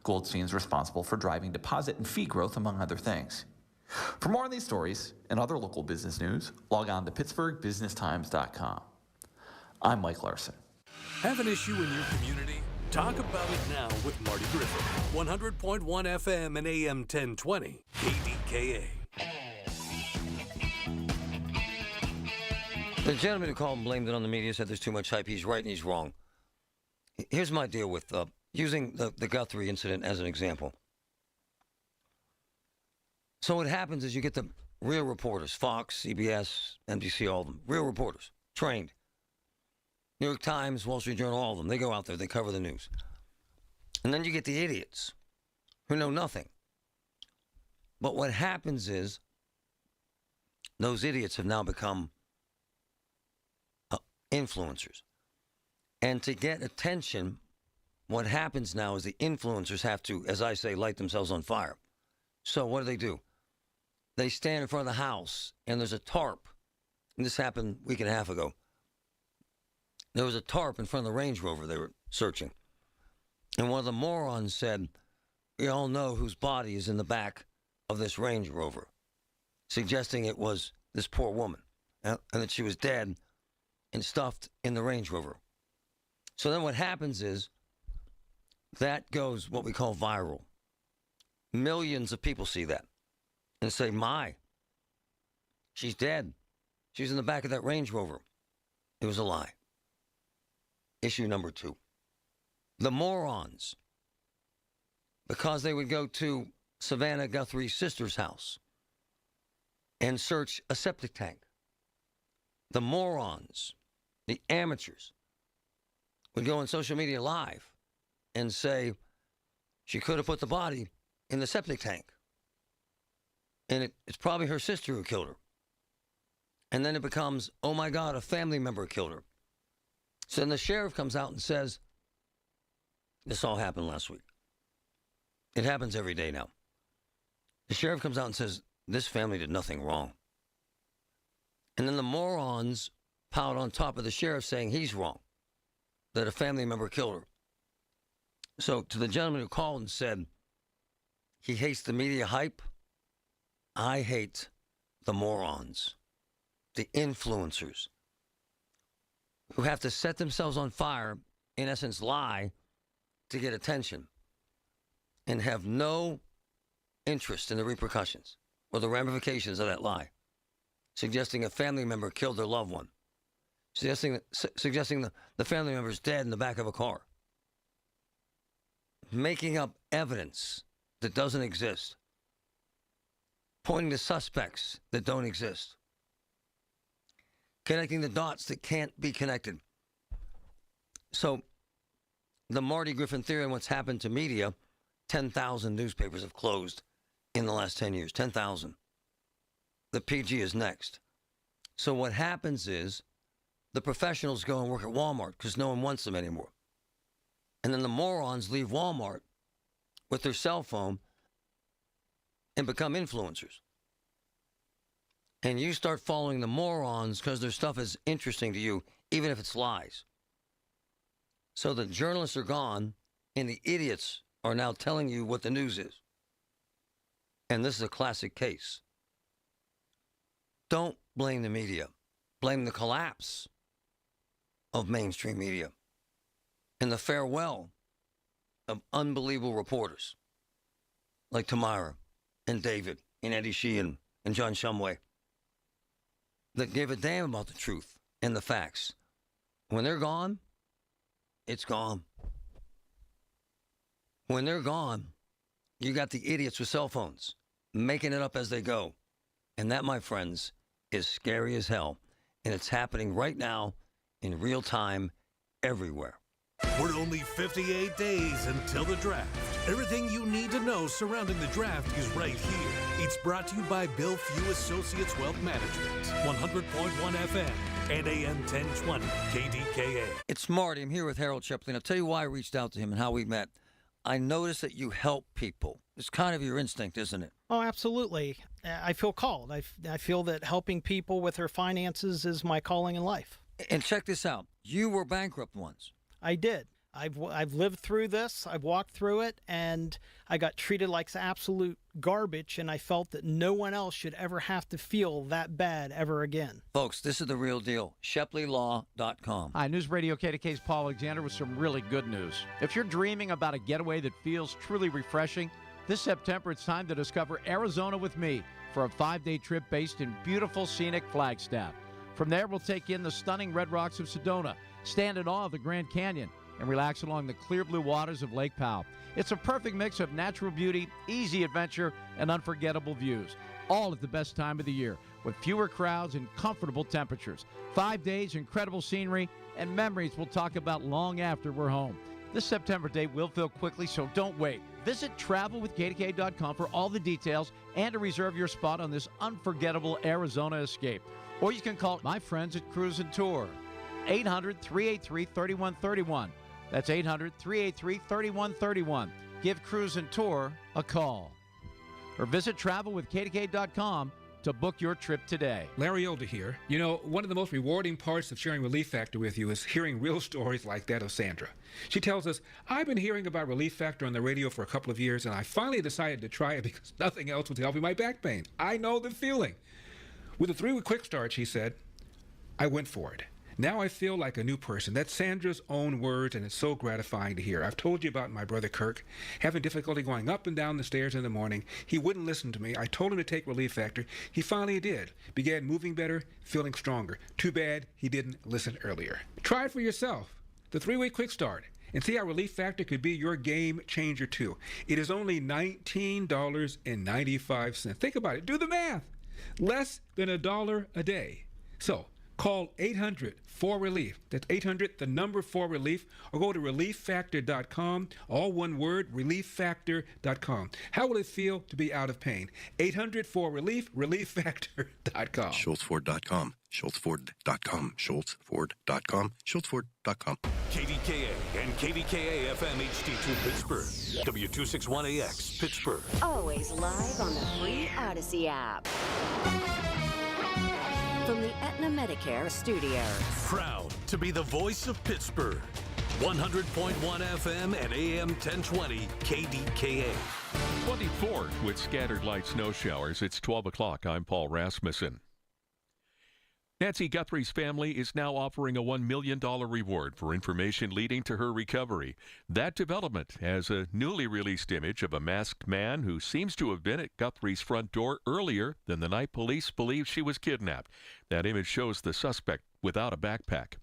Goldstein is responsible for driving deposit and fee growth, among other things. For more on these stories and other local business news, log on to PittsburghBusinessTimes.com. I'm Mike Larson. Have an issue in your community? Talk about it now with Marty Griffin. 100.1 FM and AM 1020. KDKA. The gentleman who called and blamed it on the media said there's too much hype. He's right and he's wrong. Here's my deal with using the Guthrie incident as an example. So what happens is you get the real reporters, Fox, CBS, NBC, all of them, real reporters, trained. New York Times, Wall Street Journal, all of them. They go out there, they cover the news. And then you get the idiots who know nothing. But what happens is those idiots have now become influencers. And to get attention, what happens now is the influencers have to, as I say, light themselves on fire. So what do? They stand in front of the house, and there's a tarp. And this happened a week and a half ago. There was a tarp in front of the Range Rover they were searching. And one of the morons said, "We all know whose body is in the back of this Range Rover," suggesting it was this poor woman, and that she was dead and stuffed in the Range Rover. So then what happens is that goes what we call viral. Millions of people see that and say, "My, she's dead. She's in the back of that Range Rover." It was a lie. Issue number 2. The morons, because they would go to Savannah Guthrie's sister's house and search a septic tank. The morons, the amateurs, would go on social media live and say she could have put the body in the septic tank. And it's probably her sister who killed her. And then it becomes, oh my God, a family member killed her. So then the sheriff comes out and says, this all happened last week. It happens every day now. The sheriff comes out and says, this family did nothing wrong. And then the morons piled on top of the sheriff saying he's wrong, that a family member killed her. So to the gentleman who called and said he hates the media hype, I hate the morons, the influencers, who have to set themselves on fire, in essence lie, to get attention, and have no interest in the repercussions or the ramifications of that lie, suggesting a family member killed their loved one, suggesting the family member is dead in the back of a car, making up evidence that doesn't exist, pointing to suspects that don't exist, connecting the dots that can't be connected. So the Marty Griffin theory on what's happened to media, 10,000 newspapers have closed in the last 10 years, 10,000. The PG is next. So what happens is the professionals go and work at Walmart because no one wants them anymore. And then the morons leave Walmart with their cell phone and become influencers. And you start following the morons because their stuff is interesting to you, even if it's lies. So the journalists are gone, and the idiots are now telling you what the news is. And this is a classic case. Don't blame the media. Blame the collapse of mainstream media and the farewell of unbelievable reporters like Tamara and David and Eddie Sheehan and John Shumway that gave a damn about the truth and the facts. When they're gone, it's gone. When they're gone, you got the idiots with cell phones making it up as they go. And that, my friends, is scary as hell. And it's happening right now in real time everywhere. We're only 58 days until the draft. Everything you need to know surrounding the draft is right here. It's brought to you by Bill Few Associates Wealth Management, 100.1 FM and AM 1020 KDKA. It's Marty. I'm here with Harold Shepley. I'll tell you why I reached out to him and how we met. I noticed that you help people. It's kind of your instinct, isn't it? Oh, absolutely. I feel called. I feel that helping people with their finances is my calling in life. And check this out. You were bankrupt once. I did. I've lived through this. I've walked through it, and I got treated like absolute garbage, and I felt that no one else should ever have to feel that bad ever again. Folks, this is the real deal. ShepleyLaw.com. Hi, News Radio KDK's Paul Alexander with some really good news. If you're dreaming about a getaway that feels truly refreshing, this September it's time to discover Arizona with me for a 5-day trip based in beautiful scenic Flagstaff. From there, we'll take in the stunning Red Rocks of Sedona, stand in awe of the Grand Canyon, and relax along the clear blue waters of Lake Powell. It's a perfect mix of natural beauty, easy adventure, and unforgettable views, all at the best time of the year, with fewer crowds and comfortable temperatures. 5 days, incredible scenery, and memories we'll talk about long after we're home. This September date will fill quickly, so don't wait. Visit travelwithkdka.com for all the details and to reserve your spot on this unforgettable Arizona escape. Or you can call my friends at Cruise and Tour, 800-383-3131. That's 800-383-3131. Give Cruise and Tour a call. Or visit travelwithkdka.com to book your trip today. Larry Older here. You know, one of the most rewarding parts of sharing Relief Factor with you is hearing real stories like that of Sandra. She tells us, I've been hearing about Relief Factor on the radio for a couple of years, and I finally decided to try it because nothing else was helping my back pain. I know the feeling. With a 3-week quick start, she said, I went for it. Now I feel like a new person. That's Sandra's own words, and it's so gratifying to hear. I've told you about my brother Kirk, having difficulty going up and down the stairs in the morning. He wouldn't listen to me. I told him to take Relief Factor. He finally did. Began moving better, feeling stronger. Too bad he didn't listen earlier. Try it for yourself. The 3-week quick start. And see how Relief Factor could be your game changer too. It is only $19.95. Think about it. Do the math. Less than $1 a day. So, call 800-4RELIEF. That's 800, the number 4RELIEF, or go to relieffactor.com, all one word, relieffactor.com. How will it feel to be out of pain? 800-4RELIEF, relieffactor.com. SchultzFord.com, SchultzFord.com, SchultzFord.com, SchultzFord.com. KDKA and KDKA FM HD2 Pittsburgh. W261AX Pittsburgh. Always live on the free Odyssey app. From the Aetna Medicare studios. Proud to be the voice of Pittsburgh. 100.1 FM and AM 1020 KDKA. 24 with scattered light snow showers. It's 12 o'clock. I'm Paul Rasmussen. Nancy Guthrie's family is now offering a $1 million reward for information leading to her recovery. That development has a newly released image of a masked man who seems to have been at Guthrie's front door earlier than the night police believe she was kidnapped. That image shows the suspect without a backpack.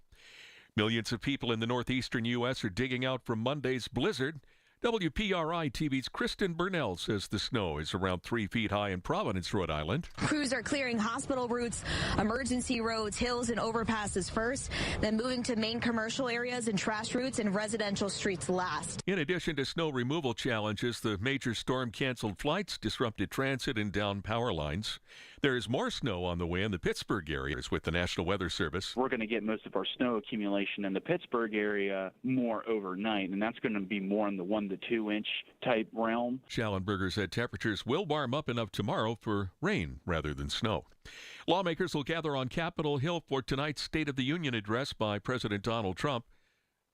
Millions of people in the northeastern U.S. are digging out from Monday's blizzard. WPRI TV's Kristen Burnell says the snow is around 3 feet high in Providence, Rhode Island. Crews are clearing hospital routes, emergency roads, hills, and overpasses first, then moving to main commercial areas and trash routes and residential streets last. In addition to snow removal challenges, the major storm canceled flights, disrupted transit, and downed power lines. There is more snow on the way in the Pittsburgh area with the National Weather Service. We're going to get most of our snow accumulation in the Pittsburgh area more overnight, and that's going to be more in the 1 to 2 inch type realm. Schallenberger said temperatures will warm up enough tomorrow for rain rather than snow. Lawmakers will gather on Capitol Hill for tonight's State of the Union address by President Donald Trump.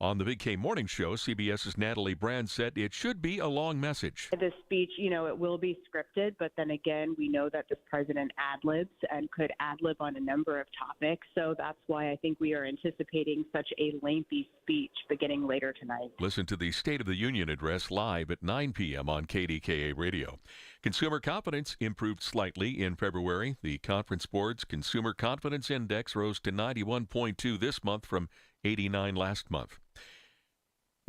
On the Big K Morning Show, CBS's Natalie Brand said it should be a long message. The speech, it will be scripted, but then again, we know that this president ad-libs and could ad-lib on a number of topics. So that's why I think we are anticipating such a lengthy speech beginning later tonight. Listen to the State of the Union address live at 9 p.m. on KDKA Radio. Consumer confidence improved slightly in February. The Conference Board's Consumer Confidence Index rose to 91.2 this month from 89 last month.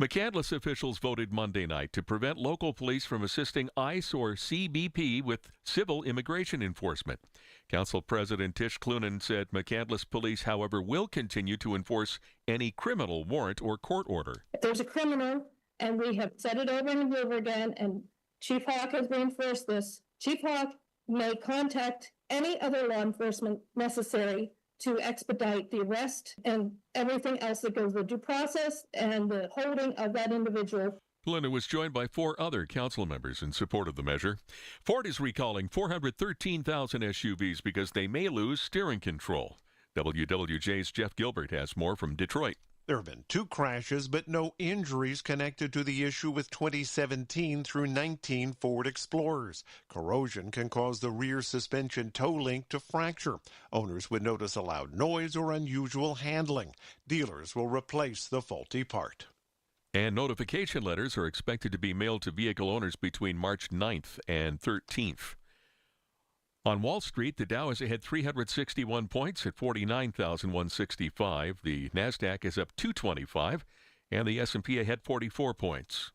McCandless officials voted Monday night to prevent local police from assisting ICE or CBP with civil immigration enforcement. Council President Tish Clunan said McCandless police, however, will continue to enforce any criminal warrant or court order. If there's a criminal, and we have said it over and over again, and Chief Hawk has reinforced this, Chief Hawk may contact any other law enforcement necessary to expedite the arrest and everything else that goes with due process and the holding of that individual. Linda was joined by 4 other council members in support of the measure. Ford is recalling 413,000 SUVs because they may lose steering control. WWJ's Jeff Gilbert has more from Detroit. There have been 2 crashes, but no injuries connected to the issue with 2017 through 19 Ford Explorers. Corrosion can cause the rear suspension toe link to fracture. Owners would notice a loud noise or unusual handling. Dealers will replace the faulty part. And notification letters are expected to be mailed to vehicle owners between March 9th and 13th. On Wall Street, the Dow is ahead 361 points at 49,165. The NASDAQ is up 225, and the S&P ahead 44 points.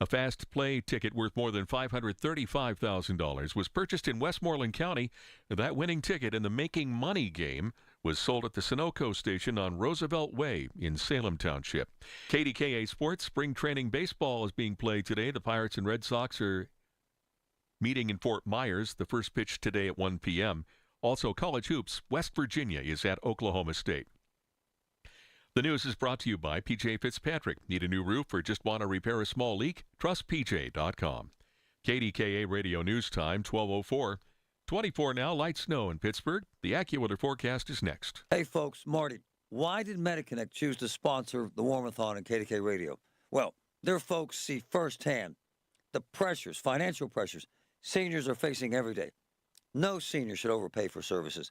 A fast play ticket worth more than $535,000 was purchased in Westmoreland County. That winning ticket in the Making Money game was sold at the Sunoco station on Roosevelt Way in Salem Township. KDKA Sports Spring Training Baseball is being played today. The Pirates and Red Sox are meeting in Fort Myers. The first pitch today at 1 p.m. Also, college hoops. West Virginia is at Oklahoma State. The news is brought to you by PJ Fitzpatrick. Need a new roof or just want to repair a small leak? Trust PJ.com. KDKA Radio News Time, 12:04. 24 now, light snow in Pittsburgh. The AccuWeather forecast is next. Hey, folks, Marty, why did Mediconnect choose to sponsor the Warmathon and KDK Radio? Well, their folks see firsthand the pressures, financial pressures, seniors are facing every day. No senior should overpay for services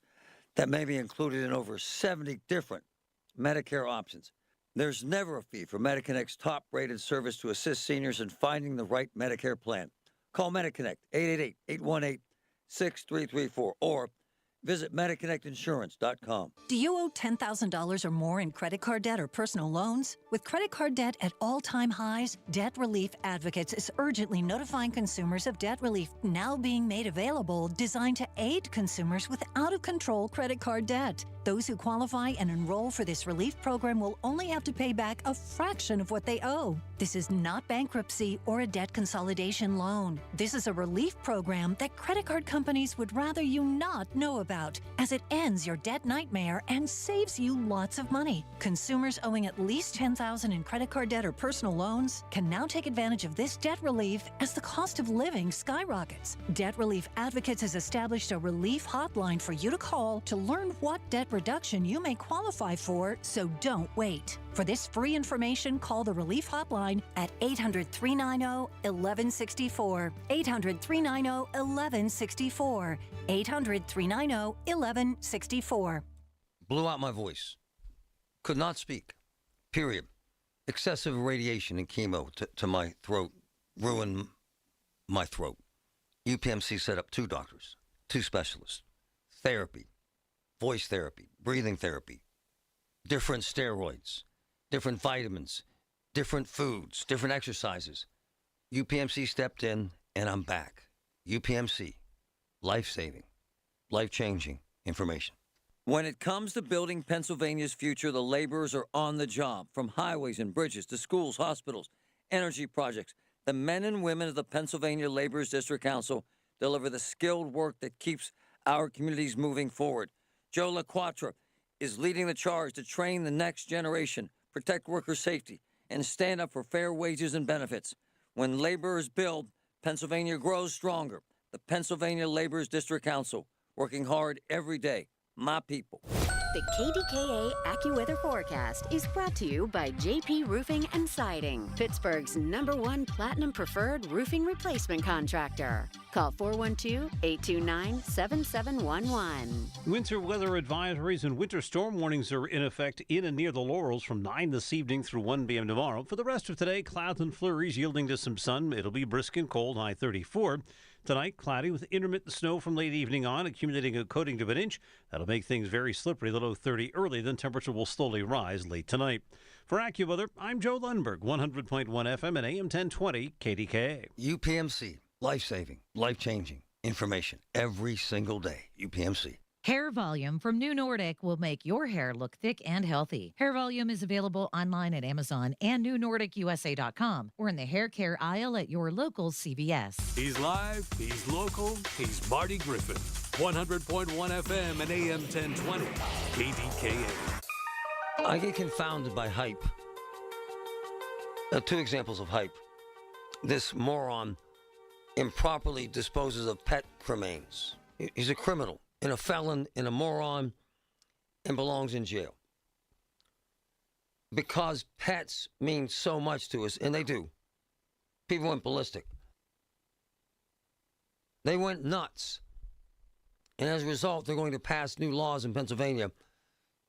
that may be included in over 70 different Medicare options. There's never a fee for Mediconnect's top-rated service to assist seniors in finding the right Medicare plan. Call Mediconnect, 888-818-6334, or visit MediconnectInsurance.com. Do you owe $10,000 or more in credit card debt or personal loans? With credit card debt at all-time highs, Debt Relief Advocates is urgently notifying consumers of debt relief now being made available, designed to aid consumers with out-of-control credit card debt. Those who qualify and enroll for this relief program will only have to pay back a fraction of what they owe. This is not bankruptcy or a debt consolidation loan. This is a relief program that credit card companies would rather you not know about, as it ends your debt nightmare and saves you lots of money. Consumers owing at least $10,000 in credit card debt or personal loans can now take advantage of this debt relief as the cost of living skyrockets. Debt Relief Advocates has established a relief hotline for you to call to learn what debt reduction you may qualify for, so don't wait. For this free information, call the Relief Hotline at 800-390-1164. 800-390-1164. 800-390-1164. Blew out my voice. Could not speak. Period. Excessive radiation and chemo to my throat ruined my throat. UPMC set up 2 doctors, 2 specialists, therapy, voice therapy, breathing therapy, different steroids, different vitamins, different foods, different exercises. UPMC stepped in, and I'm back. UPMC, life-saving, life-changing information. When it comes to building Pennsylvania's future, the laborers are on the job. From highways and bridges to schools, hospitals, energy projects, the men and women of the Pennsylvania Laborers District Council deliver the skilled work that keeps our communities moving forward. Joe LaQuatra is leading the charge to train the next generation, protect worker safety, and stand up for fair wages and benefits. When laborers build, Pennsylvania grows stronger. The Pennsylvania Laborers District Council, working hard every day. My people. The KDKA AccuWeather forecast is brought to you by JP Roofing and Siding, Pittsburgh's #1 Platinum Preferred roofing replacement contractor. Call 412-829-7711. Winter weather advisories and winter storm warnings are in effect in and near the Laurels from 9 this evening through 1 p.m. tomorrow. For the rest of today, clouds and flurries yielding to some sun. It'll be brisk and cold, high 34. Tonight, cloudy with intermittent snow from late evening on, accumulating a coating of an inch. That'll make things very slippery, the low 30 early. Then temperature will slowly rise late tonight. For AccuWeather, I'm Joe Lundberg, 100.1 FM and AM 1020 KDKA. UPMC, life-saving, life-changing information every single day. UPMC. Hair Volume from New Nordic will make your hair look thick and healthy. Hair Volume is available online at Amazon and newnordicusa.com or in the hair care aisle at your local CVS. He's live, he's local, he's Marty Griffin. 100.1 FM and AM 1020 KDKA. I get confounded by hype. 2 examples of hype. This moron improperly disposes of pet cremains. He's a criminal, and a felon, and a moron, and belongs in jail. Because pets mean so much to us, and they do. People went ballistic. They went nuts. And as a result, they're going to pass new laws in Pennsylvania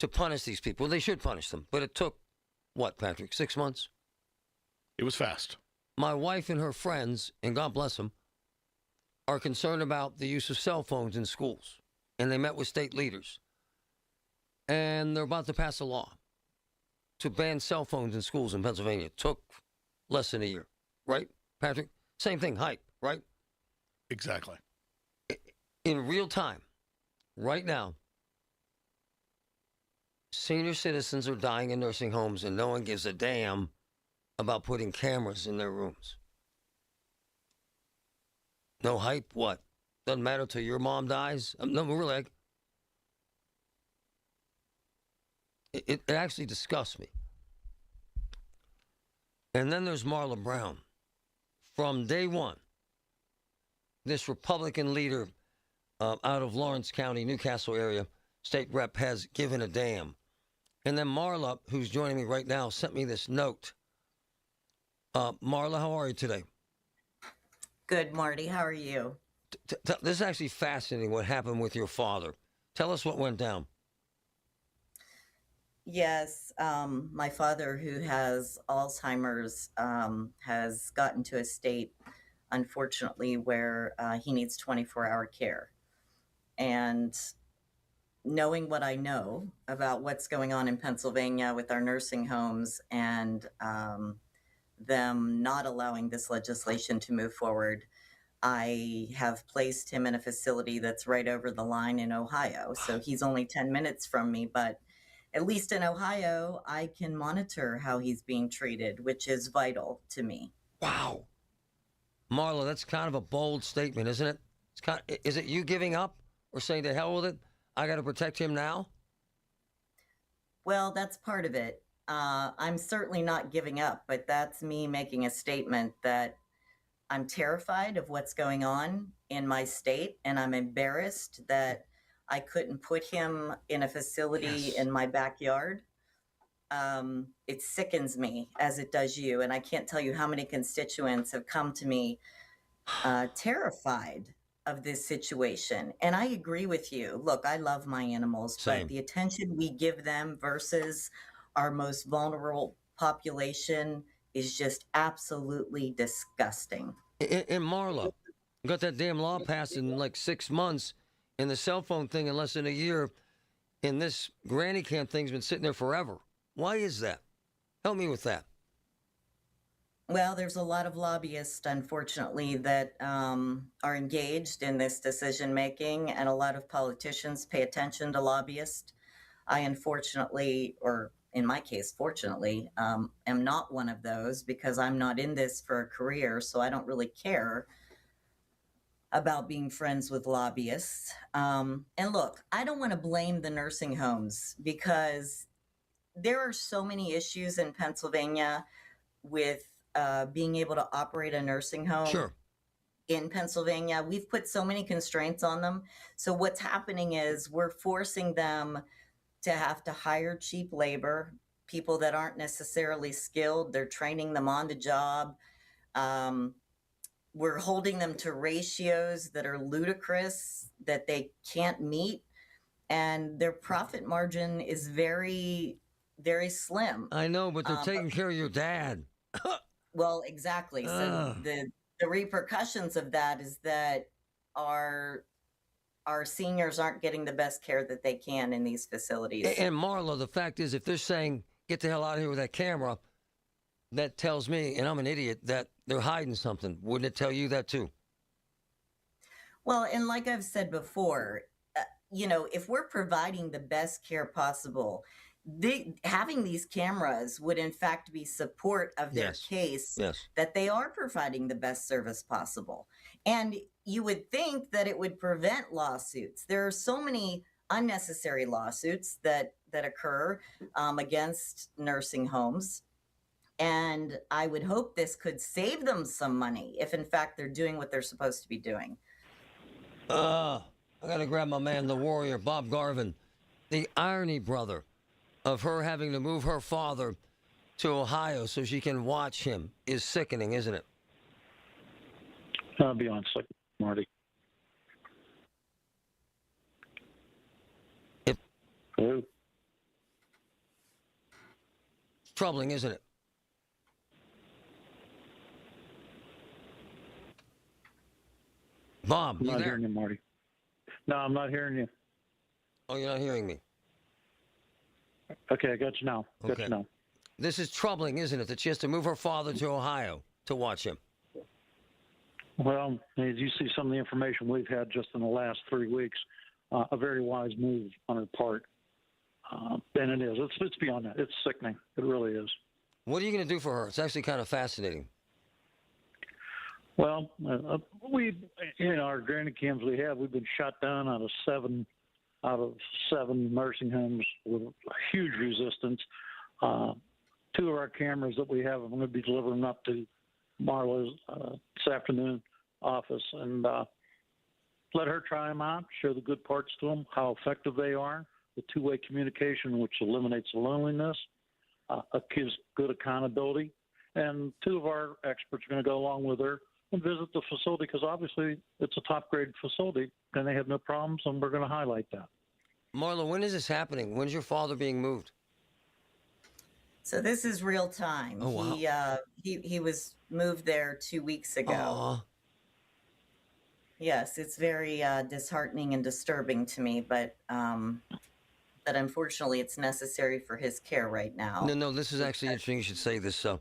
to punish these people. Well, they should punish them. But it took, what, Patrick, 6 months? It was fast. My wife and her friends, and God bless them, are concerned about the use of cell phones in schools. And they met with state leaders. And they're about to pass a law. to ban cell phones in schools in Pennsylvania took less than a year, right, Patrick? Same thing, hype, right? Exactly. In real time, right now, senior citizens are dying in nursing homes and no one gives a damn about putting cameras in their rooms. No hype, what? Doesn't matter till your mom dies? No, really, it actually disgusts me. And then there's Marla Brown. From day one, this Republican leader out of Lawrence County, Newcastle area, state rep, has given a damn. And then Marla, who's joining me right now, sent me this note. Marla, how are you today? Good, Marty. How are you? This is actually fascinating what happened with your father. Tell us what went down. Yes, my father, who has Alzheimer's, has gotten to a state, unfortunately, where he needs 24-hour care. And knowing what I know about what's going on in Pennsylvania with our nursing homes and them not allowing this legislation to move forward, I have placed him in a facility that's right over the line in Ohio. So he's only 10 minutes from me, but at least in Ohio, I can monitor how he's being treated, which is vital to me. Wow. Marla, that's kind of a bold statement, isn't it? Is it you giving up or saying to hell with it? I got to protect him now? Well, that's part of it. I'm certainly not giving up, but that's me making a statement that I'm terrified of what's going on in my state, and I'm embarrassed that I couldn't put him in a facility in my backyard. It sickens me as it does you, and I can't tell you how many constituents have come to me terrified of this situation. And I agree with you. Look, I love my animals, but the attention we give them versus our most vulnerable population is just absolutely disgusting. In Marla, got that damn law passed in like 6 months, and the cell phone thing in less than a year, and this granny camp thing's been sitting there forever. Why is that? Help me with that. Well, there's a lot of lobbyists, unfortunately, that are engaged in this decision making, and a lot of politicians pay attention to lobbyists. I unfortunately, or in my case, fortunately, am not one of those because I'm not in this for a career, so I don't really care about being friends with lobbyists. And look, I don't want to blame the nursing homes because there are so many issues in Pennsylvania with being able to operate a nursing home. In Pennsylvania. We've put so many constraints on them. So what's happening is we're forcing them to have to hire cheap labor, people that aren't necessarily skilled. They're training them on the job. We're holding them to ratios that are ludicrous, that they can't meet. And their profit margin is very, very slim. I know, but they're taking care of your dad. Well, exactly. So the repercussions of that is that our seniors aren't getting the best care that they can in these facilities. And Marla, the fact is, if they're saying, get the hell out of here with that camera, that tells me, and I'm an idiot, that they're hiding something. Wouldn't it tell you that too? Well, and like I've said before, if we're providing the best care possible, having these cameras would in fact be support of their case that they are providing the best service possible. And you would think that it would prevent lawsuits. There are so many unnecessary lawsuits that occur against nursing homes. And I would hope this could save them some money if in fact they're doing what they're supposed to be doing. I got to grab my man, the warrior, Bob Garvin. The irony, brother, of her having to move her father to Ohio so she can watch him is sickening, isn't it? I'll be honest, Marty. Hello? It's troubling, isn't it? Bob, I'm you not there? hearing you, Marty. No, I'm not hearing you. Oh, you're not hearing me? Okay, I got you now. Got Okay. you now. This is troubling, isn't it? That she has to move her father to Ohio to watch him. Well, as you see some of the information we've had just in the last 3 weeks, a very wise move on her part. And it is. It's beyond that. It's sickening. It really is. What are you going to do for her? It's actually kind of fascinating. Well, we, our granny cams we've been shut down out of seven nursing homes with huge resistance. 2 of our cameras that we have, I'm going to be delivering up to Marla's this afternoon office and let her try them out, show the good parts to them, how effective they are, the two-way communication, which eliminates loneliness, gives good accountability. And 2 of our experts are going to go along with her and visit the facility because obviously it's a top-grade facility and they have no problems, and we're going to highlight that. Marla, when is this happening? When's your father being moved? So this is real time. Oh, wow. He was moved there 2 weeks ago. Aww. Yes, it's very disheartening and disturbing to me, but unfortunately it's necessary for his care right now. No, this is actually interesting. You should say this. This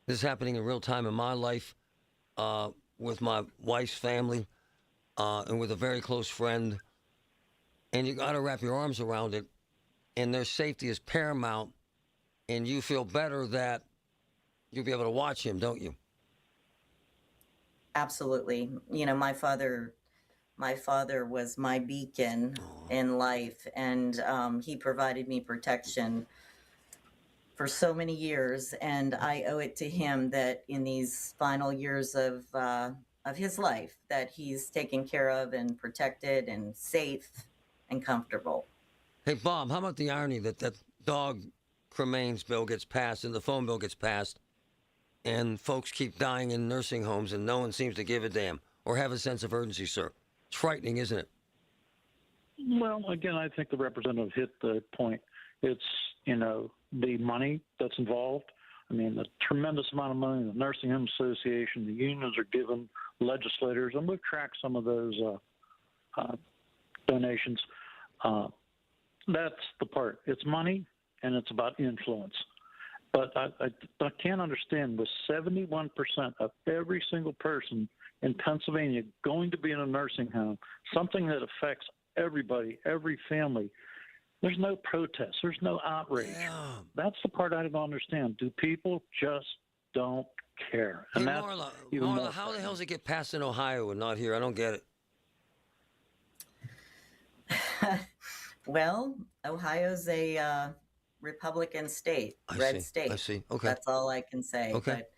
is happening in real time in my life with my wife's family and with a very close friend. And you got to wrap your arms around it. And their safety is paramount. And you feel better that you'll be able to watch him, don't you? Absolutely. My father was my beacon in life, and he provided me protection for so many years, and I owe it to him that in these final years of his life that he's taken care of and protected and safe and comfortable. Hey, Bob, how about the irony that dog cremains bill gets passed and the phone bill gets passed, and folks keep dying in nursing homes and no one seems to give a damn or have a sense of urgency, sir? It's frightening, isn't it? Well, again, I think the representative hit the point. It's, the money that's involved. I mean, the tremendous amount of money the Nursing Home Association, the unions are giving legislators, and we've tracked some of those donations. That's the part. It's money, and it's about influence. But I can't understand with 71% of every single person in Pennsylvania going to be in a nursing home, something that affects everybody, every family. There's no protest. There's no outrage. Yeah. That's the part I don't understand. Do people just don't care? And hey, that's Marla, how the hell does it get passed in Ohio and not here? I don't get it. Well, Ohio's a Republican state, red state. I see. Okay. That's all I can say. Okay. But,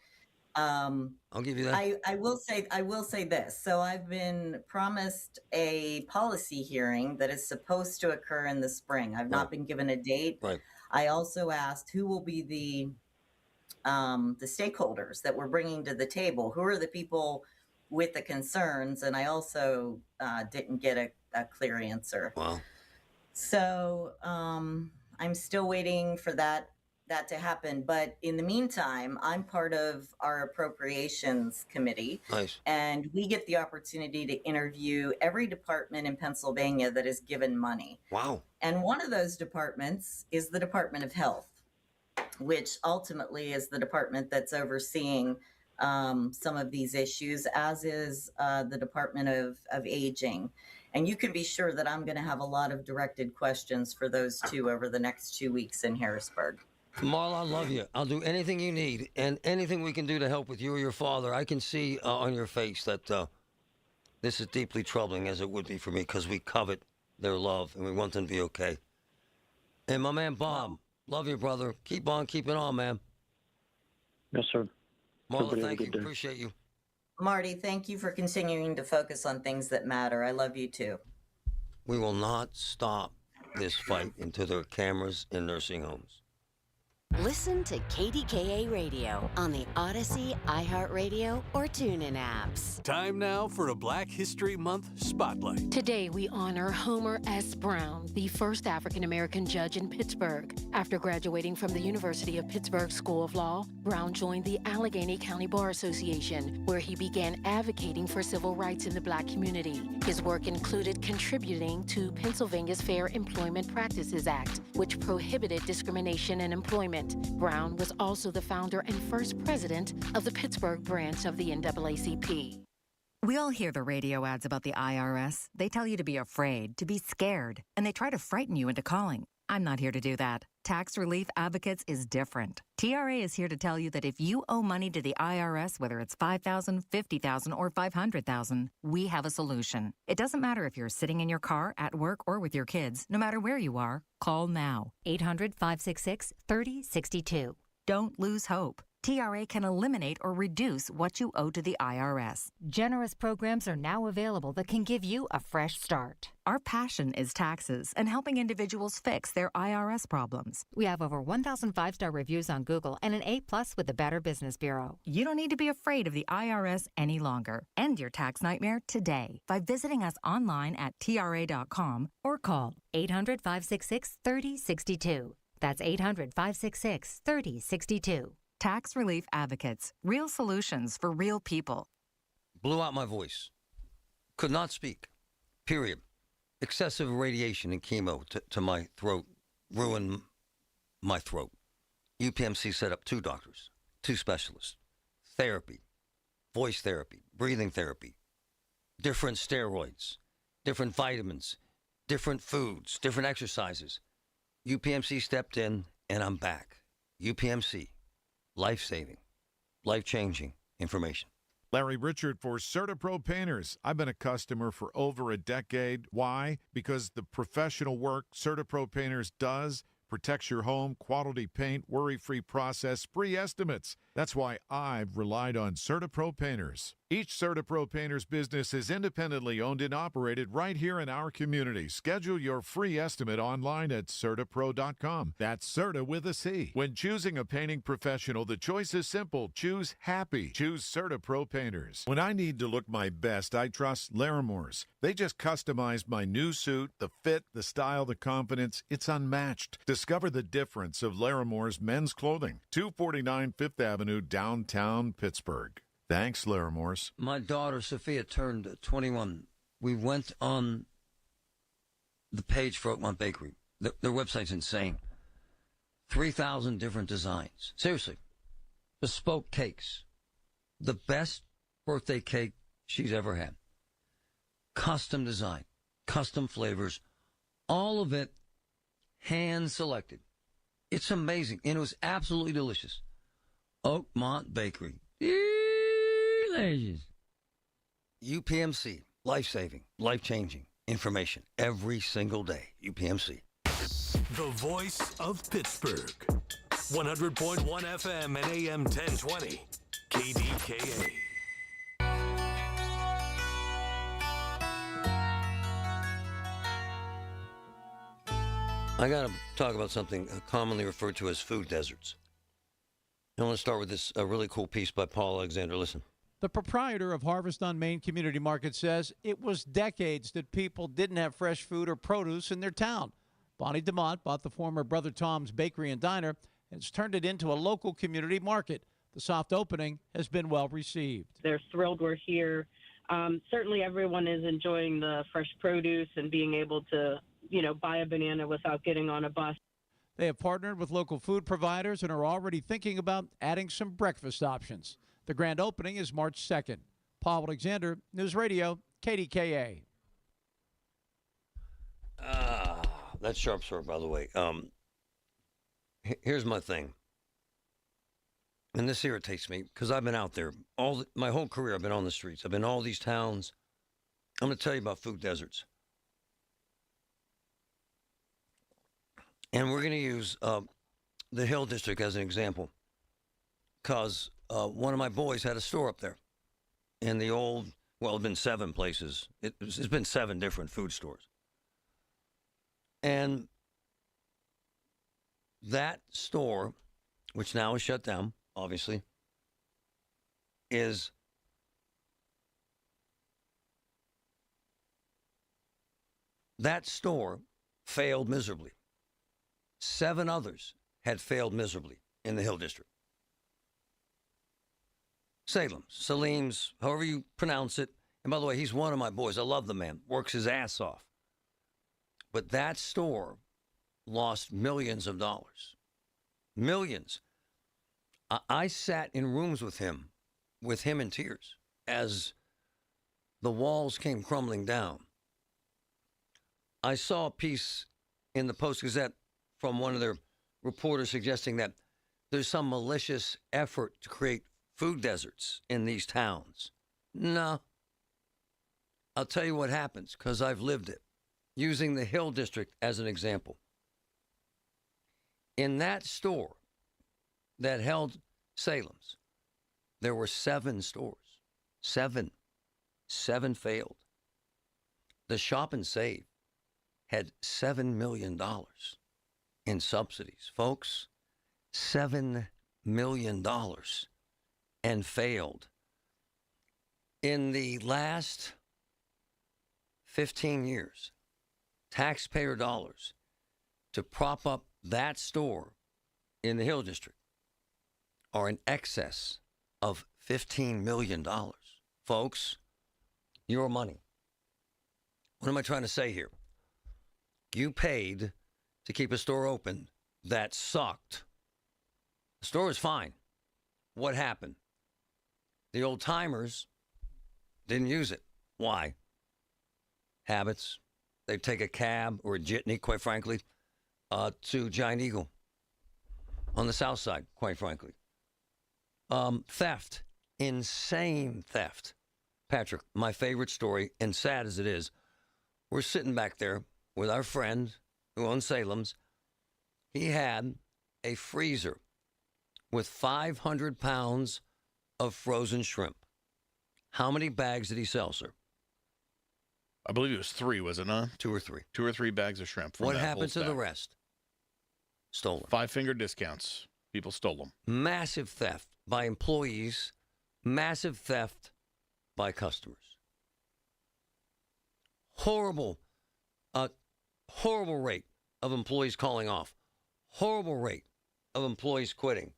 I'll give you that. I will say this. So I've been promised a policy hearing that is supposed to occur in the spring. I've not been given a date. Right. I also asked who will be the stakeholders that we're bringing to the table. Who are the people with the concerns? And I also didn't get a clear answer. Wow. So I'm still waiting for that to happen. But in the meantime, I'm part of our appropriations committee. Nice. And we get the opportunity to interview every department in Pennsylvania that is given money. Wow. And one of those departments is the Department of Health, which ultimately is the department that's overseeing some of these issues, as is the Department of Aging. And you can be sure that I'm going to have a lot of directed questions for those two over the next 2 weeks in Harrisburg. Marla, I love you. I'll do anything you need and anything we can do to help with you or your father. I can see on your face that this is deeply troubling, as it would be for me, because we covet their love and we want them to be okay. And my man, Bob, love you, brother. Keep on keeping on, man. Yes, sir. Marla, thank you. Appreciate you. Marty, thank you for continuing to focus on things that matter. I love you too. We will not stop this fight until there are cameras in nursing homes. Listen to KDKA Radio on the Odyssey, iHeartRadio, or TuneIn apps. Time now for a Black History Month Spotlight. Today we honor Homer S. Brown, the first African-American judge in Pittsburgh. After graduating from the University of Pittsburgh School of Law, Brown joined the Allegheny County Bar Association, where he began advocating for civil rights in the Black community. His work included contributing to Pennsylvania's Fair Employment Practices Act, which prohibited discrimination in employment. president. Brown was also the founder and first president of the Pittsburgh branch of the NAACP. We all hear the radio ads about the IRS. They tell you to be afraid, to be scared, and they try to frighten you into calling. I'm not here to do that. Tax Relief Advocates is different. TRA is here to tell you that if you owe money to the IRS, whether it's $5,000, $50,000, or $500,000, we have a solution. It doesn't matter if you're sitting in your car, at work, or with your kids. No matter where you are, call now. 800-566-3062. Don't lose hope. TRA can eliminate or reduce what you owe to the IRS. Generous programs are now available that can give you a fresh start. Our passion is taxes and helping individuals fix their IRS problems. We have over 1,000 five-star reviews on Google and an A+ with the Better Business Bureau. You don't need to be afraid of the IRS any longer. End your tax nightmare today by visiting us online at TRA.com or call 800-566-3062. That's 800-566-3062. Tax Relief Advocates. Real solutions for real people. Blew out my voice. Could not speak. Period. Excessive radiation and chemo to my throat ruined my throat. UPMC set up 2 doctors, 2 specialists. Therapy, voice therapy, breathing therapy, different steroids, different vitamins, different foods, different exercises. UPMC stepped in, and I'm back. UPMC. Life-saving, life-changing information. Larry Richard for CertaPro Painters. I've been a customer for over a decade. Why? Because the professional work CertaPro Painters does protects your home, quality paint, worry-free process, free estimates. That's why I've relied on CertaPro Painters. Each CertaPro Painters business is independently owned and operated right here in our community. Schedule your free estimate online at CertaPro.com. That's Certa with a C. When choosing a painting professional, the choice is simple. Choose happy. Choose CertaPro Painters. When I need to look my best, I trust Laramore's. They just customized my new suit, the fit, the style, the confidence. It's unmatched. Discover the difference of Laramore's men's clothing. 249 Fifth Avenue, downtown Pittsburgh. Thanks, Laramore's. My daughter, Sophia, turned 21. We went on the page for Oakmont Bakery. Their website's insane. 3,000 different designs. Seriously. Bespoke cakes. The best birthday cake she's ever had. Custom design. Custom flavors. All of it hand-selected. It's amazing. And it was absolutely delicious. Oakmont Bakery. Delicious. UPMC. Life-saving, life-changing information every single day. UPMC. The voice of Pittsburgh. 100.1 FM and AM 1020. KDKA. I got to talk about something commonly referred to as food deserts. I want to start with this really cool piece by Paul Alexander. Listen. The proprietor of Harvest on Main Community Market says it was decades that people didn't have fresh food or produce in their town. Bonnie DeMott bought the former Brother Tom's Bakery and Diner and has turned it into a local community market. The soft opening has been well received. They're thrilled we're here. Certainly everyone is enjoying the fresh produce and being able to, buy a banana without getting on a bus. They have partnered with local food providers and are already thinking about adding some breakfast options. The grand opening is March 2nd. Paul Alexander, News Radio, KDKA. That's sharp sword, by the way. Here's my thing. And this irritates me because I've been out there my whole career. I've been on the streets. I've been in all these towns. I'm going to tell you about food deserts. And we're going to use the Hill District as an example because one of my boys had a store up there in the old, it's been 7 places. It's been 7 different food stores. And that store, which now is shut down, obviously, that store failed miserably. 7 others had failed miserably in the Hill District. Salim's, however you pronounce it. And by the way, he's one of my boys. I love the man. Works his ass off. But that store lost millions of dollars. Millions. I sat in rooms with him in tears as the walls came crumbling down. I saw a piece in the Post-Gazette from one of their reporters suggesting that there's some malicious effort to create food deserts in these towns. No. I'll tell you what happens, because I've lived it. Using the Hill District as an example. In that store that held Salem's, there were 7 stores. 7 failed. The Shop and Save had $7 million in subsidies. Folks, $7 million and failed. In the last 15 years, taxpayer dollars to prop up that store in the Hill District are in excess of $15 million. Folks, your money. What am I trying to say here? You paid to keep a store open that sucked. The store is fine. What happened? The old timers didn't use it. Why? Habits. They'd take a cab or a jitney, quite frankly, to Giant Eagle on the south side, quite frankly. Theft. Insane theft. Patrick, my favorite story, and sad as it is, we're sitting back there with our friend who owns Salem's. He had a freezer with 500 pounds of frozen shrimp. How many bags did he sell, sir? I believe it was 3, was it not? 2 or 3. 2 or 3 bags of shrimp. What happened to the rest? Stolen. 5-finger discounts. People stole them. Massive theft by employees. Massive theft by customers. Horrible rate of employees calling off. Horrible rate of employees quitting.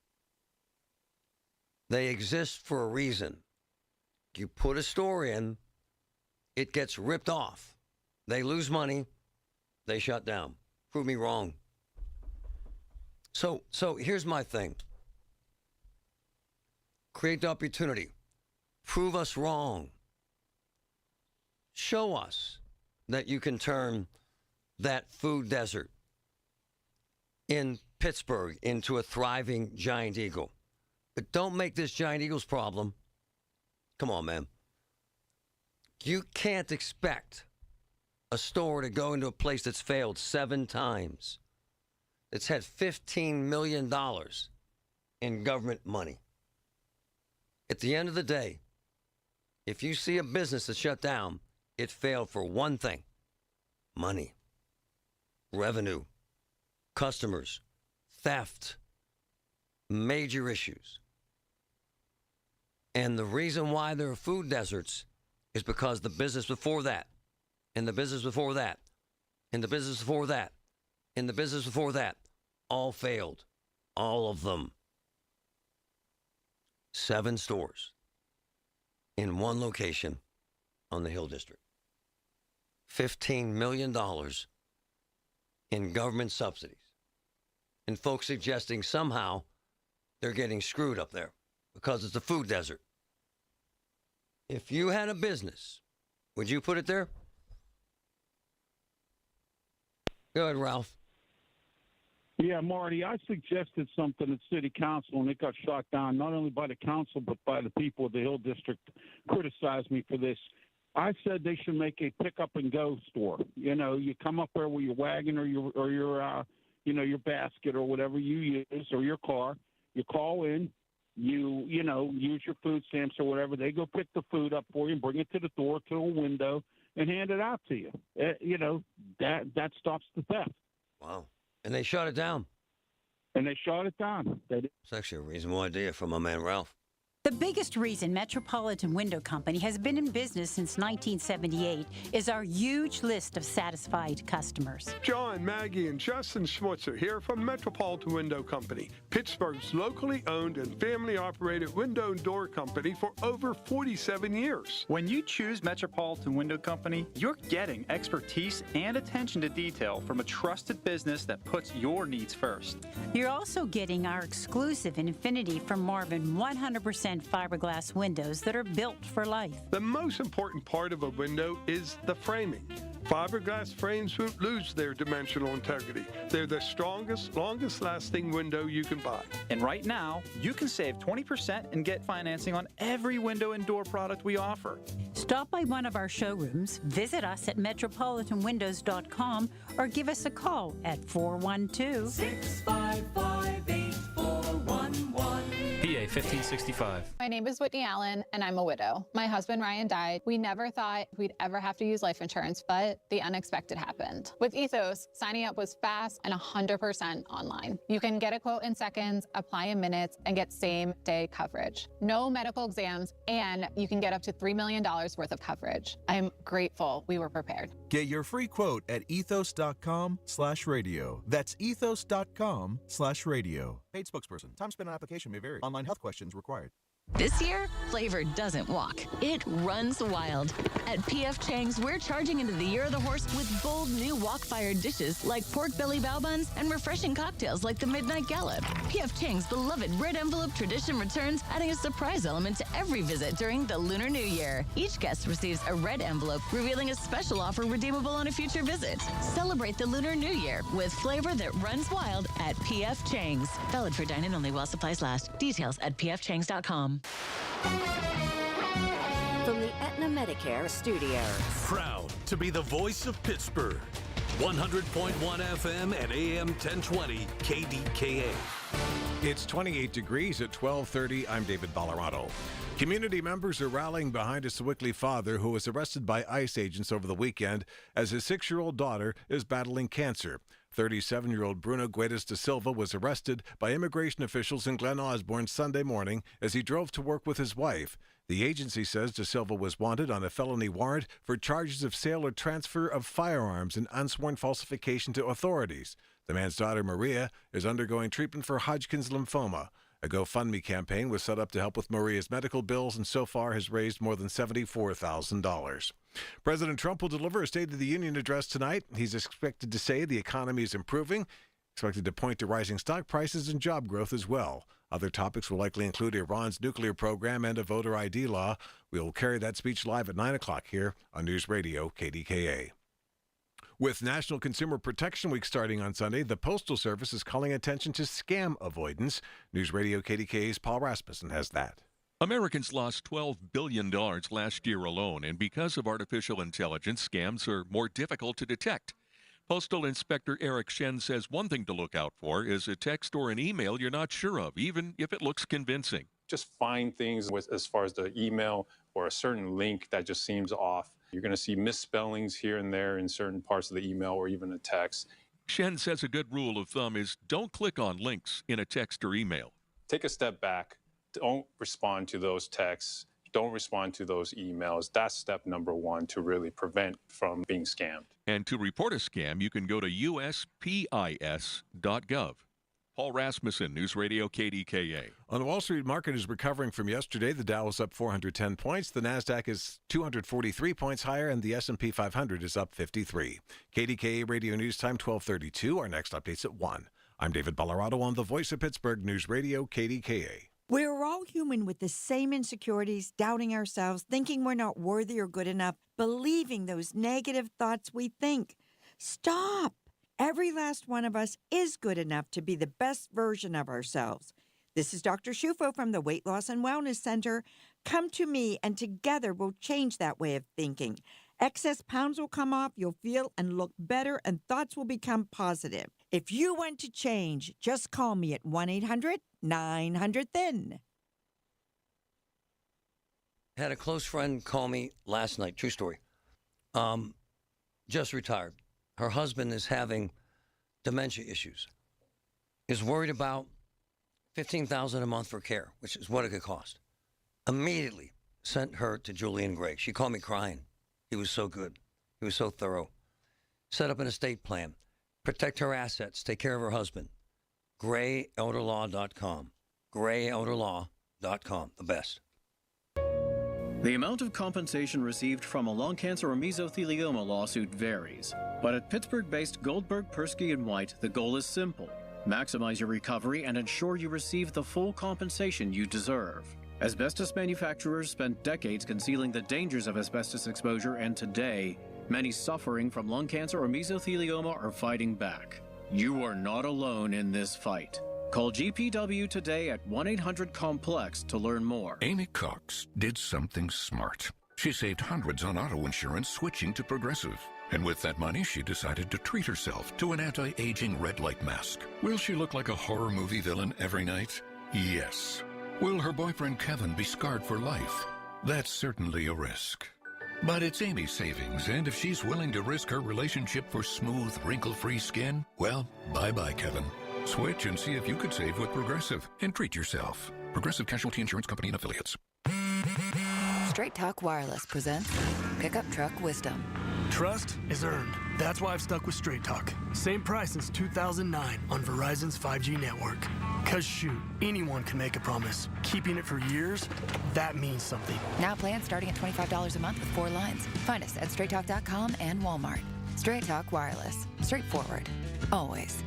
They exist for a reason. You put a store in, it gets ripped off. They lose money. They shut down. Prove me wrong. So here's my thing. Create the opportunity. Prove us wrong. Show us that you can turn that food desert in Pittsburgh into a thriving Giant Eagle. But don't make this Giant Eagle's problem. Come on, man. You can't expect a store to go into a place that's failed 7 times. It's had $15 million in government money. At the end of the day, if you see a business that's shut down, it failed for one thing: money, revenue, customers, theft, major issues. And the reason why there are food deserts is because the business before that, and the business before that, and the business before that, and the business before that, all failed. All of them. 7 stores in one location on the Hill District. $15 million in government subsidies. And folks suggesting somehow they're getting screwed up there because it's a food desert. If you had a business, would you put it there? Go ahead, Ralph. Yeah, Marty, I suggested something at City Council, and it got shot down not only by the council but by the people of the Hill District criticized me for this. I said they should make a pick-up-and-go store. You know, you come up there with your wagon or your basket or whatever you use, or your car. You call in. You use your food stamps or whatever. They go pick the food up for you and bring it to the door, to a window, and hand it out to you. That stops the theft. Wow. And they shut it down. And they shut it down. It's actually a reasonable idea from my man Ralph. The biggest reason Metropolitan Window Company has been in business since 1978 is our huge list of satisfied customers. John, Maggie, and Justin Schmutzer here from Metropolitan Window Company, Pittsburgh's locally owned and family-operated window and door company for over 47 years. When you choose Metropolitan Window Company, you're getting expertise and attention to detail from a trusted business that puts your needs first. You're also getting our exclusive Infinity from Marvin 100% fiberglass windows that are built for life. The most important part of a window is the framing. Fiberglass frames won't lose their dimensional integrity. They're the strongest, longest-lasting window you can buy. And right now, you can save 20% and get financing on every window and door product we offer. Stop by one of our showrooms, visit us at metropolitanwindows.com, or give us a call at 412-655-8411. PA 1565. My name is Whitney Allen, and I'm a widow. My husband, Ryan, died. We never thought we'd ever have to use life insurance, but the unexpected happened. With Ethos, signing up was fast and 100% online. You can get a quote in seconds, apply in minutes, and get same-day coverage. No medical exams, and you can get up to $3 million worth of coverage. I'm grateful we were prepared. Get your free quote at ethos.com/radio. That's ethos.com/radio. Paid spokesperson. Time spent on application may vary. Online health questions required. This year, flavor doesn't walk. It runs wild. At P.F. Chang's, we're charging into the year of the horse with bold new wok-fired dishes like pork belly bao buns and refreshing cocktails like the Midnight Gallop. P.F. Chang's beloved red envelope tradition returns, adding a surprise element to every visit during the Lunar New Year. Each guest receives a red envelope revealing a special offer redeemable on a future visit. Celebrate the Lunar New Year with flavor that runs wild at P.F. Chang's. Valid for dine-in only while supplies last. Details at pfchangs.com. From the Aetna Medicare studios. Proud to be the voice of Pittsburgh. 100.1 FM and AM 1020 KDKA. It's 28 degrees at 12:30. I'm David Ballarado. Community members are rallying behind a Sewickley father who was arrested by ICE agents over the weekend as his 6-year-old daughter is battling cancer. 37-year-old Bruno Guedes da Silva was arrested by immigration officials in Glen Osborne Sunday morning as he drove to work with his wife. The agency says da Silva was wanted on a felony warrant for charges of sale or transfer of firearms and unsworn falsification to authorities. The man's daughter, Maria, is undergoing treatment for Hodgkin's lymphoma. A GoFundMe campaign was set up to help with Maria's medical bills and so far has raised more than $74,000. President Trump will deliver a State of the Union address tonight. He's expected to say the economy is improving, expected to point to rising stock prices and job growth as well. Other topics will likely include Iran's nuclear program and a voter ID law. We will carry that speech live at 9 o'clock here on News Radio KDKA. With National Consumer Protection Week starting on Sunday, the Postal Service is calling attention to scam avoidance. News Radio KDKA's Paul Rasmussen has that. Americans lost $12 billion last year alone, and because of artificial intelligence, scams are more difficult to detect. Postal Inspector Eric Shen says one thing to look out for is a text or an email you're not sure of, even if it looks convincing. Just find things with as far as the email or a certain link that just seems off. You're going to see misspellings here and there in certain parts of the email or even a text. Shen says a good rule of thumb is don't click on links in a text or email. Take a step back. Don't respond to those texts. Don't respond to those emails. That's step number one to really prevent from being scammed. And to report a scam, you can go to uspis.gov. Paul Rasmussen, News Radio KDKA. On Wall Street, market is recovering from yesterday. The Dow is up 410 points. The Nasdaq is 243 points higher, and the S&P 500 is up 53. KDKA Radio News Time 12:32. Our next update's at 1. I'm David Ballarado on the Voice of Pittsburgh, News Radio KDKA. We're all human with the same insecurities, doubting ourselves, thinking we're not worthy or good enough, believing those negative thoughts we think. Stop! Every last one of us is good enough to be the best version of ourselves. This is Dr. Shufo from the Weight Loss and Wellness Center. Come to me and together we'll change that way of thinking. Excess pounds will come off, you'll feel and look better, and thoughts will become positive. If you want to change, just call me at 1-800-900-THIN. Had a close friend call me last night, true story. Just retired. Her husband is having dementia issues. Is worried about $15,000 a month for care, which is what it could cost. Immediately sent her to Julian Gray. She called me crying. He was so good. He was so thorough. Set up an estate plan. Protect her assets. Take care of her husband. GrayElderLaw.com. GrayElderLaw.com. The best. The amount of compensation received from a lung cancer or mesothelioma lawsuit varies. But at Pittsburgh-based Goldberg, Persky & White, the goal is simple. Maximize your recovery and ensure you receive the full compensation you deserve. Asbestos manufacturers spent decades concealing the dangers of asbestos exposure, and today, many suffering from lung cancer or mesothelioma are fighting back. You are not alone in this fight. Call GPW today at 1-800-COMPLEX to learn more. Amy Cox did something smart. She saved hundreds on auto insurance switching to Progressive. And with that money, she decided to treat herself to an anti-aging red light mask. Will she look like a horror movie villain every night? Yes. Will her boyfriend Kevin be scarred for life? That's certainly a risk. But it's Amy's savings, and if she's willing to risk her relationship for smooth, wrinkle-free skin, well, bye-bye, Kevin. Switch and see if you could save with Progressive and treat yourself. Progressive Casualty Insurance Company and Affiliates. Straight Talk Wireless presents Pickup Truck Wisdom. Trust is earned. That's why I've stuck with Straight Talk. Same price since 2009 on Verizon's 5G network. Cause shoot, anyone can make a promise. Keeping it for years, that means something. Now plans starting at $25 a month with 4 lines. Find us at straighttalk.com and Walmart. Straight Talk Wireless. Straightforward. Always.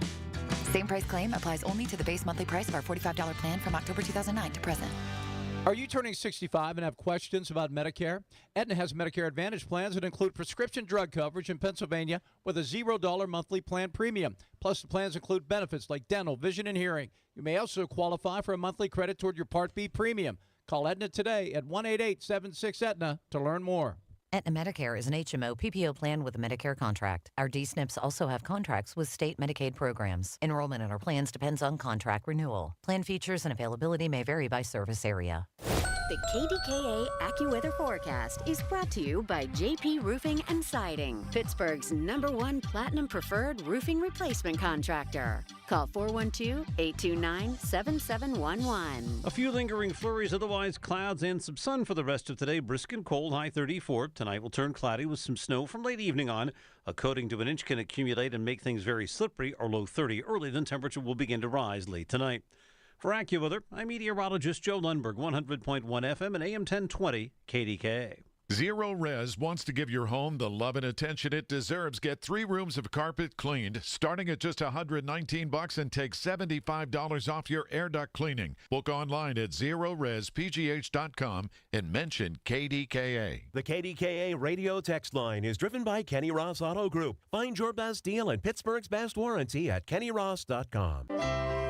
Same price claim applies only to the base monthly price of our $45 plan from October 2009 to present. Are you turning 65 and have questions about Medicare? Aetna has Medicare Advantage plans that include prescription drug coverage in Pennsylvania with a $0 monthly plan premium. Plus, the plans include benefits like dental, vision, and hearing. You may also qualify for a monthly credit toward your Part B premium. Call Aetna today at 1-888-76-AETNA to learn more. Aetna Medicare is an HMO PPO plan with a Medicare contract. Our D-SNPs also have contracts with state Medicaid programs. Enrollment in our plans depends on contract renewal. Plan features and availability may vary by service area. The KDKA AccuWeather forecast is brought to you by JP Roofing and Siding, Pittsburgh's #1 Platinum Preferred Roofing Replacement Contractor. Call 412-829-7711. A few lingering flurries, otherwise clouds and some sun for the rest of today. Brisk and cold, high 34. Tonight will turn cloudy with some snow from late evening on. A coating to an inch can accumulate and make things very slippery, or low 30 early. Then temperature will begin to rise late tonight. For AccuWeather, I'm meteorologist Joe Lundberg, 100.1 FM and AM 1020 KDKA. Zero Res wants to give your home the love and attention it deserves. Get 3 rooms of carpet cleaned, starting at just $119 and take $75 off your air duct cleaning. Book online at ZeroResPGH.com and mention KDKA. The KDKA radio text line is driven by Kenny Ross Auto Group. Find your best deal and Pittsburgh's best warranty at KennyRoss.com.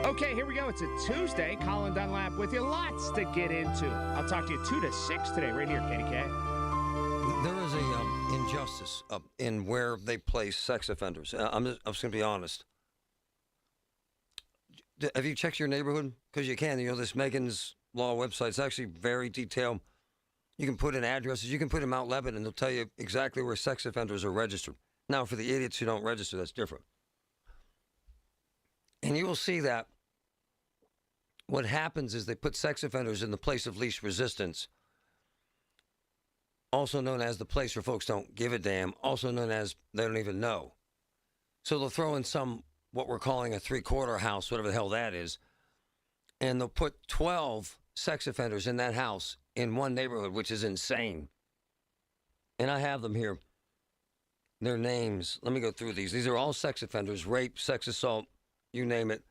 Okay, here we go. It's a Tuesday. Colin Dunlap with you. Lots to get into. I'll talk to you 2 to 6 today right here, KDK. There is a injustice in where they place sex offenders. I'm just going to be honest. Have you checked your neighborhood? Because you can. You know, this Megan's Law website is actually very detailed. You can put in addresses. You can put in Mount Lebanon. They'll tell you exactly where sex offenders are registered. Now, for the idiots who don't register, that's different. And you will see that what happens is they put sex offenders in the place of least resistance, also known as the place where folks don't give a damn, also known as they don't even know. So they'll throw in some, what we're calling a 3-quarter house, whatever the hell that is, and they'll put 12 sex offenders in that house in one neighborhood, which is insane. And I have them here. Their names. Let me go through these. These are all sex offenders, rape, sex assault, you name it.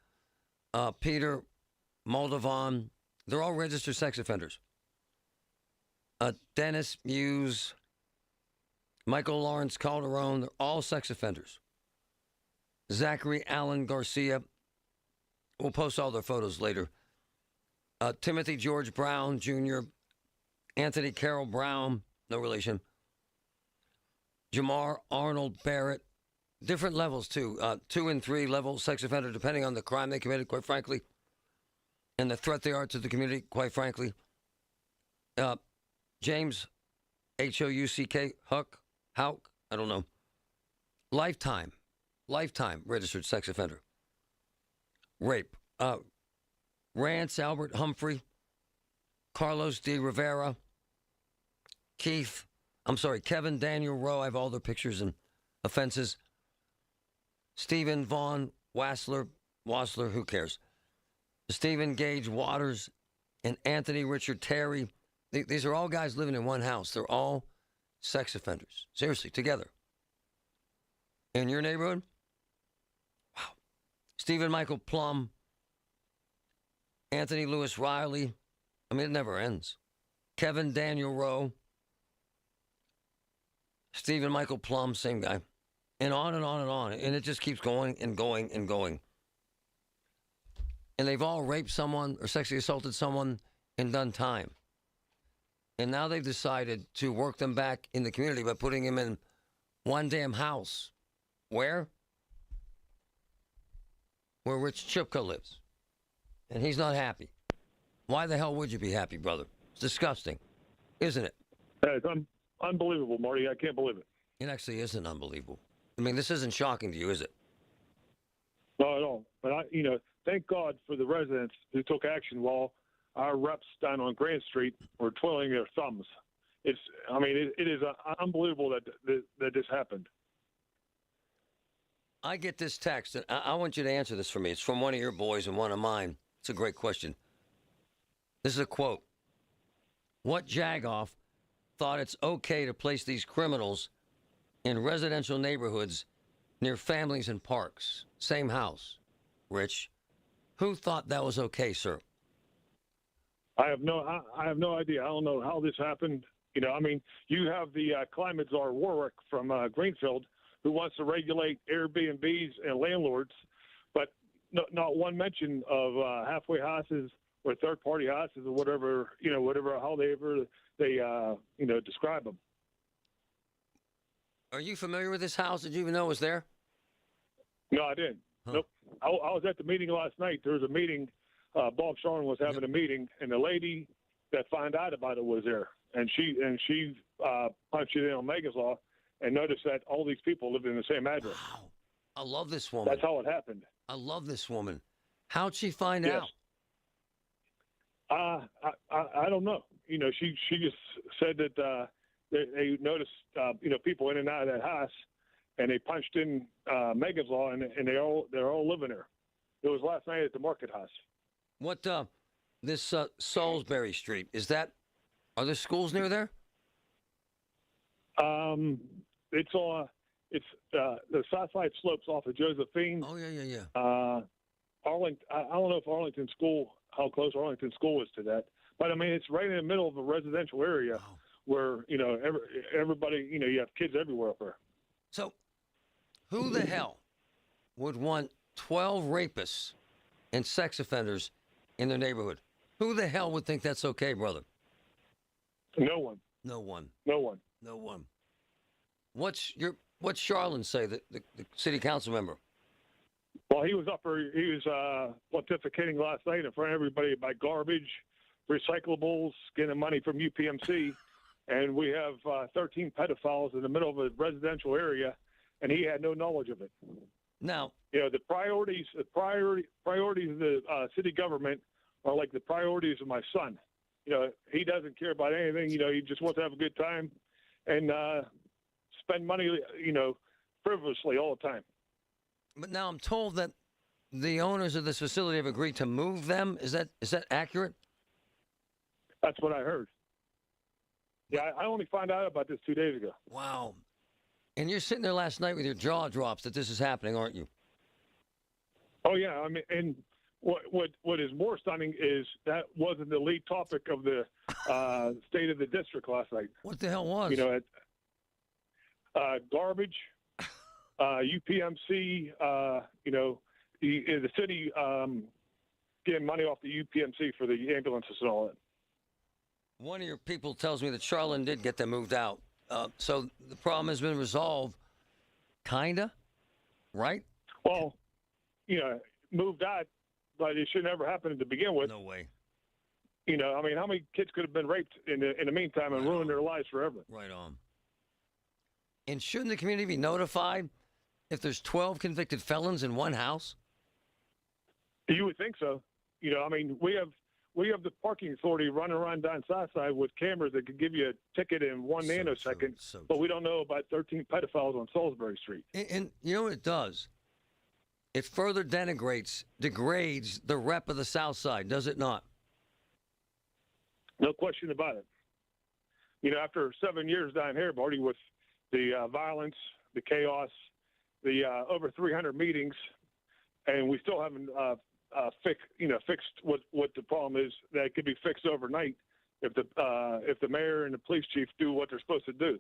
Peter, Moldovan, they're all registered sex offenders. Dennis Muse, Michael Lawrence Calderon, they're all sex offenders. Zachary Allen Garcia, we'll post all their photos later. Timothy George Brown Jr., Anthony Carroll Brown, no relation. Jamar Arnold Barrett, different levels too, 2 and 3 level sex offender, depending on the crime they committed, quite frankly, and the threat they are to the community, quite frankly. James, Houck, Hauk, I don't know. Lifetime registered sex offender. Rape. Rance Albert Humphrey, Carlos D. Rivera, Kevin Daniel Rowe. I have all their pictures and offenses. Stephen Vaughn Wassler, who cares? Stephen Gage Waters and Anthony Richard Terry. These are all guys living in one house. They're all sex offenders. Seriously, together. In your neighborhood? Wow. Stephen Michael Plum, Anthony Lewis Riley. I mean, it never ends. Kevin Daniel Rowe, Stephen Michael Plum, same guy. And on and on and on. And it just keeps going and going and going. And they've all raped someone or sexually assaulted someone and done time. And now they've decided to work them back in the community by putting them in one damn house. Where? Where Rich Chipka lives. And he's not happy. Why the hell would you be happy, brother? It's disgusting, isn't it? It's unbelievable, Marty. I can't believe it. It actually isn't unbelievable. I mean, this isn't shocking to you, is it? Not at all. But thank God for the residents who took action while our reps down on Grant Street were twiddling their thumbs. It is unbelievable that this happened. I get this text, and I want you to answer this for me. It's from one of your boys and one of mine. It's a great question. This is a quote. What jagoff thought it's okay to place these criminals in residential neighborhoods near families and parks? Same house. Rich, who thought that was okay, sir? I have no idea. I don't know how this happened. You have the climate czar Warwick from Greenfield who wants to regulate Airbnbs and landlords, but not one mention of halfway houses or third-party houses or whatever, how they describe them. Are you familiar with this house? Did you even know it was there? No, I didn't. Huh. Nope. I was at the meeting last night. There was a meeting. Bob Sharon was having a meeting, and the lady that found out about it was there, and she punched it in on Megan's Law and noticed that all these people lived in the same address. Wow. I love this woman. That's how it happened. I love this woman. How'd she find yes. out? I don't know. She just said that they noticed people in and out of that house, and they punched in Megan's Law, and they're all living there. It was last night at the Market House. What this Salisbury Street are there schools near there? It's the south side slopes off of Josephine. Oh yeah. Arlington. I don't know if Arlington School, how close Arlington School is to that, but it's right in the middle of a residential area where everybody you have kids everywhere up there. So, who the hell would want 12 rapists and sex offenders in their neighborhood? Who the hell would think that's okay, brother? No one. No one. No one. No one. What's Charlin say, the city council member? Well, he was pontificating last night in front of everybody about garbage, recyclables, getting money from UPMC, and we have 13 pedophiles in the middle of a residential area, and he had no knowledge of it. Now, the priorities of the city government are like the priorities of my son. He doesn't care about anything. He just wants to have a good time and spend money, frivolously all the time. But now I'm told that the owners of this facility have agreed to move them. Is that accurate? That's what I heard. Yeah, I only found out about this 2 days ago. Wow. And you're sitting there last night with your jaw drops that this is happening, aren't you? Oh, yeah. And what is more stunning is that wasn't the lead topic of the State of the District last night. What the hell was? Garbage, UPMC, the city getting money off the UPMC for the ambulances and all that. One of your people tells me that Charlin did get them moved out. So the problem has been resolved, kinda, right? Well, moved out, but it should never happen to begin with. No way. How many kids could have been raped in the meantime and ruined their lives forever? Right on. And shouldn't the community be notified if there's 12 convicted felons in one house? You would think so. We we have the parking authority running around down Southside with cameras that could give you a ticket in one nanosecond, but we don't know about 13 pedophiles on Salisbury Street. And you know what it does? It further degrades the rep of the South Side, does it not? No question about it. You know, after 7 years down here, Marty, with the violence, the chaos, the over 300 meetings, and we still haven't fixed what the problem is. That could be fixed overnight if the mayor and the police chief do what they're supposed to do.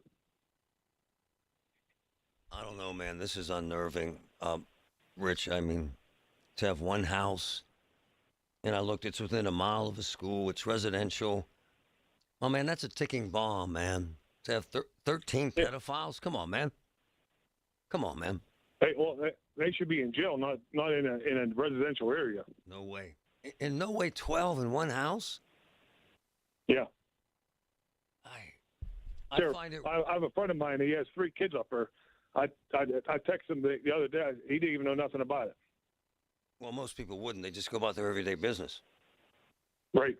I don't know, man. This is unnerving. Rich, I mean, to have one house, and I looked, it's within a mile of a school, it's residential. Oh, man, that's a ticking bomb, man. To have 13 pedophiles? Come on, man. Come on, man. Hey, well, they should be in jail, not in a residential area. No way. In no way 12 in one house? Yeah. I find it... I have a friend of mine, he has 3 kids up there. I texted him the other day. He didn't even know nothing about it. Well, most people wouldn't. They just go about their everyday business. Right.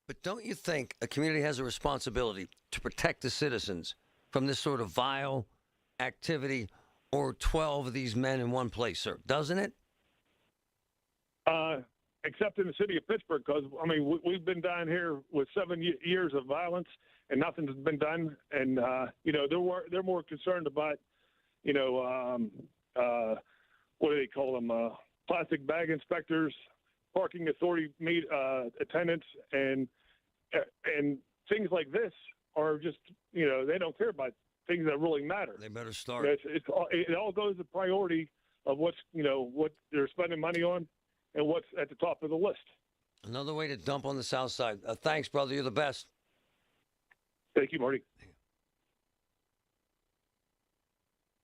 But don't you think a community has a responsibility to protect the citizens from this sort of vile activity or 12 of these men in one place, sir? Doesn't it? Except in the city of Pittsburgh, because, I mean, we've been down here with 7 years of violence, and nothing's been done. And, you know, they're more concerned about, you know, what do they call them, plastic bag inspectors, parking authority attendants, and things like this are just, you know, they don't care about things that really matter. They better start. It all goes to priority of what they're spending money on and what's at the top of the list. Another way to dump on the South Side. Thanks, brother. You're the best. Thank you, Marty.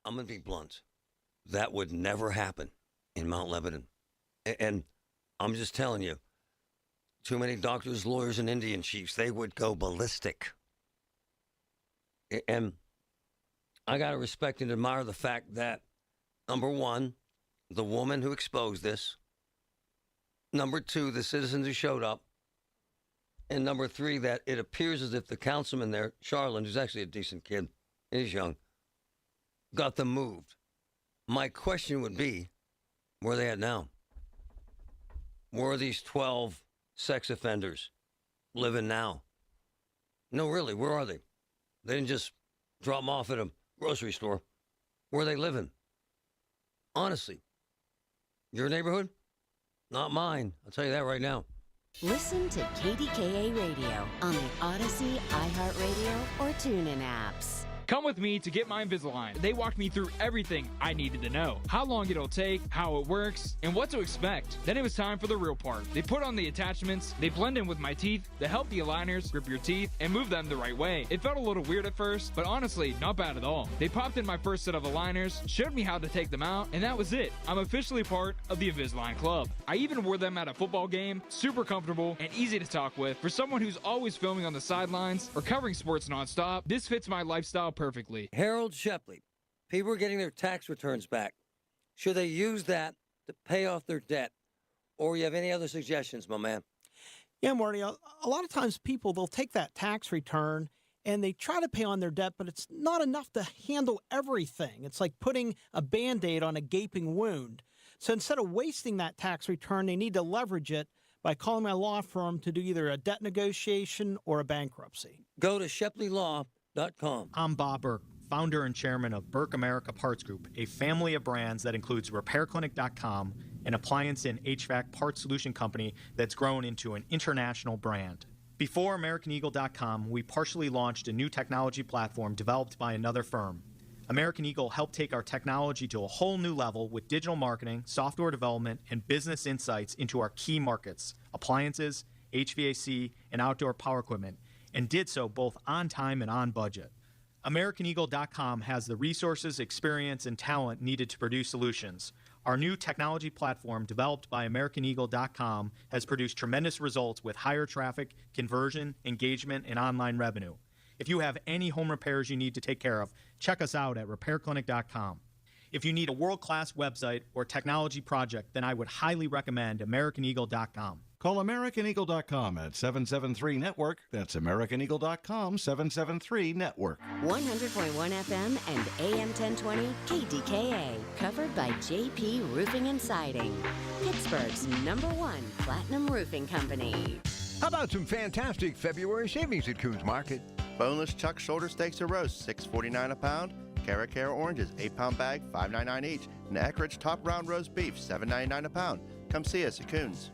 I'm going to be blunt. That would never happen in Mount Lebanon. And I'm just telling you, too many doctors, lawyers, and Indian chiefs, they would go ballistic. And I got to respect and admire the fact that, number one, the woman who exposed this, number two, the citizens who showed up, and number three, that it appears as if the councilman there, Charlin, who's actually a decent kid, he's young, got them moved. My question would be, where are they at now? Where are these 12 sex offenders living now? No, really, where are they? They didn't just drop them off at a grocery store. Where are they living? Honestly, your neighborhood? Not mine. I'll tell you that right now. Listen to KDKA Radio on the Odyssey, iHeartRadio, or TuneIn apps. Come with me to Get My Invisalign. They walked me through everything I needed to know. How long it'll take, how it works, and what to expect. Then it was time for the real part. They put on the attachments, they blend in with my teeth, they help the aligners grip your teeth and move them the right way. It felt a little weird at first, but honestly, not bad at all. They popped in my first set of aligners, showed me how to take them out, and that was it. I'm officially part of the Invisalign Club. I even wore them at a football game, super comfortable and easy to talk with. For someone who's always filming on the sidelines or covering sports nonstop, this fits my lifestyle perfectly. Harold Shepley, people are getting their tax returns back. Should they use that to pay off their debt? Or you have any other suggestions, my man? Yeah, Marty, a lot of times people, they'll take that tax return and they try to pay on their debt, but it's not enough to handle everything. It's like putting a Band-Aid on a gaping wound. So instead of wasting that tax return, they need to leverage it by calling my law firm to do either a debt negotiation or a bankruptcy. Go to ShepleyLaw.com. I'm Bob Burke, founder and chairman of Burke America Parts Group, a family of brands that includes RepairClinic.com, an appliance and HVAC parts solution company that's grown into an international brand. Before AmericanEagle.com, we partially launched a new technology platform developed by another firm. American Eagle helped take our technology to a whole new level with digital marketing, software development, and business insights into our key markets, appliances, HVAC, and outdoor power equipment, and did so both on time and on budget. AmericanEagle.com has the resources, experience, and talent needed to produce solutions. Our new technology platform, developed by AmericanEagle.com, has produced tremendous results with higher traffic, conversion, engagement, and online revenue. If you have any home repairs you need to take care of, check us out at RepairClinic.com. If you need a world-class website or technology project, then I would highly recommend AmericanEagle.com. Call AmericanEagle.com at 773-NETWORK. That's AmericanEagle.com, 773-NETWORK. 100.1 FM and AM 1020 KDKA. Covered by JP Roofing and Siding. Pittsburgh's #1 platinum roofing company. How about some fantastic February savings at Coons Market? Boneless chuck shoulder steaks or roast, $6.49 a pound. Cara oranges, 8-pound bag, $5.99 each. And Eckrich top round roast beef, $7.99 a pound. Come see us at Coons.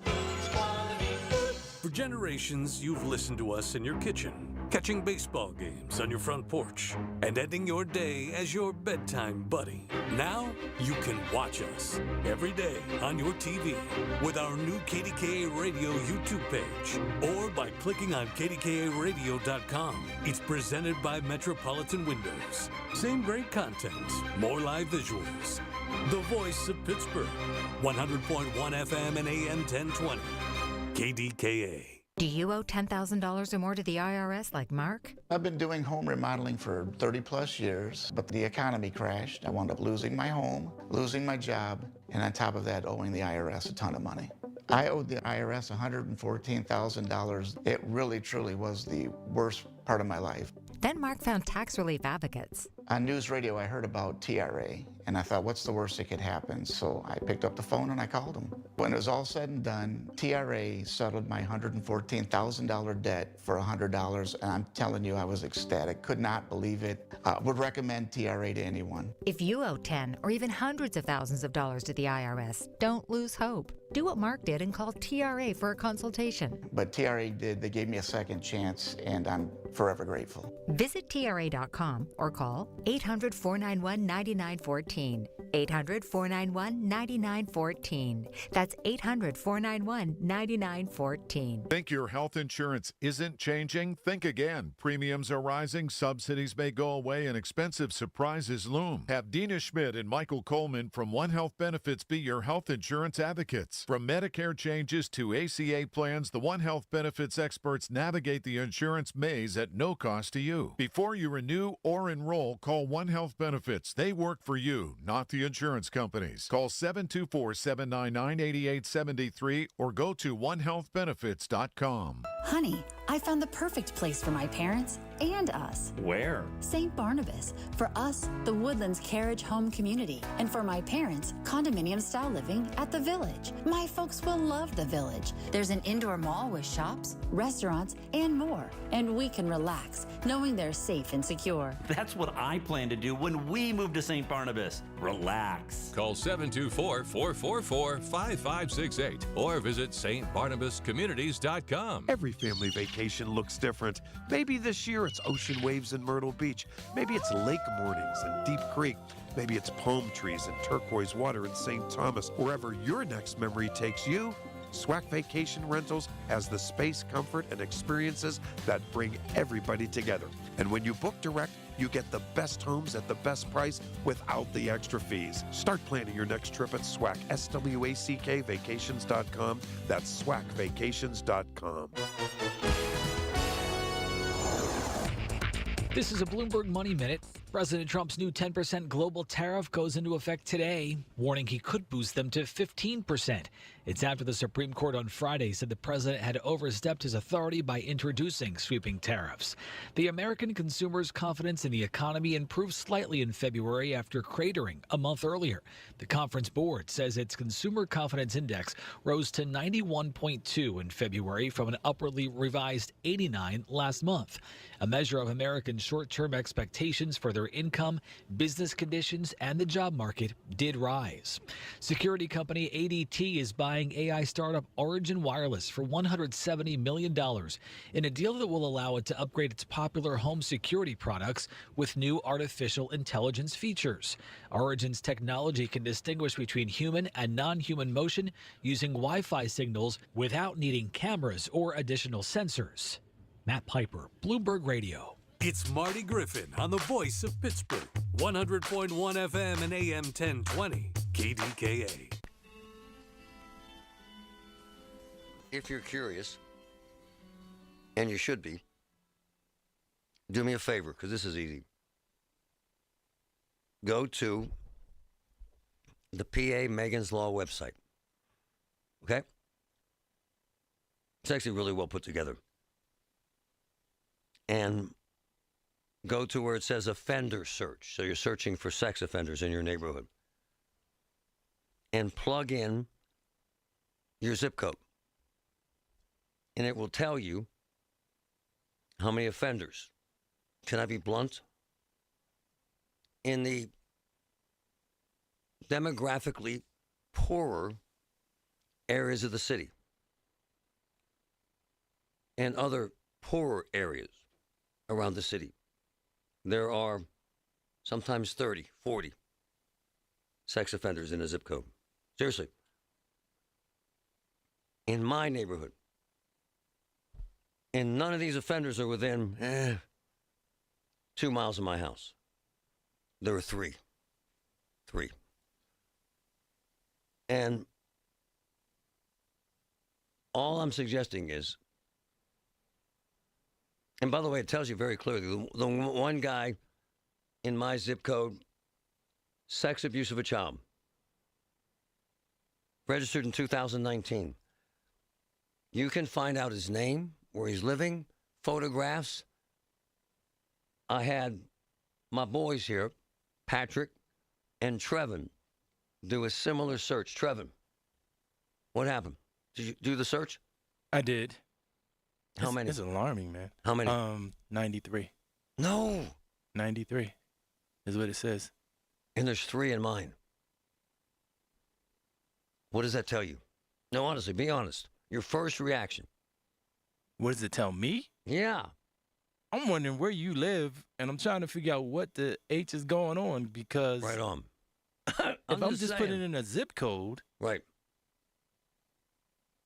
For generations, you've listened to us in your kitchen, catching baseball games on your front porch, and ending your day as your bedtime buddy. Now, you can watch us every day on your TV with our new KDKA Radio YouTube page, or by clicking on KDKARadio.com. It's presented by Metropolitan Windows. Same great content, more live visuals. The voice of Pittsburgh, 100.1 FM and AM 1020. KDKA. Do you owe $10,000 or more to the IRS like Mark? I've been doing home remodeling for 30 plus years, but the economy crashed. I wound up losing my home, losing my job, and on top of that, owing the IRS a ton of money. I owed the IRS $114,000. It really, truly was the worst part of my life. Then Mark found tax relief advocates. On news radio, I heard about TRA, and I thought, what's the worst that could happen? So I picked up the phone and I called them. When it was all said and done, TRA settled my $114,000 debt for $100, and I'm telling you, I was ecstatic. Could not believe it. Would recommend TRA to anyone. If you owe 10 or even hundreds of thousands of dollars to the IRS, don't lose hope. Do what Mark did and call TRA for a consultation. But TRA did. They gave me a second chance, and I'm forever grateful. Visit TRA.com or call 800-491-9914. 800-491-9914. That's 800-491-9914. Think your health insurance isn't changing? Think again. Premiums are rising, subsidies may go away, and expensive surprises loom. Have Dina Schmidt and Michael Coleman from One Health Benefits be your health insurance advocates. From Medicare changes to ACA plans, the One Health Benefits experts navigate the insurance maze at no cost to you. Before you renew or enroll, call One Health Benefits. They work for you, not the insurance companies. Call 724-799-8873 or go to onehealthbenefits.com. Honey, I found the perfect place for my parents and us. Where? St. Barnabas. For us, the Woodlands Carriage Home Community. And for my parents, condominium-style living at the Village. My folks will love the Village. There's an indoor mall with shops, restaurants, and more. And we can relax, knowing they're safe and secure. That's what I plan to do when we move to St. Barnabas. Relax. Call 724-444-5568 or visit stbarnabascommunities.com. Every family vacation looks different. Maybe this year it's ocean waves in Myrtle Beach. Maybe it's lake mornings in Deep Creek. Maybe it's palm trees and turquoise water in St. Thomas. Wherever your next memory takes you, SWAC Vacation Rentals has the space, comfort, and experiences that bring everybody together. And when you book direct, you get the best homes at the best price without the extra fees. Start planning your next trip at SWAC, SWACK vacations.com. That's SWACvacations.com. This is a Bloomberg Money Minute. President Trump's new 10% global tariff goes into effect today, warning he could boost them to 15%. It's after the Supreme Court on Friday said the president had overstepped his authority by introducing sweeping tariffs. The American consumer's confidence in the economy improved slightly in February after cratering a month earlier. The conference board says its consumer confidence index rose to 91.2 in February from an upwardly revised 89 last month. A measure of American short-term expectations for their income, business conditions, and the job market did rise. Security company ADT is buying AI startup Origin Wireless for $170 million in a deal that will allow it to upgrade its popular home security products with new artificial intelligence features. Origin's technology can distinguish between human and non-human motion using Wi-Fi signals without needing cameras or additional sensors. Matt Piper, Bloomberg Radio. It's Marty Griffin on the voice of Pittsburgh, 100.1 FM and AM 1020, KDKA. If you're curious, and you should be, do me a favor, because this is easy. Go to the PA Megan's Law website. Okay? It's actually really well put together. And go to where it says offender search. So you're searching for sex offenders in your neighborhood. And plug in your zip code. And it will tell you how many offenders. Can I be blunt? In the demographically poorer areas of the city and other poorer areas around the city, there are sometimes 30, 40 sex offenders in a zip code. Seriously. In my neighborhood, and none of these offenders are within 2 miles of my house. There are 3. 3. And all I'm suggesting is, and by the way, it tells you very clearly, the one guy in my zip code, sex abuse of a child, registered in 2019. You can find out his name, where he's living, photographs. I had my boys here, Patrick and Trevin, do a similar search. Trevin, what happened? Did you do the search? I did. How many? It's alarming, man. How many? 93. No. 93 is what it says. And there's 3 in mine. What does that tell you? No, honestly, be honest. Your first reaction. What does it tell me? Yeah. I'm wondering where you live, and I'm trying to figure out what the H is going on because... Right on. if I'm just putting in a zip code... Right.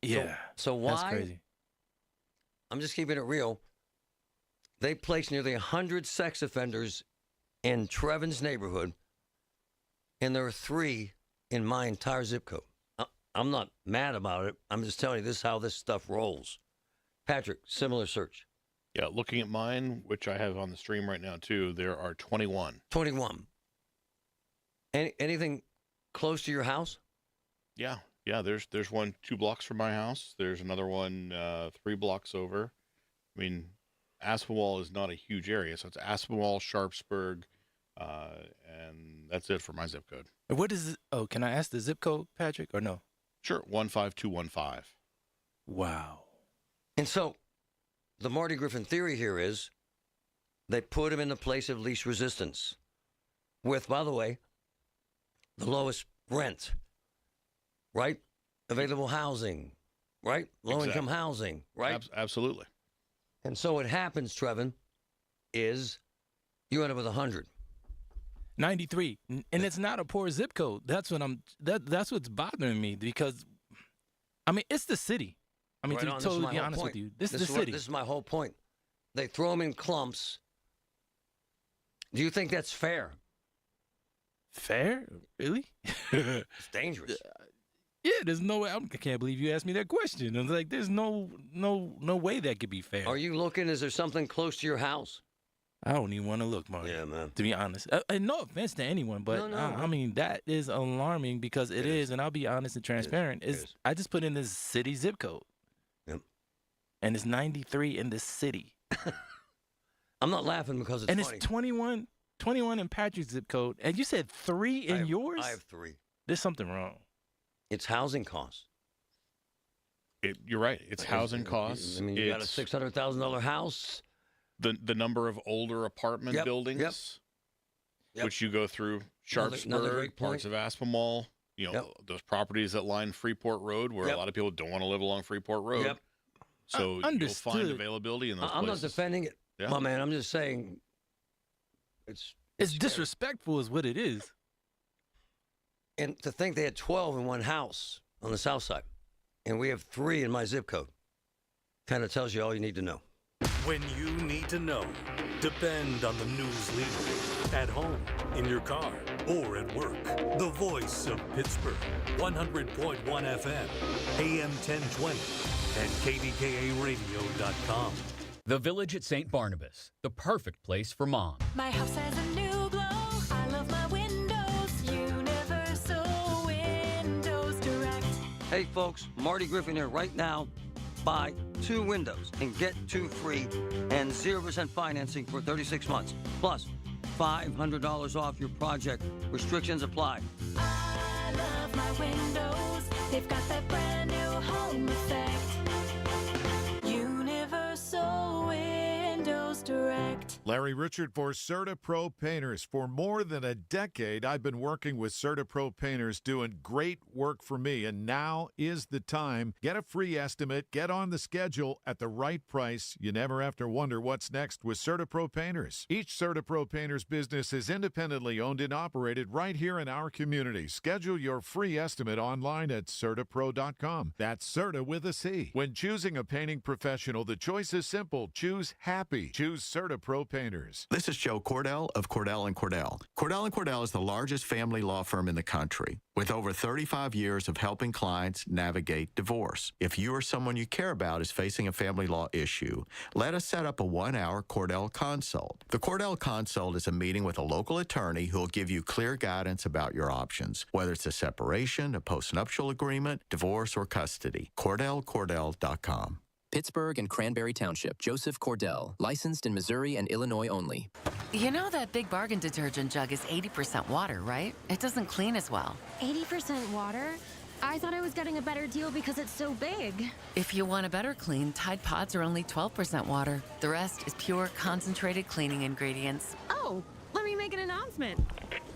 Yeah. So why? That's crazy. I'm just keeping it real. They placed nearly 100 sex offenders in Trevin's neighborhood, and there are 3 in my entire zip code. I'm not mad about it. I'm just telling you this is how this stuff rolls. Patrick, similar search. Yeah, looking at mine, which I have on the stream right now, too, there are 21. 21. Anything close to your house? Yeah. There's one 2 blocks from my house. There's another one 3 blocks over. I mean, Aspinwall is not a huge area, so it's Aspinwall, Sharpsburg, and that's it for my zip code. What is it? Oh, can I ask the zip code, Patrick, or no? Sure, 15215. Wow. And so the Marty Griffin theory here is they put him in the place of least resistance with, by the way, the lowest rent, right? Available housing, right? Low-income housing, right? Absolutely. And so what happens, Trevin, is you end up with 100. 93, and it's not a poor zip code. That's what's bothering me because, I mean, it's the city. I mean, right to on, totally be honest with you, this is the city. This is my whole point. They throw them in clumps. Do you think that's fair? Fair? Really? It's dangerous. Yeah, there's no way. I can't believe you asked me that question. I'm like, there's no way that could be fair. Are you looking? Is there something close to your house? I don't even want to look, Marty. Yeah, man. To be honest. And no offense to anyone, but No. I mean, that is alarming because it is, and I'll be honest and transparent. I just put in this city zip code. Yep. And it's 93 in the city. I'm not laughing because it's funny. funny. It's 21 in Patrick's zip code. And you said 3 in yours? I have 3. There's something wrong. It's housing costs. You're right. It's housing costs. I mean, you got a $600,000 house. The number of older apartment buildings, which you go through Sharpsburg, parts of Aspinwall, those properties that line Freeport Road, where a lot of people don't want to live along Freeport Road. Yep. So you'll find availability in those places. I'm not defending it, my man. I'm just saying it's disrespectful is what it is. And to think they had 12 in one house on the south side, and we have 3 in my zip code, kind of tells you all you need to know. When you need to know, depend on the news leader. At home, in your car, or at work. The voice of Pittsburgh. 100.1 FM, AM 1020, and KDKARadio.com. The Village at St. Barnabas, the perfect place for mom. My house has a new glow. I love my windows. Universal Windows Direct. Hey, folks, Marty Griffin here right now. Buy 2 windows and get 2 free and 0% financing for 36 months. Plus, $500 off your project. Restrictions apply. I love my windows. They've got that brand new home effect. Universal Windows Direct. Larry Richard for CertaPro Painters. For more than a decade, I've been working with CertaPro Painters doing great work for me, and now is the time. Get a free estimate, get on the schedule at the right price. You never have to wonder what's next with CertaPro Painters. Each CertaPro Painters business is independently owned and operated right here in our community. Schedule your free estimate online at CertaPro.com. That's Certa with a C. When choosing a painting professional, the choice is simple. Choose happy. Choose CertaPro Painters. This is Joe Cordell of Cordell & Cordell. Cordell & Cordell is the largest family law firm in the country with over 35 years of helping clients navigate divorce. If you or someone you care about is facing a family law issue, let us set up a 1-hour Cordell Consult. The Cordell Consult is a meeting with a local attorney who will give you clear guidance about your options, whether it's a separation, a postnuptial agreement, divorce, or custody. CordellCordell.com. Pittsburgh and Cranberry Township. Joseph Cordell. Licensed in Missouri and Illinois only. You know that Big Bargain detergent jug is 80% water, right? It doesn't clean as well. 80% water? I thought I was getting a better deal because it's so big. If you want a better clean, Tide Pods are only 12% water. The rest is pure, concentrated cleaning ingredients. Oh, let me make an announcement.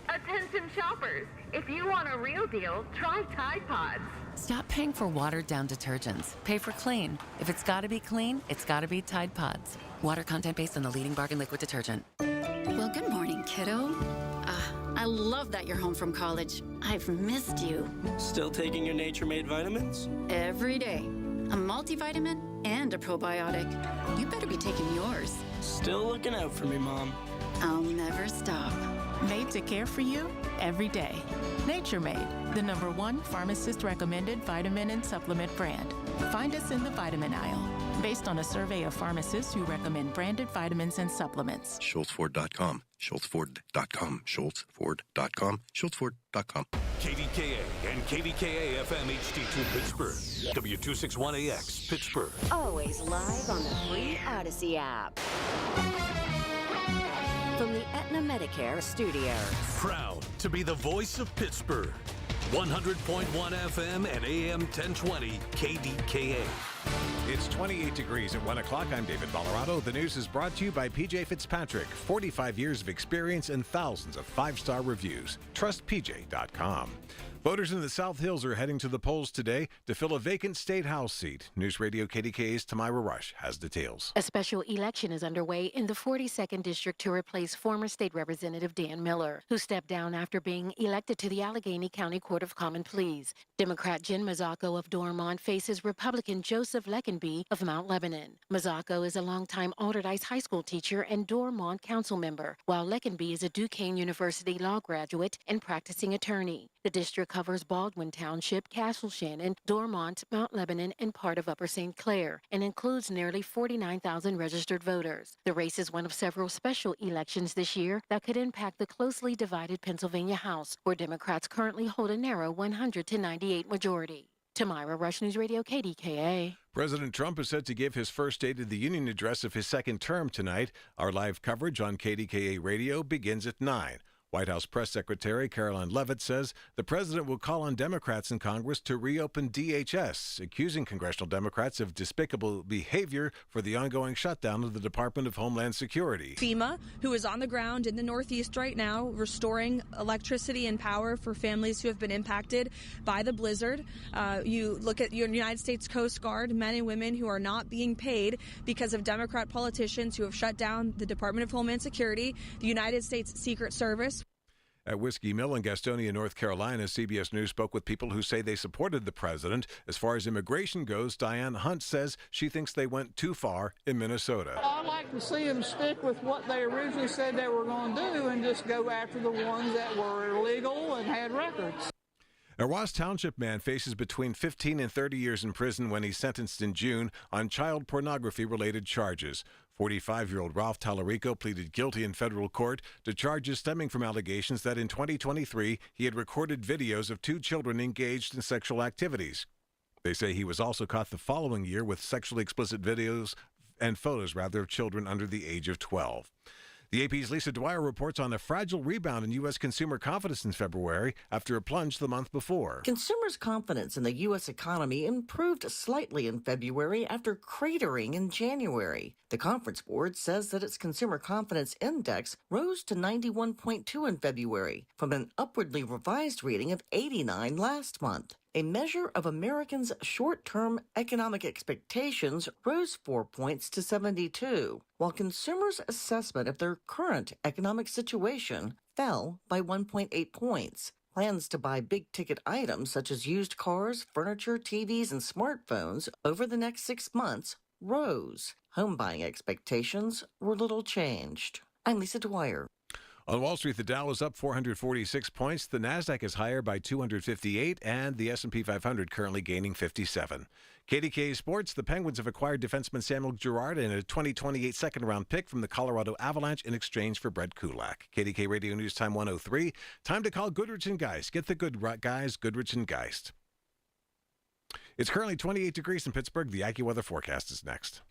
Attention shoppers, if you want a real deal, try Tide Pods. Stop paying for watered-down detergents. Pay for clean. If it's gotta be clean, it's gotta be Tide Pods. Water content based on the leading bargain liquid detergent. Well, good morning, kiddo. I love that you're home from college. I've missed you. Still taking your Nature-Made vitamins? Every day. A multivitamin and a probiotic. You better be taking yours. Still looking out for me, Mom. I'll never stop. Made to care for you every day. Nature Made, the #1 pharmacist-recommended vitamin and supplement brand. Find us in the vitamin aisle, based on a survey of pharmacists who recommend branded vitamins and supplements. SchultzFord.com, SchultzFord.com, SchultzFord.com, SchultzFord.com. KDKA and KDKA FM HD2 Pittsburgh. W261AX Pittsburgh. Always live on the free Odyssey app. From the Aetna Medicare studios. Proud to be the voice of Pittsburgh. 100.1 FM and AM 1020 KDKA. It's 28 degrees at 1 o'clock. I'm David Colorado. The news is brought to you by PJ Fitzpatrick. 45 years of experience and thousands of 5-star reviews. TrustPJ.com. Voters in the South Hills are heading to the polls today to fill a vacant state house seat. News Radio KDKA's Tamira Rush has details. A special election is underway in the 42nd District to replace former State Representative Dan Miller, who stepped down after being elected to the Allegheny County Court of Common Pleas. Democrat Jen Mazzocco of Dormont faces Republican Joseph Leckenby of Mount Lebanon. Mazzocco is a longtime Allderdice High School teacher and Dormont council member, while Leckenby is a Duquesne University law graduate and practicing attorney. The district covers Baldwin Township, Castle Shannon, Dormont, Mount Lebanon, and part of Upper St. Clair, and includes nearly 49,000 registered voters. The race is one of several special elections this year that could impact the closely divided Pennsylvania House, where Democrats currently hold a narrow 100-98 majority. Tamira Rush, News Radio KDKA. President Trump is set to give his first State of the Union address of his second term tonight. Our live coverage on KDKA Radio begins at 9. White House Press Secretary Caroline Leavitt says the president will call on Democrats in Congress to reopen DHS, accusing congressional Democrats of despicable behavior for the ongoing shutdown of the Department of Homeland Security. FEMA, who is on the ground in the Northeast right now, restoring electricity and power for families who have been impacted by the blizzard. You look at your United States Coast Guard, men and women who are not being paid because of Democrat politicians who have shut down the Department of Homeland Security, the United States Secret Service. At Whiskey Mill in Gastonia, North Carolina, CBS News spoke with people who say they supported the president. As far as immigration goes, Diane Hunt says she thinks they went too far in Minnesota. I'd like to see them stick with what they originally said they were going to do and just go after the ones that were illegal and had records. A Ross Township man faces between 15 and 30 years in prison when he's sentenced in June on child pornography-related charges. 45-year-old Ralph Tallarico pleaded guilty in federal court to charges stemming from allegations that in 2023 he had recorded videos of 2 children engaged in sexual activities. They say he was also caught the following year with sexually explicit videos and photos, of children under the age of 12. The AP's Lisa Dwyer reports on a fragile rebound in U.S. consumer confidence in February after a plunge the month before. Consumers' confidence in the U.S. economy improved slightly in February after cratering in January. The Conference Board says that its consumer confidence index rose to 91.2 in February from an upwardly revised reading of 89 last month. A measure of Americans' short-term economic expectations rose 4 points to 72, while consumers' assessment of their current economic situation fell by 1.8 points. Plans to buy big-ticket items such as used cars, furniture, TVs, and smartphones over the next 6 months rose. Home buying expectations were little changed. I'm Lisa Dwyer. On Wall Street, the Dow is up 446 points. The Nasdaq is higher by 258, and the S&P 500 currently gaining 57. KDKA Sports, the Penguins have acquired defenseman Samuel Girard and a 2028 second-round pick from the Colorado Avalanche in exchange for Brett Kulak. KDKA Radio News Time 103. Time to call Goodrich and Geist. Get the good guys, Goodrich and Geist. It's currently 28 degrees in Pittsburgh. The AccuWeather forecast is next.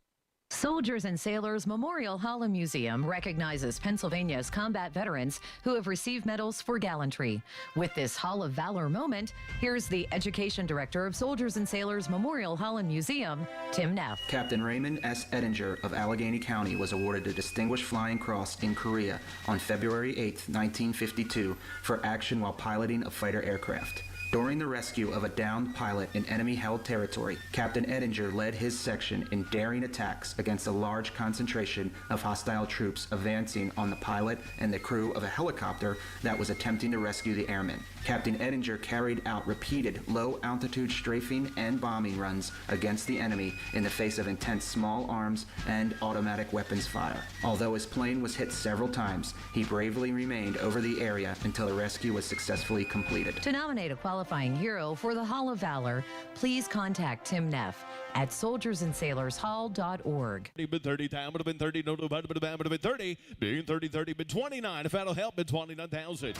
Soldiers and Sailors Memorial Hall and Museum recognizes Pennsylvania's combat veterans who have received medals for gallantry. With this Hall of Valor moment, here's the Education Director of Soldiers and Sailors Memorial Hall and Museum, Tim Neff. Captain Raymond S. Ettinger of Allegheny County was awarded the Distinguished Flying Cross in Korea on February 8, 1952, for action while piloting a fighter aircraft. During the rescue of a downed pilot in enemy-held territory, Captain Ettinger led his section in daring attacks against a large concentration of hostile troops advancing on the pilot and the crew of a helicopter that was attempting to rescue the airmen. Captain Ettinger carried out repeated low-altitude strafing and bombing runs against the enemy in the face of intense small arms and automatic weapons fire. Although his plane was hit several times, he bravely remained over the area until the rescue was successfully completed. To nominate a qualifying hero for the Hall of Valor, please contact Tim Neff at soldiersandsailorshall.org. Been 30 time would have been 30, no, would have been 30, being 30, been 29. If that'll help, been 29,000.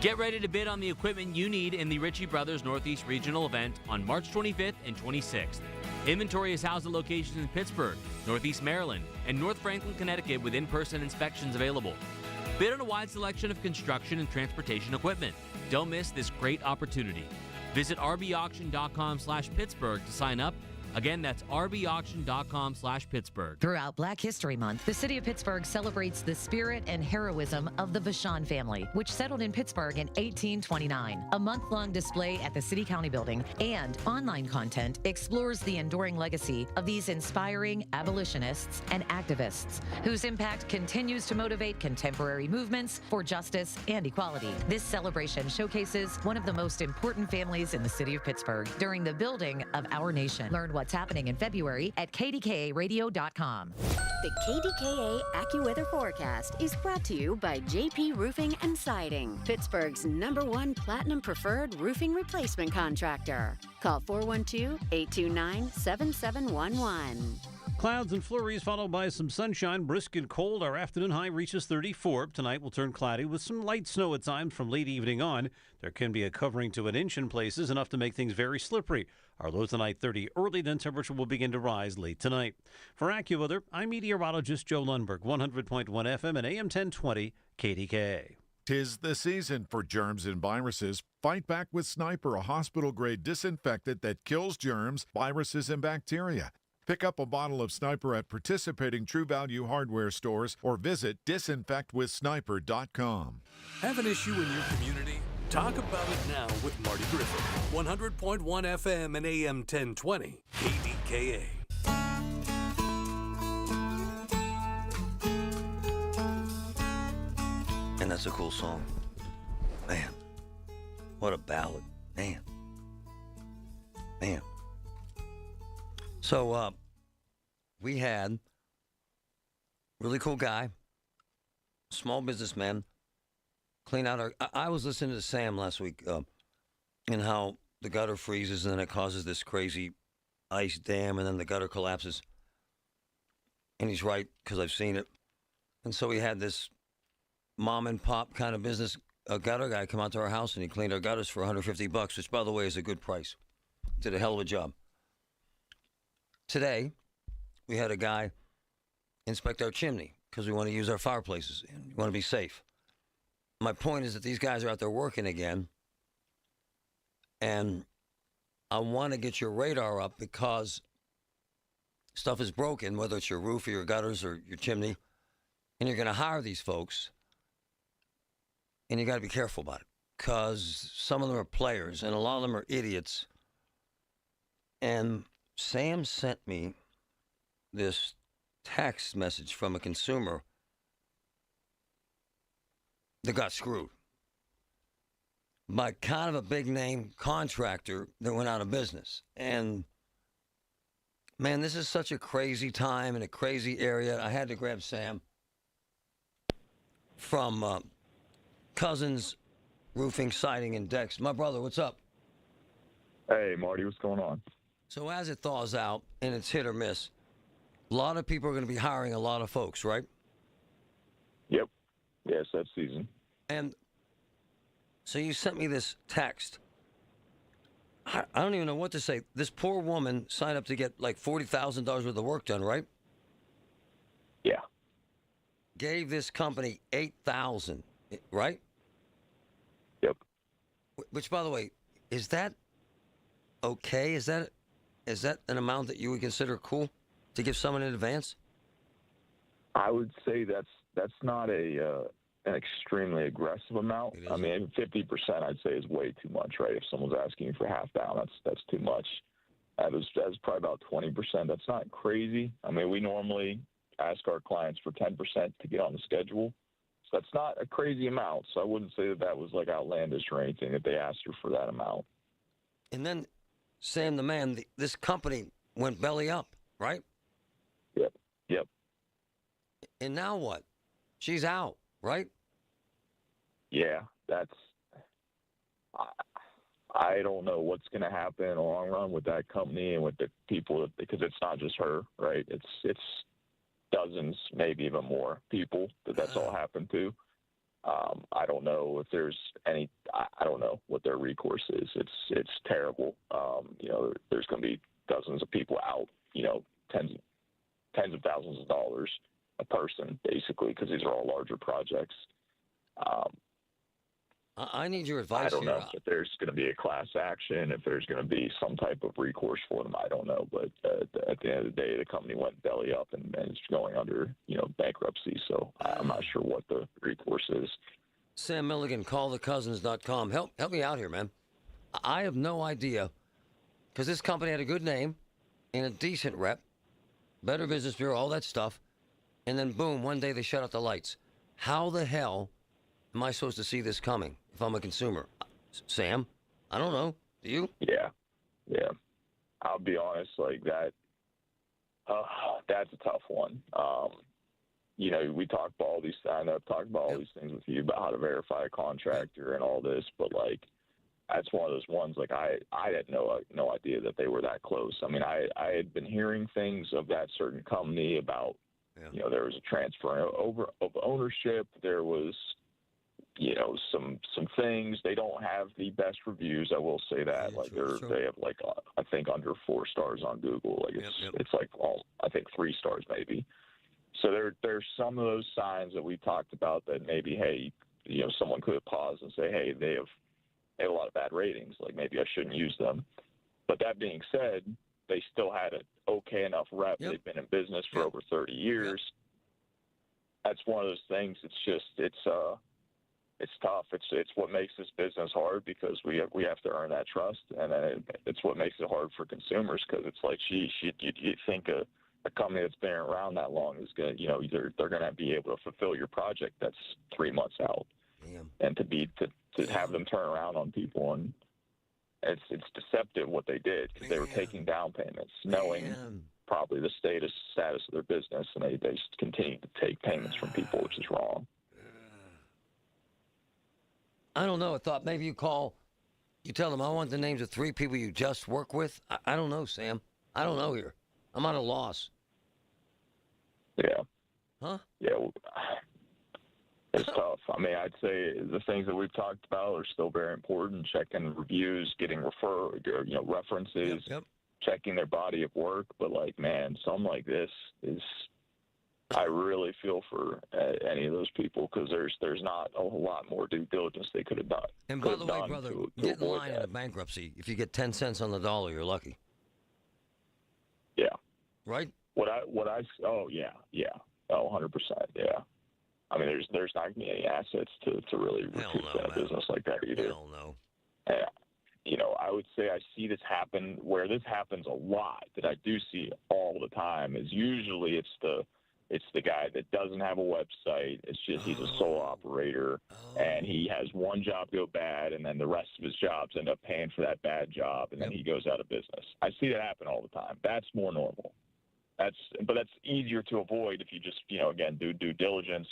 Get ready to bid on the equipment you need in the Ritchie Brothers Northeast Regional event on March 25th and 26th. Inventory is housed at locations in Pittsburgh, Northeast Maryland, and North Franklin, Connecticut with in-person inspections available. Bid on a wide selection of construction and transportation equipment. Don't miss this great opportunity. Visit rbauction.com/Pittsburgh to sign up. Again, that's rbauction.com/Pittsburgh. Throughout Black History Month, the city of Pittsburgh celebrates the spirit and heroism of the Vachon family, which settled in Pittsburgh in 1829. A month-long display at the City County Building and online content explores the enduring legacy of these inspiring abolitionists and activists, whose impact continues to motivate contemporary movements for justice and equality. This celebration showcases one of the most important families in the city of Pittsburgh during the building of our nation. Learn what's happening in February at KDKARadio.com. The KDKA AccuWeather forecast is brought to you by JP Roofing and Siding, Pittsburgh's #1 Platinum Preferred Roofing Replacement Contractor. Call 412-829-7711. Clouds and flurries followed by some sunshine, brisk and cold. Our afternoon high reaches 34. Tonight will turn cloudy with some light snow at times from late evening on. There can be a covering to an inch in places, enough to make things very slippery. Our low tonight 30 early, then temperature will begin to rise late tonight. For AccuWeather, I'm meteorologist Joe Lundberg, 100.1 FM and AM 1020 KDKA. 'Tis the season for germs and viruses. Fight back with Sniper, a hospital-grade disinfectant that kills germs, viruses, and bacteria. Pick up a bottle of Sniper at participating True Value hardware stores or visit disinfectwithsniper.com. Have an issue in your community? Talk about it now with Marty Griffin. 100.1 FM and AM 1020 KDKA. And that's a cool song. Man, what a ballad. Man. So, we had really cool guy, small businessman, clean out our... I was listening to Sam last week and how the gutter freezes and then it causes this crazy ice dam and then the gutter collapses. And he's right, because I've seen it. And so we had this mom and pop kind of business, a gutter guy come out to our house and he cleaned our gutters for $150, which, by the way, is a good price. Did a hell of a job. today, we had a guy inspect our chimney because we want to use our fireplaces and we want to be safe. My point is that these guys are out there working again, and I want to get your radar up because stuff is broken, whether it's your roof or your gutters or your chimney, and you're going to hire these folks, and you got to be careful about it because some of them are players and a lot of them are idiots. And Sam sent me this text message from a consumer that got screwed by kind of a big name contractor that went out of business. And man, this is such a crazy time in a crazy area. I had to grab Sam from Cousins Roofing, Siding, and Decks. My brother, what's up? Hey, Marty, what's going on? So as it thaws out and it's hit or miss, a lot of people are going to be hiring a lot of folks, right? Yep. Yes, that season. And so you sent me this text. I don't even know what to say. This poor woman signed up to get like $40,000 worth of work done, right? Yeah. Gave this company $8,000, right? Yep. Which, by the way, is that okay? Is that an amount that you would consider cool to give someone in advance? I would say that's not an extremely aggressive amount. I mean, 50% I'd say is way too much, right? If someone's asking you for half down, that's too much. That's probably about 20%. That's not crazy. I mean, we normally ask our clients for 10% to get on the schedule. So that's not a crazy amount. So I wouldn't say that was like outlandish or anything that they asked her for that amount. And then, Sam the man, this company went belly up, right? Yep. And now what? She's out, right? Yeah, I don't know what's going to happen in the long run with that company and with the people, because it's not just her, right? It's dozens, maybe even more people that's all happened to. I don't know if there's any. I don't know what their recourse is. It's terrible. There's going to be dozens of people out. Tens of thousands of dollars a person, basically, because these are all larger projects. I need your advice. I don't know if there's going to be a class action, if there's going to be some type of recourse for them. I don't know, but at the end of the day, the company went belly up and it's going under, bankruptcy. So I'm not sure what the recourse is. Sam Milligan, callthecousins.com. Help me out here, man. I have no idea, because this company had a good name and a decent rep, Better Business Bureau, all that stuff, and then boom, one day they shut out the lights. How the hell am I supposed to see this coming if I'm a consumer? Sam, I don't know. Do you? Yeah. I'll be honest, like that. That's a tough one. We talk about all these. I know I've talked about all these things with you about how to verify a contractor and all this, but like that's one of those ones. Like I had no idea that they were that close. I mean, I had been hearing things of that certain company about. There was a transfer of ownership. There was, some things. They don't have the best reviews. I will say that. They have like I think under 4 stars on Google. Like it's like I think 3 stars maybe. So there's some of those signs that we talked about that maybe, hey, someone could pause and say, hey, they have a lot of bad ratings. Like maybe I shouldn't use them. But that being said, they still had an okay enough rep. They've been in business for over 30 years. That's one of those things. It's tough. It's what makes this business hard because we have to earn that trust, and then it's what makes it hard for consumers because it's like you think a company that's been around that long is going to they're going to be able to fulfill your project that's 3 months out, and to have them turn around on people and. It's deceptive what they did because they were taking down payments, knowing probably the status of their business, and they just continued to take payments from people, which is wrong. I don't know. I thought maybe you tell them I want the names of 3 people you just work with. I don't know, Sam. I don't know here. I'm at a loss. Yeah. Huh? Yeah. Well, it's tough. I mean, I'd say the things that we've talked about are still very important. Checking reviews, getting references, checking their body of work. But like, man, something like this is, I really feel for any of those people, because there's not a whole lot more due diligence they could have done. And by the way, brother, get in line in a bankruptcy. If you get 10 cents on the dollar, you're lucky. Yeah. Right? Oh, yeah. 100%, yeah. I mean, there's not going to be any assets to really recoup that business like that either. Hell no. And, you know, I would say I see this happen where this happens a lot, that I do see all the time, is usually it's the guy that doesn't have a website. It's just he's a sole operator, and he has one job go bad, and then the rest of his jobs end up paying for that bad job, and then he goes out of business. I see that happen all the time. That's more normal. But that's easier to avoid if you just, you know, again, do due diligence,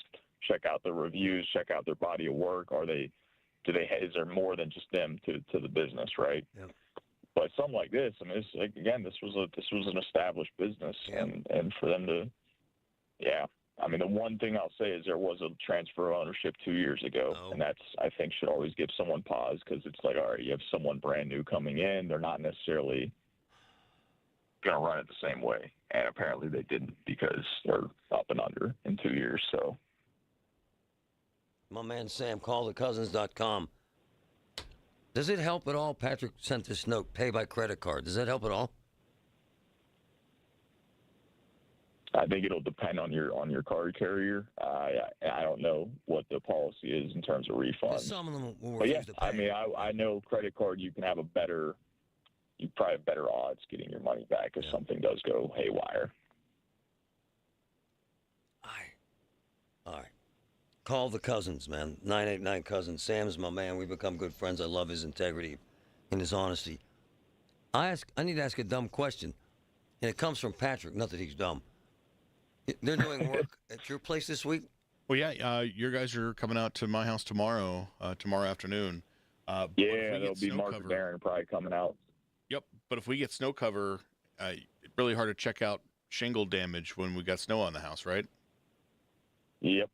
check out the reviews, check out their body of work. Is there more than just them to the business, right? Yep. But something like this, I mean, this was an established business, and for them to, yeah. I mean, the one thing I'll say is there was a transfer of ownership 2 years ago, and that's, I think, should always give someone pause, because it's like, all right, you have someone brand new coming in, they're not necessarily going to run it the same way, and apparently they didn't, because they're up and under in 2 years. So, my man Sam, callthecousins.com. Does it help at all? Patrick sent this note, pay by credit card. Does that help at all? I think it'll depend on your card carrier. I don't know what the policy is in terms of refunds. Some of them will but yeah, refuse to pay. I mean, I know credit card, you can have you probably have better odds getting your money back if something does go haywire. All right. Call the Cousins, man. 989 Cousins. Sam's my man. We've become good friends. I love his integrity and his honesty. I need to ask a dumb question, and it comes from Patrick. Not that he's dumb. They're doing work at your place this week? Well, yeah. Your guys are coming out to my house tomorrow afternoon. Yeah, there'll be Mark and Darren probably coming out. Yep, but if we get snow cover, it's really hard to check out shingle damage when we got snow on the house, right? Yep.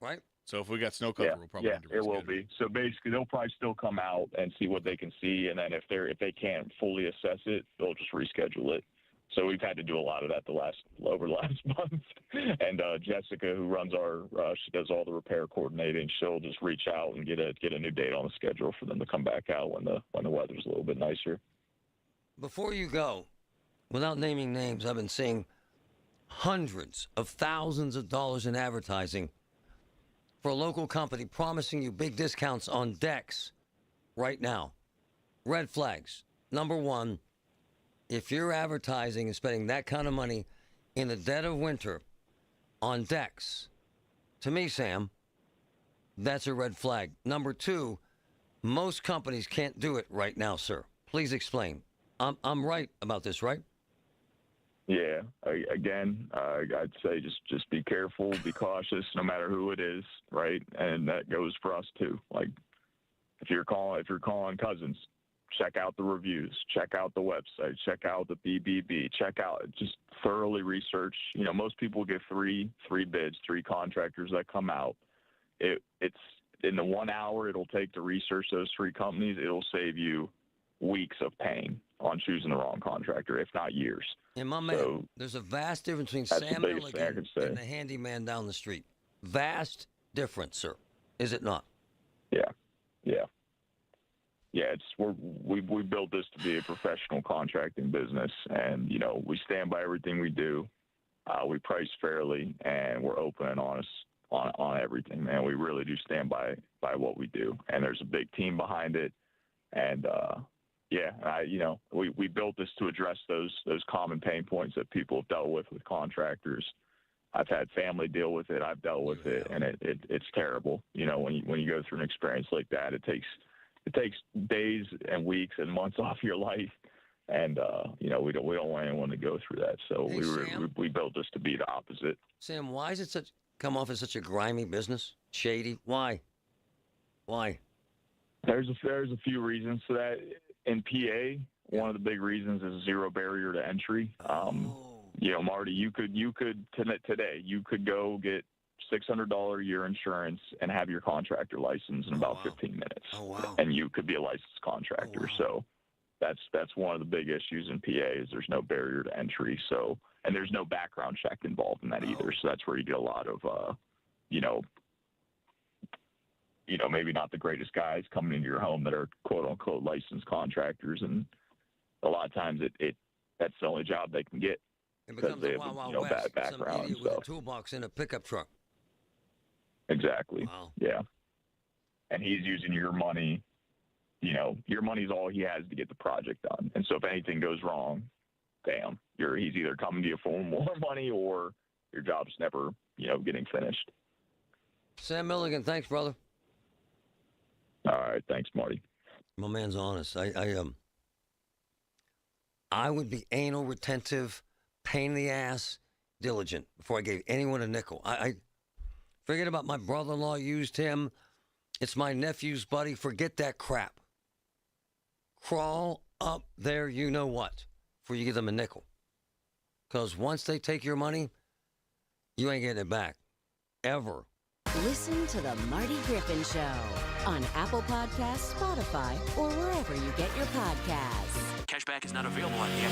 Right. So if we got snow cover, we'll probably need to reschedule. It will be. So basically, they'll probably still come out and see what they can see, and then if they can't fully assess it, they'll just reschedule it. So we've had to do a lot of that over the last month. And Jessica, who runs she does all the repair coordinating. She'll just reach out and get a new date on the schedule for them to come back out when the weather's a little bit nicer. Before you go, without naming names, I've been seeing hundreds of thousands of dollars in advertising for a local company promising you big discounts on decks right now. Red flags. Number one, if you're advertising and spending that kind of money in the dead of winter on decks, to me, Sam, that's a red flag. Number two, most companies can't do it right now, sir. Please explain. I'm right about this, right? Yeah. Again, I'd say just be careful, be cautious, no matter who it is, right? And that goes for us too. Like, if you're calling Cousins, check out the reviews, check out the website, check out the BBB, just thoroughly research. You know, most people get three bids, 3 contractors that come out. It's in the 1 hour it'll take to research those 3 companies. It'll save you weeks of pain on choosing the wrong contractor, if not years. And my man, there's a vast difference between Sam Milligan and the handyman down the street. Vast difference, sir. Is it not? Yeah. We built this to be a professional contracting business, and you know we stand by everything we do. We price fairly, and we're open and honest on everything. Man, we really do stand by what we do, and there's a big team behind it. And we built this to address those common pain points that people have dealt with contractors. I've had family deal with it. I've dealt with it, and it's terrible. You know, when you go through an experience like that, it takes days and weeks and months off your life, and we don't want anyone to go through that. So we built this to be the opposite. Sam, why is it come off as such a grimy business? Shady? Why? There's a few reasons for that. In PA, one of the big reasons is zero barrier to entry. You know, Marty, you could today you could go get $600 a year insurance and have your contractor license in about 15 minutes. Oh, wow. And you could be a licensed contractor. So That's one of the big issues in PA is there's no barrier to entry. So, and there's no background check involved in that either. So that's where you get a lot of, maybe not the greatest guys coming into your home that are quote unquote licensed contractors. And a lot of times that's the only job they can get because they have bad background and idiot with stuff. a toolbox in a pickup truck. Exactly. Wow. Yeah. And he's using your money. Your money's all he has to get the project done. And so if anything goes wrong, damn, he's either coming to you for more money or your job's never, getting finished. Sam Milligan, thanks, brother. All right, thanks, Marty. My man's honest. I would be anal retentive, pain in the ass, diligent before I gave anyone a nickel. I forget about my brother-in-law used him. It's my nephew's buddy. Forget that crap. Crawl up there, you know what, before you give them a nickel. Because once they take your money, you ain't getting it back. Ever. Listen to The Marty Griffin Show on Apple Podcasts, Spotify, or wherever you get your podcasts. Cashback is not available on gas.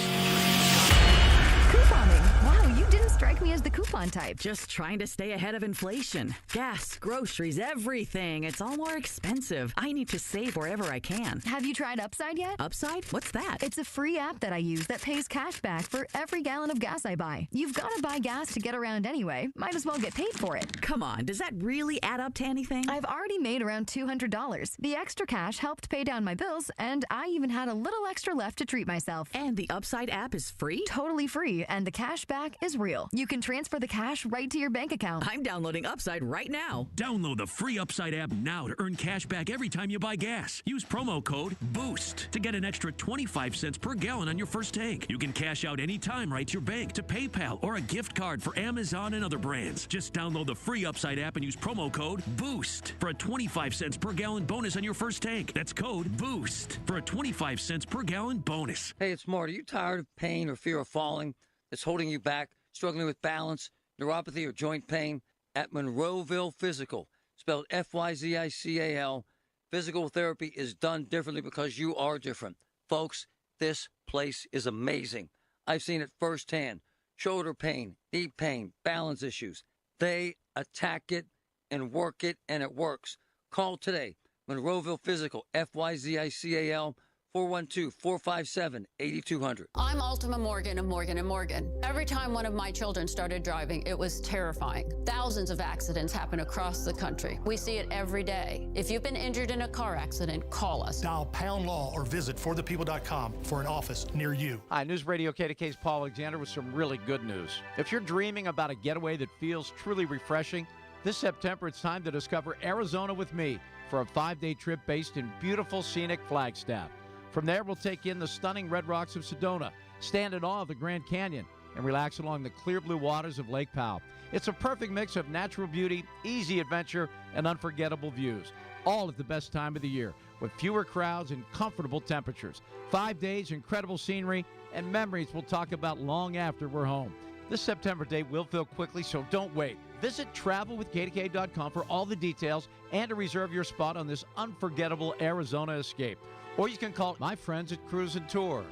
Couponing. Wow, you didn't strike me as the coupon type. Just trying to stay ahead of inflation. Gas, groceries, everything. It's all more expensive. I need to save wherever I can. Have you tried Upside yet? Upside? What's that? It's a free app that I use that pays cash back for every gallon of gas I buy. You've got to buy gas to get around anyway. Might as well get paid for it. Come on, does that really add up to anything? I've already made around $200. The extra cash helped pay down my bills, and I even had a little extra left to treat myself. And the Upside app is free? Totally free, and the cash back is real. You can transfer the cash right to your bank account. I'm downloading Upside right now. Download the free Upside app now to earn cash back every time you buy gas. Use promo code BOOST to get an extra 25 cents per gallon on your first tank. You can cash out anytime right to your bank, to PayPal, or a gift card for Amazon and other brands. Just download the free Upside app and use promo code BOOST for a 25 cents per gallon bonus on your first tank. That's code BOOST for a 25 cents per gallon bonus. Hey, it's Marty. Are you tired of pain or fear of falling that's holding you back, struggling with balance, neuropathy, or joint pain? At Monroeville Physical, spelled Fyzical, physical therapy is done differently because you are different. Folks, this place is amazing. I've seen it firsthand. Shoulder pain, knee pain, balance issues. They attack it and work it, and it works. Call today. Monroeville Physical, Fyzical, 412-457-8200. I'm Ultima Morgan of Morgan & Morgan. Every time one of my children started driving, it was terrifying. Thousands of accidents happen across the country. We see it every day. If you've been injured in a car accident, call us. Dial pound law or visit forthepeople.com for an office near you. Hi, News Radio KDK's Paul Alexander with some really good news. If you're dreaming about a getaway that feels truly refreshing, this September it's time to discover Arizona with me for a 5-day trip based in beautiful, scenic Flagstaff. From there, we'll take in the stunning red rocks of Sedona, stand in awe of the Grand Canyon, and relax along the clear blue waters of Lake Powell. It's a perfect mix of natural beauty, easy adventure, and unforgettable views, all at the best time of the year, with fewer crowds and comfortable temperatures. 5 days, incredible scenery, and memories we'll talk about long after we're home. This September date will fill quickly, so don't wait. Visit travelwithkdka.com for all the details and to reserve your spot on this unforgettable Arizona escape. Or you can call my friends at Cruise and Tour,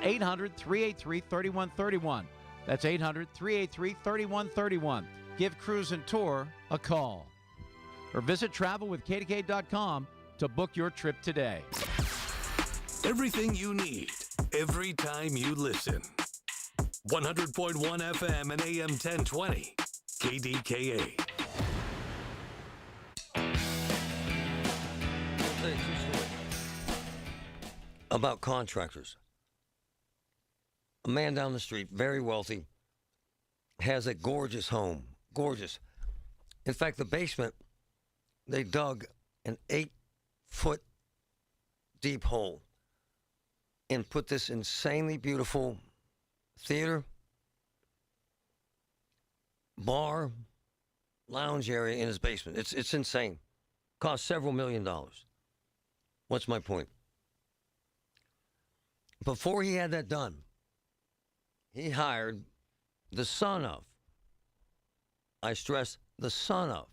800-383-3131. That's 800-383-3131. Give Cruise and Tour a call. Or visit travelwithkdka.com to book your trip today. Everything you need, every time you listen. 100.1 FM and AM 1020. KDKA. About contractors. A man down the street, very wealthy, has a gorgeous home. Gorgeous. In fact, the basement, they dug an 8-foot deep hole and put this insanely beautiful theater, bar, lounge area in his basement. It's insane. Cost several $1 million. What's my point? Before he had that done, he hired the son of, I stress, the son of,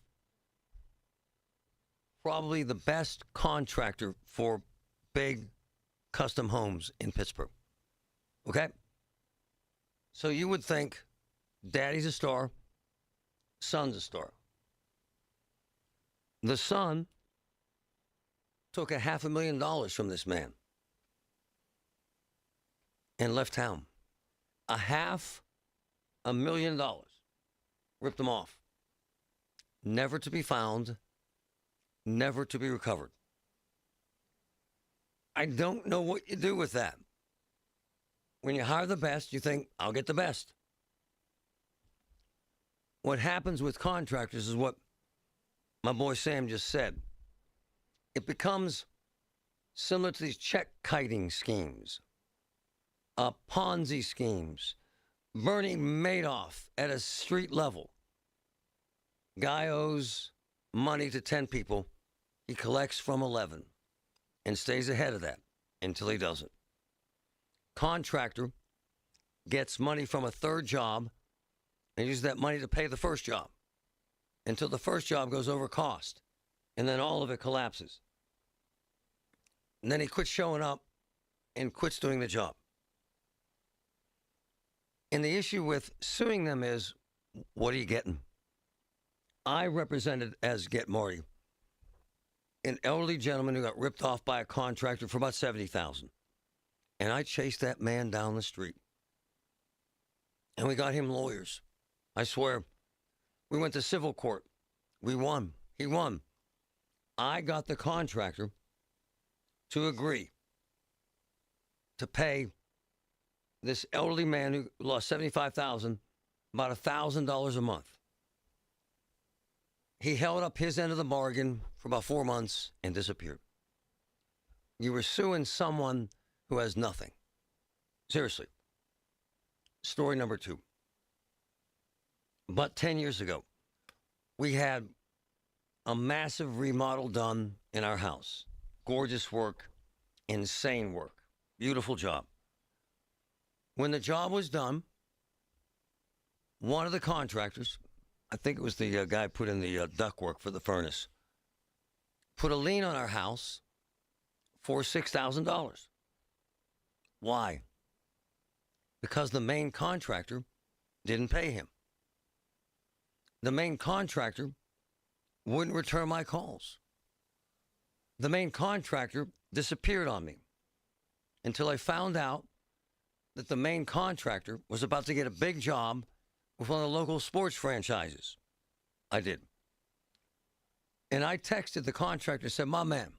probably the best contractor for big custom homes in Pittsburgh. Okay? So you would think daddy's a star, son's a star. The son took $500,000 from this man and left town. $500,000. Ripped him off. Never to be found, never to be recovered. I don't know what you do with that. When you hire the best, you think, I'll get the best. What happens with contractors is what my boy Sam just said. It becomes similar to these check kiting schemes, Ponzi schemes, Bernie Madoff at a street level. Guy owes money to 10 people. He collects from 11 and stays ahead of that until he doesn't. Contractor gets money from a third job and uses that money to pay the first job until the first job goes over cost, and then all of it collapses. And then he quits showing up and quits doing the job. And the issue with suing them is, what are you getting? I represented, as Get Marty, an elderly gentleman who got ripped off by a contractor for about $70,000. And I chased that man down the street. And we got him lawyers. I swear. We went to civil court. We won. He won. I got the contractor to agree to pay this elderly man who lost $75,000 about $1,000 a month. He held up his end of the bargain for about 4 months and disappeared. You were suing someone who has nothing. Seriously. Story number 2. About 10 years ago, we had a massive remodel done in our house. Gorgeous work, insane work, beautiful job. When the job was done, one of the contractors, I think it was the guy who put in the ductwork for the furnace, put a lien on our house for $6,000. Why? Because the main contractor didn't pay him. The main contractor wouldn't return my calls. The main contractor disappeared on me until I found out that the main contractor was about to get a big job with one of the local sports franchises. I did. And I texted the contractor and said, my man,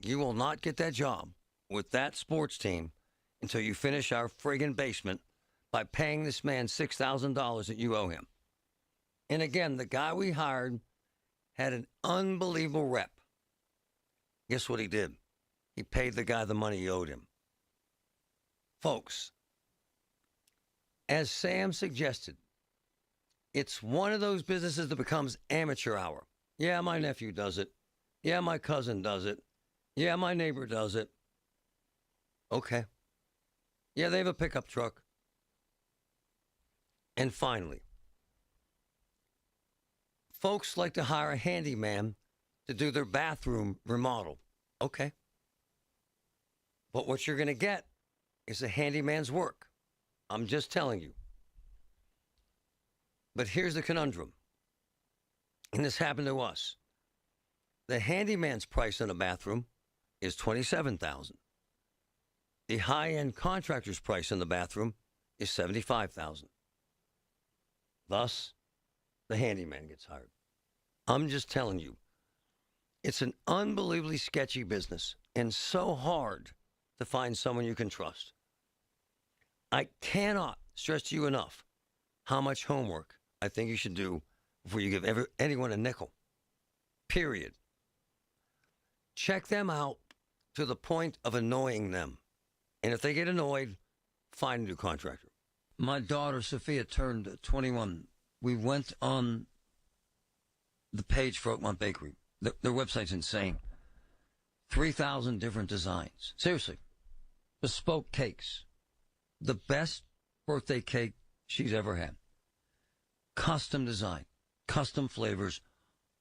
you will not get that job with that sports team until you finish our friggin' basement by paying this man $6,000 that you owe him. And again, the guy we hired had an unbelievable rep. Guess what he did? He paid the guy the money he owed him. Folks, as Sam suggested, it's one of those businesses that becomes amateur hour. Yeah, my nephew does it. Yeah, my cousin does it. Yeah, my neighbor does it. Okay. Yeah, they have a pickup truck. And finally, folks like to hire a handyman to do their bathroom remodel. Okay. But what you're going to get is a handyman's work. I'm just telling you. But here's the conundrum. And this happened to us. The handyman's price on a bathroom is $27,000. The high-end contractor's price in the bathroom is $75,000. Thus, the handyman gets hired. I'm just telling you, it's an unbelievably sketchy business and so hard to find someone you can trust. I cannot stress to you enough how much homework I think you should do before you give anyone a nickel. Period. Check them out to the point of annoying them. And if they get annoyed, find a new contractor. My daughter, Sophia, turned 21. We went on the page for Oakmont Bakery. Their website's insane. 3,000 different designs. Seriously. Bespoke cakes. The best birthday cake she's ever had. Custom design. Custom flavors.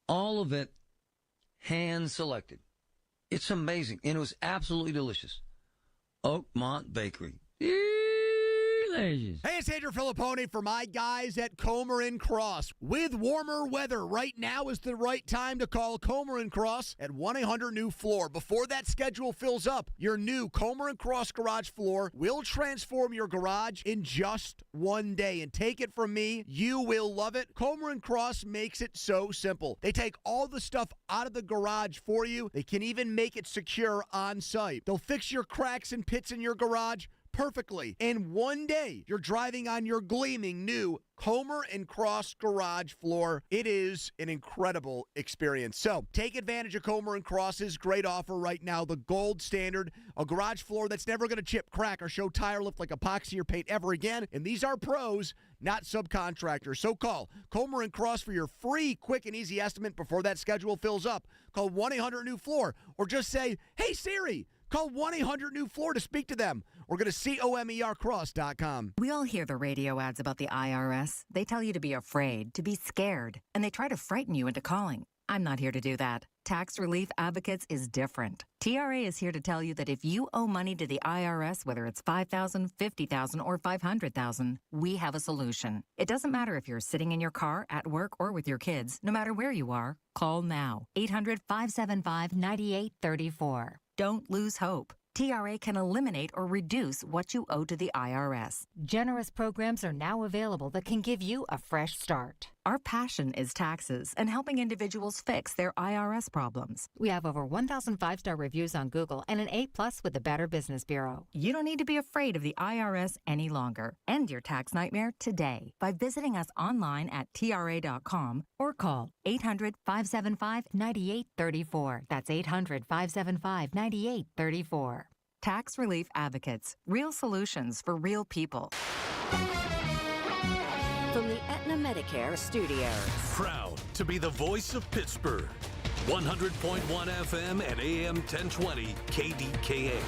All of it hand selected. It's amazing. And it was absolutely delicious. Oakmont Bakery. Hey, it's Andrew Filippone for my guys at Comer & Cross. With warmer weather, right now is the right time to call Comer & Cross at 1-800-NEW-FLOOR. Before that schedule fills up, your new Comer & Cross garage floor will transform your garage in just one day. And take it from me, you will love it. Comer & Cross makes it so simple. They take all the stuff out of the garage for you. They can even make it secure on site. They'll fix your cracks and pits in your garage perfectly. And one day, you're driving on your gleaming new Comer & Cross garage floor. It is an incredible experience. So take advantage of Comer & Cross's great offer right now, the gold standard, a garage floor that's never going to chip, crack, or show tire lift like epoxy or paint ever again. And these are pros, not subcontractors. So call Comer & Cross for your free, quick, and easy estimate before that schedule fills up. Call 1-800-NEW-FLOOR or just say, hey, Siri, call 1-800-NEW-FLOOR to speak to them. Or go to COMERcross.com. We all hear the radio ads about the IRS. They tell you to be afraid, to be scared, and they try to frighten you into calling. I'm not here to do that. Tax Relief Advocates is different. TRA is here to tell you that if you owe money to the IRS, whether it's $5,000, $50,000, or $500,000, we have a solution. It doesn't matter if you're sitting in your car, at work, or with your kids. No matter where you are, call now. 800-575-9834. Don't lose hope. TRA can eliminate or reduce what you owe to the IRS. Generous programs are now available that can give you a fresh start. Our passion is taxes and helping individuals fix their IRS problems. We have over 1,000 5-star reviews on Google and an A+ with the Better Business Bureau. You don't need to be afraid of the IRS any longer. End your tax nightmare today by visiting us online at TRA.com or call 800-575-9834. That's 800-575-9834. Tax Relief Advocates. Real solutions for real people. From the Aetna Medicare Studios. Proud to be the voice of Pittsburgh. 100.1 FM and AM 1020 KDKA.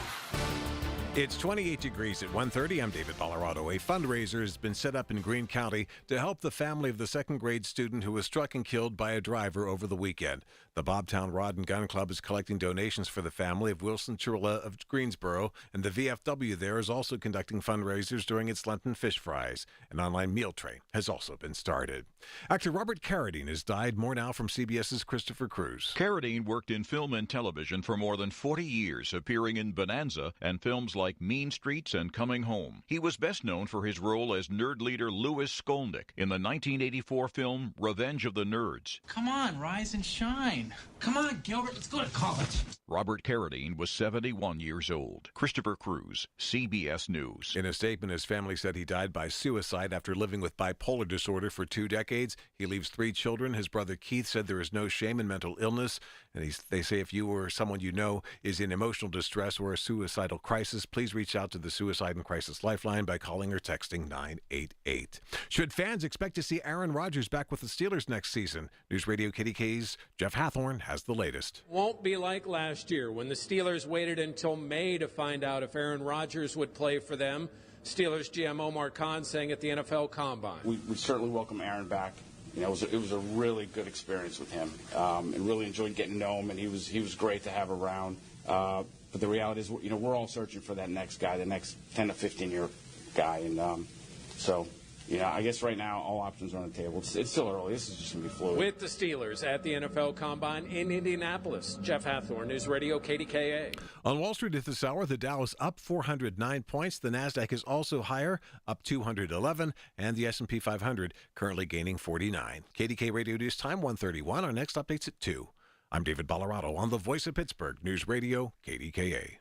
It's 28 degrees at 1:30. I'm David Colorado. A fundraiser has been set up in Greene County to help the family of the second-grade student who was struck and killed by a driver over the weekend. The Bobtown Rod and Gun Club is collecting donations for the family of Wilson Chirla of Greensboro, and the VFW there is also conducting fundraisers during its Lenten fish fries. An online meal tray has also been started. Actor Robert Carradine has died. More now from CBS's Christopher Cruz. Carradine worked in film and television for more than 40 years, appearing in Bonanza and films like Mean Streets and Coming Home. He was best known for his role as nerd leader Louis Skolnick in the 1984 film Revenge of the Nerds. Come on, rise and shine. Come on, Gilbert, let's go to college. Robert Carradine was 71 years old. Christopher Cruz, CBS News. In a statement, his family said he died by suicide after living with bipolar disorder for 2 decades. He leaves 3 children. His brother Keith said there is no shame in mental illness. And they say if you or someone you know is in emotional distress or a suicidal crisis, please reach out to the Suicide and Crisis Lifeline by calling or texting 988. Should fans expect to see Aaron Rodgers back with the Steelers next season? News Radio KDK's Jeff Hathorn has the latest. Won't be like last year when the Steelers waited until May to find out if Aaron Rodgers would play for them. Steelers GM Omar Khan saying at the NFL Combine. We certainly welcome Aaron back. You know, it was a really good experience with him, and really enjoyed getting to know him, and he was great to have around. But the reality is, you know, we're all searching for that next guy, the next 10 to 15-year guy, and so, you know, I guess right now all options are on the table. It's still early. This is just going to be fluid. With the Steelers at the NFL Combine in Indianapolis, Jeff Hathorn, News Radio KDKA. On Wall Street at this hour, the Dow is up 409 points. The Nasdaq is also higher, up 211, and the S&P 500 currently gaining 49. KDK Radio News Time 1:31. Our next update's at 2. I'm David Colorado on the Voice of Pittsburgh, News Radio KDKA.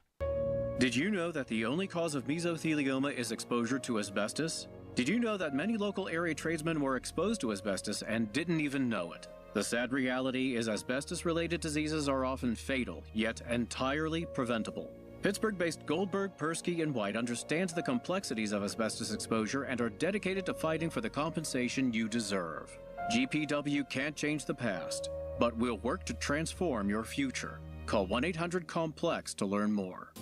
Did you know that the only cause of mesothelioma is exposure to asbestos? Did you know that many local area tradesmen were exposed to asbestos and didn't even know it? The sad reality is asbestos-related diseases are often fatal, yet entirely preventable. Pittsburgh-based Goldberg, Persky, and White understands the complexities of asbestos exposure and are dedicated to fighting for the compensation you deserve. GPW can't change the past, but we'll work to transform your future. Call 1-800-COMPLEX to learn more.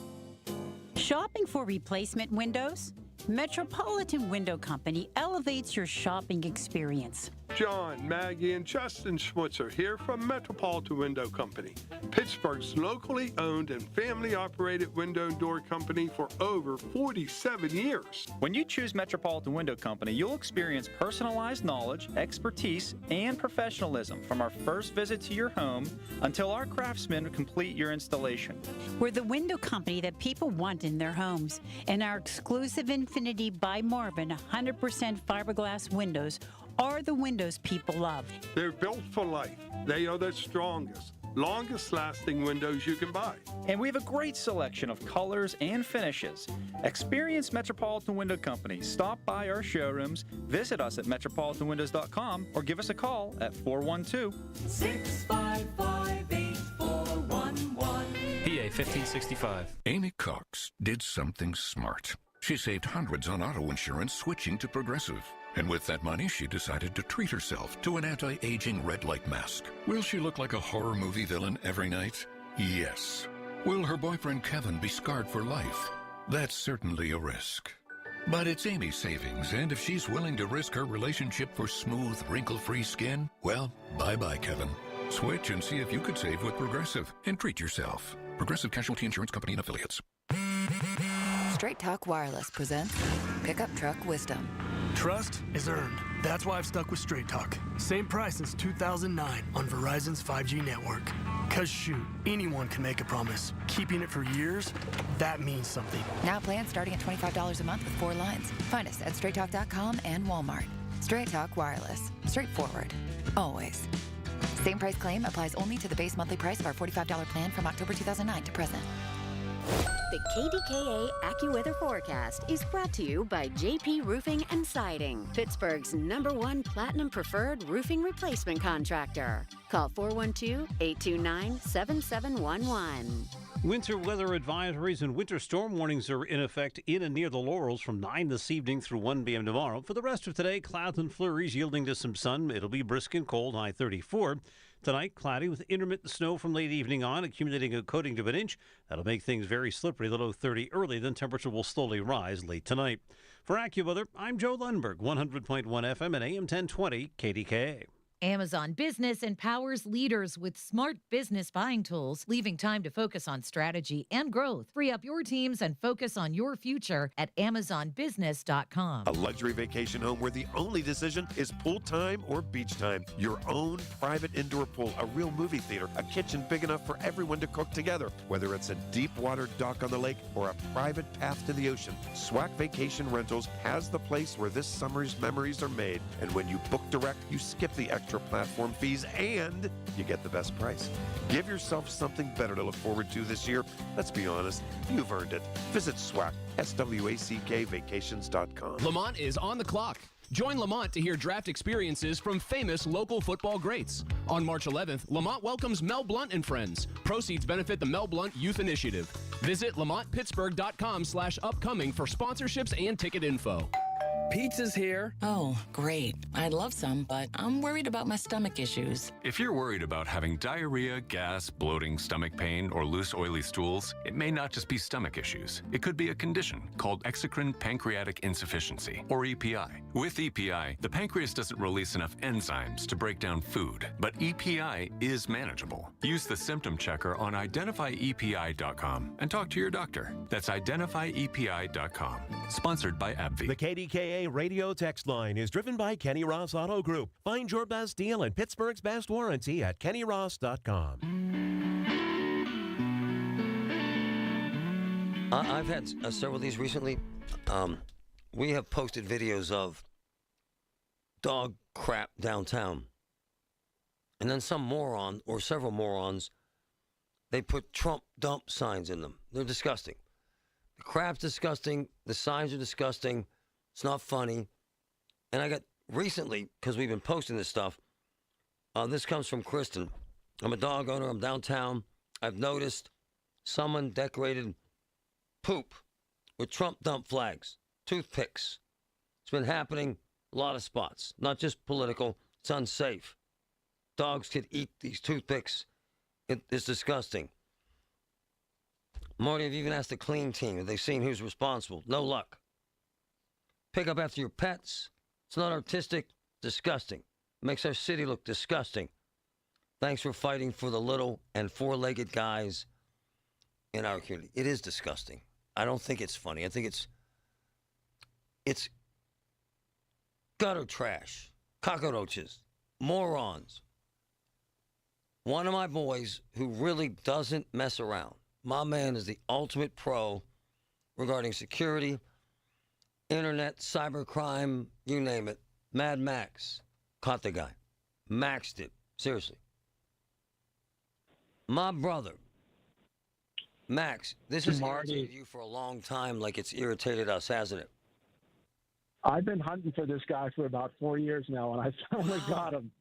Shopping for replacement windows? Metropolitan Window Company elevates your shopping experience. John, Maggie, and Justin Schmutzer here from Metropolitan Window Company, Pittsburgh's locally owned and family-operated window and door company for over 47 years. When you choose Metropolitan Window Company, you'll experience personalized knowledge, expertise, and professionalism from our first visit to your home until our craftsmen complete your installation. We're the window company that people want in their homes, and our exclusive Infinity by Marvin 100% fiberglass windows are the windows people love. They're built for life. They are the strongest, longest-lasting windows you can buy. And we have a great selection of colors and finishes. Experience Metropolitan Window Company. Stop by our showrooms, visit us at metropolitanwindows.com, or give us a call at 412-655-8411. PA 1565. Amy Cox did something smart. She saved hundreds on auto insurance switching to Progressive. And with that money, she decided to treat herself to an anti-aging red light mask. Will she look like a horror movie villain every night? Yes. Will her boyfriend Kevin be scarred for life? That's certainly a risk. But it's Amy's savings, and if she's willing to risk her relationship for smooth, wrinkle-free skin, well, bye-bye, Kevin. Switch and see if you could save with Progressive and treat yourself. Progressive Casualty Insurance Company and Affiliates. Straight Talk Wireless presents Pickup Truck Wisdom. Trust is earned. That's why I've stuck with Straight Talk. Same price since 2009 on Verizon's 5G network. Cause shoot, anyone can make a promise. Keeping it for years, that means something. Now plans starting at $25 a month with 4 lines. Find us at straighttalk.com and Walmart. Straight Talk Wireless. Straightforward. Always. Same price claim applies only to the base monthly price of our $45 plan from October 2009 to present. The KDKA AccuWeather forecast is brought to you by JP Roofing and Siding, Pittsburgh's #1 Platinum Preferred Roofing Replacement Contractor. Call 412-829-7711. Winter weather advisories and winter storm warnings are in effect in and near the Laurels from 9 this evening through 1 p.m. tomorrow. For the rest of today, clouds and flurries yielding to some sun. It'll be brisk and cold, high 34. Tonight, cloudy with intermittent snow from late evening on, accumulating a coating to an inch. That'll make things very slippery, the low 30 early. Then temperature will slowly rise late tonight. For AccuWeather, I'm Joe Lundberg, 100.1 FM and AM 1020 KDKA. Amazon Business empowers leaders with smart business buying tools, leaving time to focus on strategy and growth. Free up your teams and focus on your future at AmazonBusiness.com. A luxury vacation home where the only decision is pool time or beach time. Your own private indoor pool, a real movie theater, a kitchen big enough for everyone to cook together. Whether it's a deep water dock on the lake or a private path to the ocean, SWAC Vacation Rentals has the place where this summer's memories are made. And when you book direct, you skip the extra platform fees and you get the best price. Give yourself something better to look forward to this year. Let's be honest, you've earned it. Visit SWAC, SWACK vacations.com. Lamont is on the clock. Join Lamont to hear draft experiences from famous local football greats. On March 11th, Lamont welcomes Mel Blount and friends. Proceeds benefit the Mel Blount Youth Initiative. Visit LamontPittsburgh.com/upcoming for sponsorships and ticket info. Pizza's here. Oh, great. I'd love some, but I'm worried about my stomach issues. If you're worried about having diarrhea, gas, bloating, stomach pain, or loose, oily stools, it may not just be stomach issues. It could be a condition called exocrine pancreatic insufficiency, or EPI. With EPI, the pancreas doesn't release enough enzymes to break down food, but EPI is manageable. Use the symptom checker on identifyepi.com and talk to your doctor. That's identifyepi.com. Sponsored by AbbVie. The KDKA radio text line is driven by Kenny Ross Auto Group. Find your best deal and Pittsburgh's best warranty at kennyross.com. I've had several of these recently. We have posted videos of dog crap downtown. And then some moron, or several morons, they put Trump dump signs in them. They're disgusting. The crap's disgusting. The signs are disgusting. It's not funny. And I got recently, because we've been posting this stuff, this comes from Kristen. I'm a dog owner. I'm downtown. I've noticed someone decorated poop with Trump dump flags, toothpicks. It's been happening a lot of spots, not just political. It's unsafe. Dogs could eat these toothpicks. It's disgusting. Marty, I've even asked the clean team. Have they seen who's responsible? No luck. Pick up after your pets. It's not artistic. Disgusting. Makes our city look disgusting. Thanks for fighting for the little and four-legged guys in our community. It is disgusting. I don't think it's funny. I think it's gutter trash, cockroaches, morons. One of my boys who really doesn't mess around. My man is the ultimate pro regarding security, internet, cybercrime, you name it. Mad Max caught the guy. Maxed it. Seriously. My brother, Max, this has irritated you for a long time like it's irritated us, hasn't it? I've been hunting for this guy for about 4 years now, and I finally got him.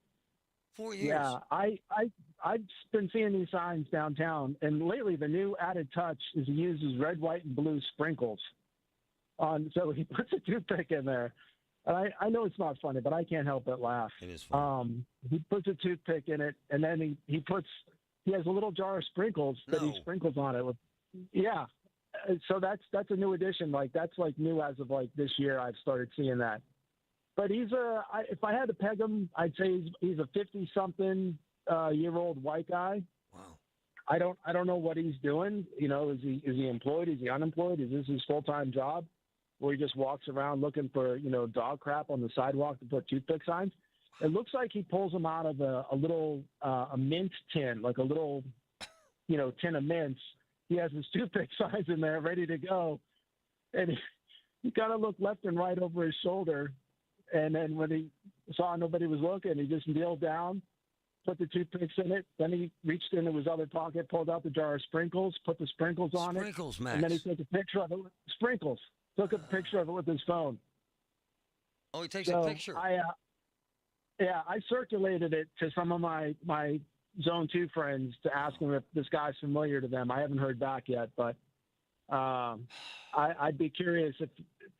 4 years? Yeah, I've been seeing these signs downtown, and lately the new added touch is he uses red, white, and blue sprinkles. So he puts a toothpick in there. And I know it's not funny, but I can't help but laugh. It is funny. He puts a toothpick in it, and then he has a little jar of sprinkles that he sprinkles on it. Yeah. So that's a new addition. Like that's like new as of like this year. I've started seeing that. But if I had to peg him, I'd say he's a 50-something year old white guy. Wow. I don't know what he's doing. You know, is he employed? Is he unemployed? Is this his full-time job? Where he just walks around looking for, dog crap on the sidewalk to put toothpick signs. It looks like he pulls them out of a little a mint tin, like a little, tin of mints. He has his toothpick signs in there ready to go. And he kind of looked left and right over his shoulder. And then when he saw nobody was looking, he just kneeled down, put the toothpicks in it. Then he reached into his other pocket, pulled out the jar of sprinkles, put the sprinkles on Sprinkles, it. Max. And then he took a picture of it. Sprinkles. Took a picture of it with his phone. Oh, he takes a picture. I circulated it to some of my Zone 2 friends to ask them if this guy's familiar to them. I haven't heard back yet, but I'd be curious if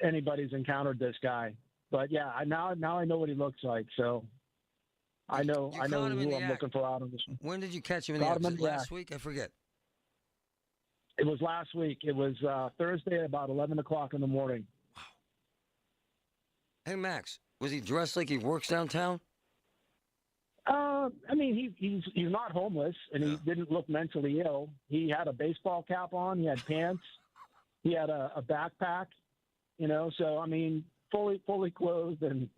anybody's encountered this guy. But yeah, now I know what he looks like, so I know who I'm looking for out on this. When did you catch him in the act? Last week? I forget. It was last week. It was Thursday at about 11 o'clock in the morning. Wow. Hey, Max, was he dressed like he works downtown? I mean, he's not homeless, and he didn't look mentally ill. He had a baseball cap on. He had pants. He had a backpack, So, I mean, fully clothed and,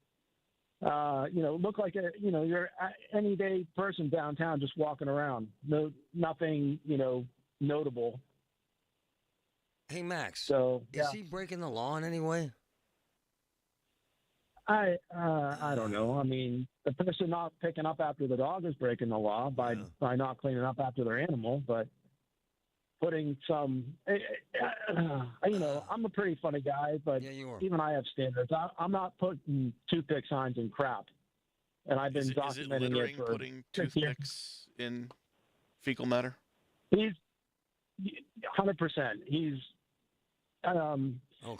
looked like you're any day person downtown just walking around. Nothing, notable. Hey, Max. So, is he breaking the law in any way? I don't know. I mean, the person not picking up after the dog is breaking the law by not cleaning up after their animal, but putting some, I'm a pretty funny guy, but even I have standards. I'm not putting toothpick signs in crap, and I've been documenting it for putting toothpicks in fecal matter? He's 100%. He's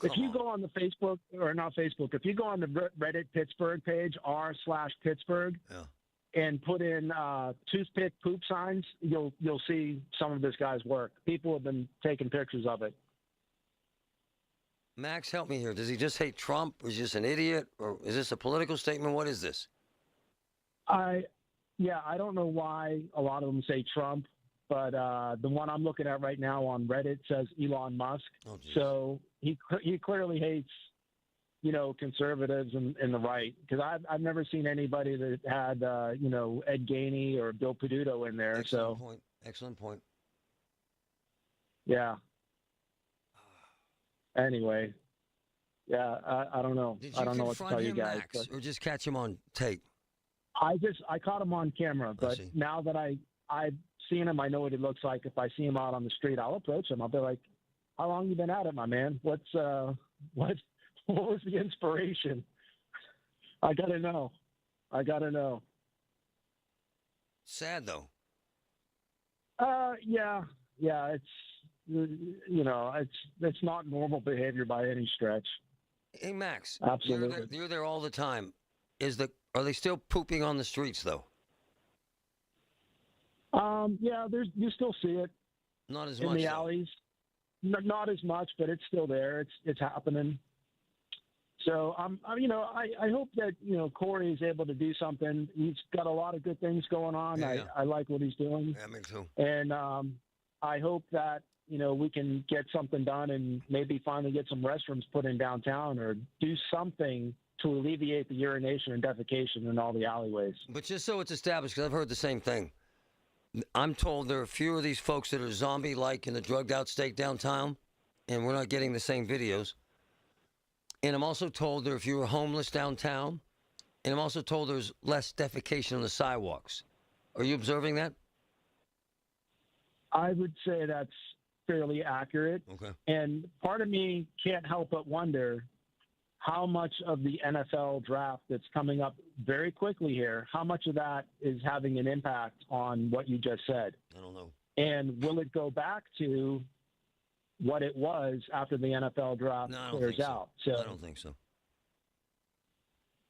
if you go on the Facebook, or not Facebook, if you go on the Reddit Pittsburgh page, r/Pittsburgh, and put in toothpick poop signs, you'll see some of this guy's work. People have been taking pictures of it. Max, help me here. Does he just hate Trump? Or is he just an idiot? Or is this a political statement? What is this? I don't know why a lot of them say Trump, but the one I'm looking at right now on Reddit says Elon Musk. Oh, so he clearly hates, conservatives and the right, because I've never seen anybody that had Ed Gainey or Bill Peduto in there. Excellent point. Yeah. Anyway, yeah, I don't know. I don't know what to tell you guys. Max, or just catch him on tape? I caught him on camera, but now that I've seen him, I know what he looks like. If I see him out on the street, I'll approach him. I'll be like, "How long you been at it, my man? What was the inspiration?" I gotta know. Sad though. Yeah. It's not normal behavior by any stretch. Hey, Max. Absolutely. You're there all the time. Are they still pooping on the streets though? Yeah, you still see it. Not as in much the alleys. Not as much, but it's still there. It's happening. So, I hope that, Corey is able to do something. He's got a lot of good things going on. Yeah. I like what he's doing. Yeah, me too. And I hope that, we can get something done and maybe finally get some restrooms put in downtown or do something to alleviate the urination and defecation in all the alleyways. But just so it's established, because I've heard the same thing. I'm told there are a few of these folks that are zombie-like in the drugged-out state downtown, and we're not getting the same videos. And I'm also told there are fewer homeless downtown, and I'm also told there's less defecation on the sidewalks. Are you observing that? I would say that's fairly accurate. Okay. And part of me can't help but wonder how much of the NFL draft that's coming up very quickly here, how much of that is having an impact on what you just said? I don't know. And will it go back to what it was after the NFL draft clears out? So. I don't think so.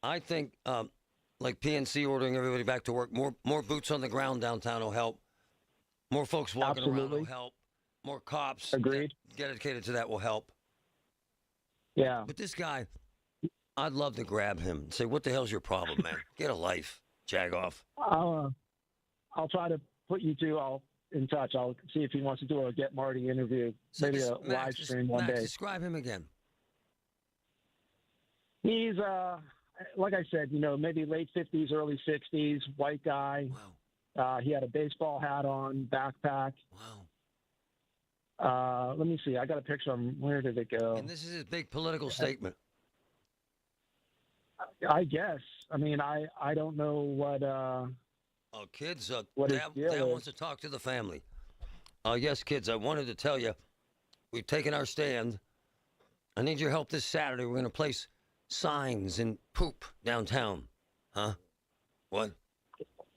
I think, like PNC ordering everybody back to work, more boots on the ground downtown will help. More folks walking around will help. More cops dedicated to that will help. Yeah. But this guy, I'd love to grab him and say, what the hell's your problem, man? Get a life, Jagoff. I'll try to put you two in touch. I'll see if he wants to do a Get Marty interview, maybe a live stream one day. Describe him again. He's, like I said, maybe late 50s, early 60s, white guy. Wow. He had a baseball hat on, backpack. Wow. Let me see. I got a picture of him. Where did it go? And this is his big political statement. I guess. I mean, I don't know what. Oh, kids, what Dad wants to talk to the family. Yes, kids, I wanted to tell you, we've taken our stand. I need your help this Saturday. We're going to place signs in poop downtown. Huh? What?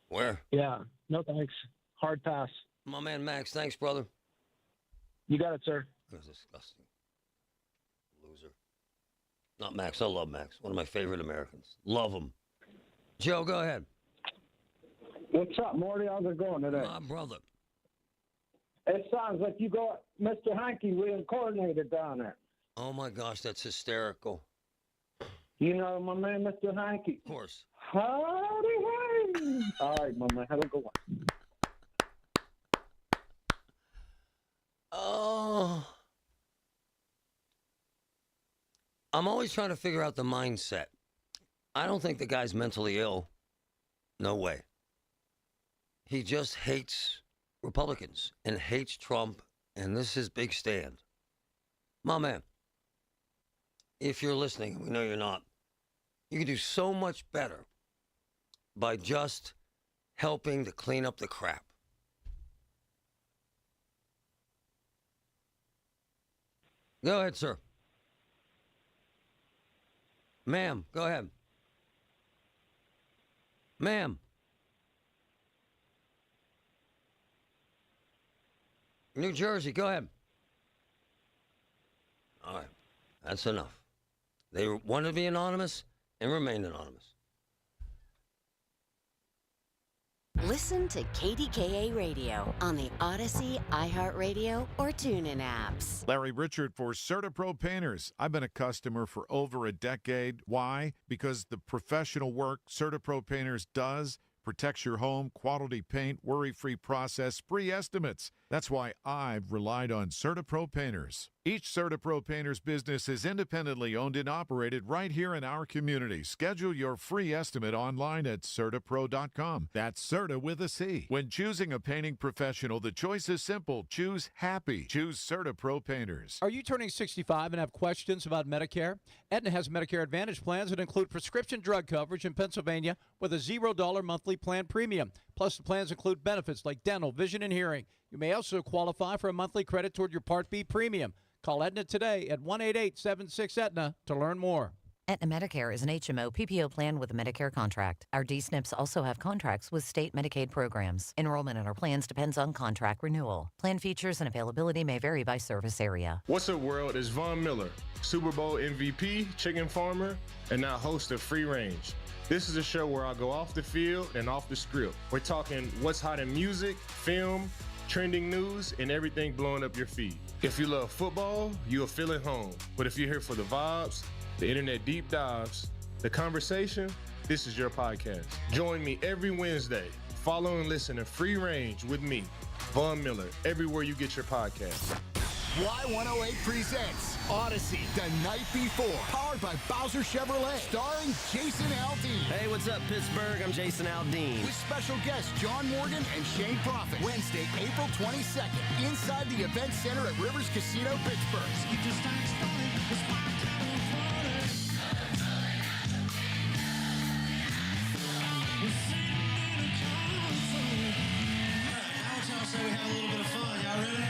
Where? Yeah. No, thanks. Hard pass. My man, Max. Thanks, brother. You got it, sir. That's disgusting. Loser. Not Max. I love Max. One of my favorite Americans. Love him. Joe, go ahead. What's up, Marty? How's it going today? My brother. It sounds like you got Mr. Hanky reincarnated down there. Oh, my gosh, that's hysterical. You know my man, Mr. Hanky? Of course. Howdy, hey! All right, my man. Have a good one. Oh. I'm always trying to figure out the mindset. I don't think the guy's mentally ill. No way. He just hates Republicans and hates Trump, and this is his big stand. My man, if you're listening, and we know you're not, you can do so much better by just helping to clean up the crap. Go ahead, sir. Ma'am, go ahead. Ma'am. New Jersey, go ahead. All right. That's enough. They wanted to be anonymous and remain anonymous. Listen to KDKA Radio on the Odyssey, iHeartRadio, or TuneIn apps. Larry Richard for CertaPro Painters. I've been a customer for over a decade. Why? Because the professional work CertaPro Painters does protects your home, quality paint, worry-free process, free estimates. That's why I've relied on CertaPro Painters. Each CertaPro Painters business is independently owned and operated right here in our community. Schedule your free estimate online at CertaPro.com. That's Certa with a C. When choosing a painting professional, the choice is simple. Choose happy. Choose CertaPro Painters. Are you turning 65 and have questions about Medicare? Aetna has Medicare Advantage plans that include prescription drug coverage in Pennsylvania with a $0 monthly plan premium. Plus, the plans include benefits like dental, vision, and hearing. You may also qualify for a monthly credit toward your Part B premium. Call Aetna today at 1-888-76-AETNA to learn more. Aetna Medicare is an HMO PPO plan with a Medicare contract. Our D-SNPs also have contracts with state Medicaid programs. Enrollment in our plans depends on contract renewal. Plan features and availability may vary by service area. What's up, world? It's Von Miller, Super Bowl MVP, chicken farmer, and now host of Free Range. This is a show where I go off the field and off the script. We're talking what's hot in music, film, trending news, and everything blowing up your feed. If you love football, you'll feel at home. But if you're here for the vibes, the internet deep dives, the conversation, this is your podcast. Join me every Wednesday. Follow and listen to Free Range with me, Von Miller, everywhere you get your podcast. Y108 presents Odyssey, The Night Before, powered by Bowser Chevrolet, starring Jason Aldean. Hey, what's up, Pittsburgh? I'm Jason Aldean. With special guests John Morgan and Shane Prophet. Wednesday, April 22nd, inside the Event Center at Rivers Casino, Pittsburgh.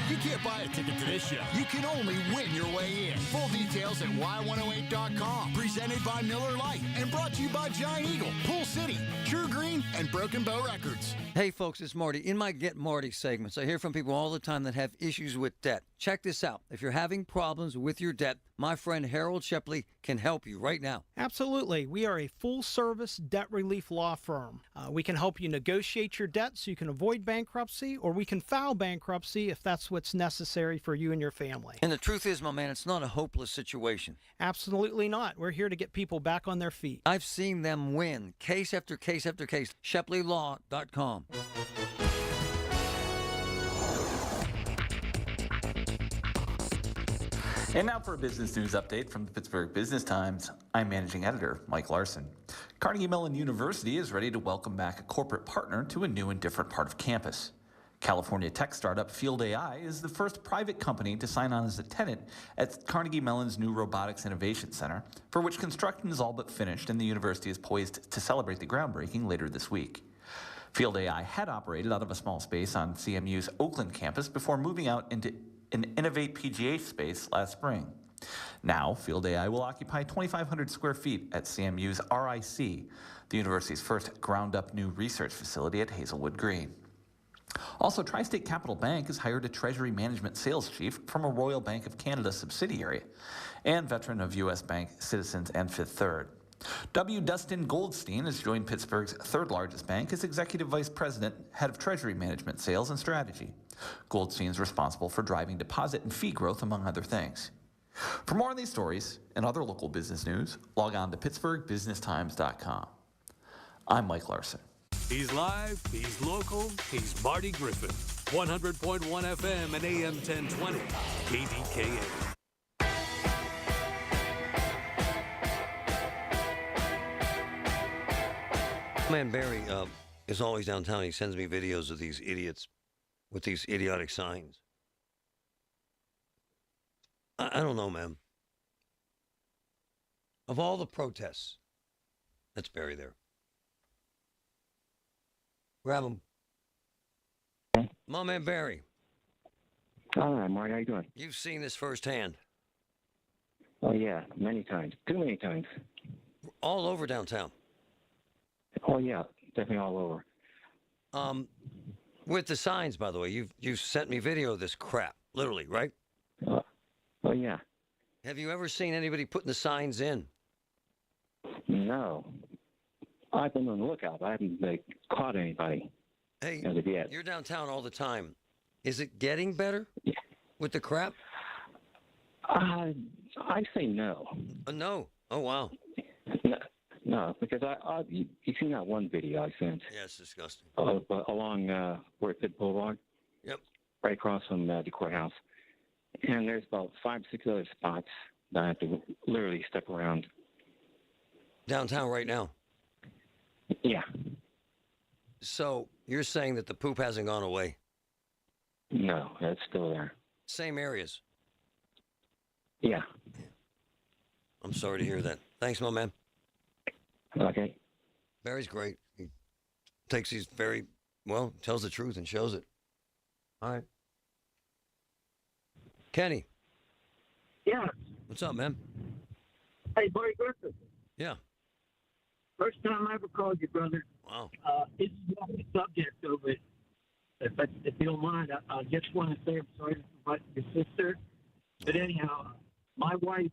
You can't buy a ticket to this show. You can only win your way in. Full details at y108.com. Presented by Miller Lite and brought to you by Giant Eagle, Pool City, True Green, and Broken Bow Records. Hey folks, it's Marty. In my Get Marty segments, I hear from people all the time that have issues with debt. Check this out. If you're having problems with your debt, my friend Harold Shepley can help you right now. Absolutely. We are a full-service debt relief law firm. We can help you negotiate your debt so you can avoid bankruptcy, or we can file bankruptcy if that's what's necessary for you and your family. And the truth is, my man, it's not a hopeless situation. Absolutely not. We're here to get people back on their feet. I've seen them win, case after case after case. ShepleyLaw.com. And now for a business news update from the Pittsburgh Business Times. I'm managing editor Mike Larson. Carnegie Mellon University is ready to welcome back a corporate partner to a new and different part of campus. California tech startup Field AI is the first private company to sign on as a tenant at Carnegie Mellon's new Robotics Innovation Center, for which construction is all but finished and the university is poised to celebrate the groundbreaking later this week. Field AI had operated out of a small space on CMU's Oakland campus before moving out into an Innovate PGA space last spring. Now, Field AI will occupy 2,500 square feet at CMU's RIC, the university's first ground-up new research facility at Hazelwood Green. Also, Tri-State Capital Bank has hired a treasury management sales chief from a Royal Bank of Canada subsidiary and veteran of U.S. Bank, Citizens, and Fifth Third. W. Dustin Goldstein has joined Pittsburgh's third largest bank as Executive Vice President, Head of Treasury Management Sales and Strategy. Goldstein is responsible for driving deposit and fee growth, among other things. For more on these stories and other local business news, log on to PittsburghBusinessTimes.com. I'm Mike Larson. He's live, he's local, he's Marty Griffin. 100.1 FM and AM 1020, KDKA. Man Barry is always downtown. He sends me videos of these idiots with these idiotic signs. I don't know, man. Of all the protests, that's Barry there. Grab him. My man Barry. All right, Marty, how you doing? You've seen this firsthand. Oh, yeah, many times. Too many times. All over downtown. Oh, yeah, definitely all over. With the signs, by the way, you've sent me video of this crap, literally, right? Oh, yeah. Have you ever seen anybody putting the signs in? No. I've been on the lookout, but I haven't caught anybody. Hey, as of yet. You're downtown all the time. Is it getting better with the crap? I say no. No. Oh, wow. No, because you seen that one video I sent? Yeah, it's disgusting. Along where Pitt Boulevard? Yep. Right across from the courthouse. And there's about 5 or 6 other spots that I have to literally step around. Downtown right now? Yeah. So you're saying that the poop hasn't gone away? No, it's still there. Same areas? Yeah. I'm sorry to hear that. Thanks, my man. Okay. Barry's great. He takes these tells the truth and shows it. All right. Kenny. Yeah. What's up, man? Hey, Marty Griffin. Yeah. First time I ever called you, brother. Wow. It's not the subject of it. If you don't mind, I just want to say I'm sorry to invite your sister. But anyhow, my wife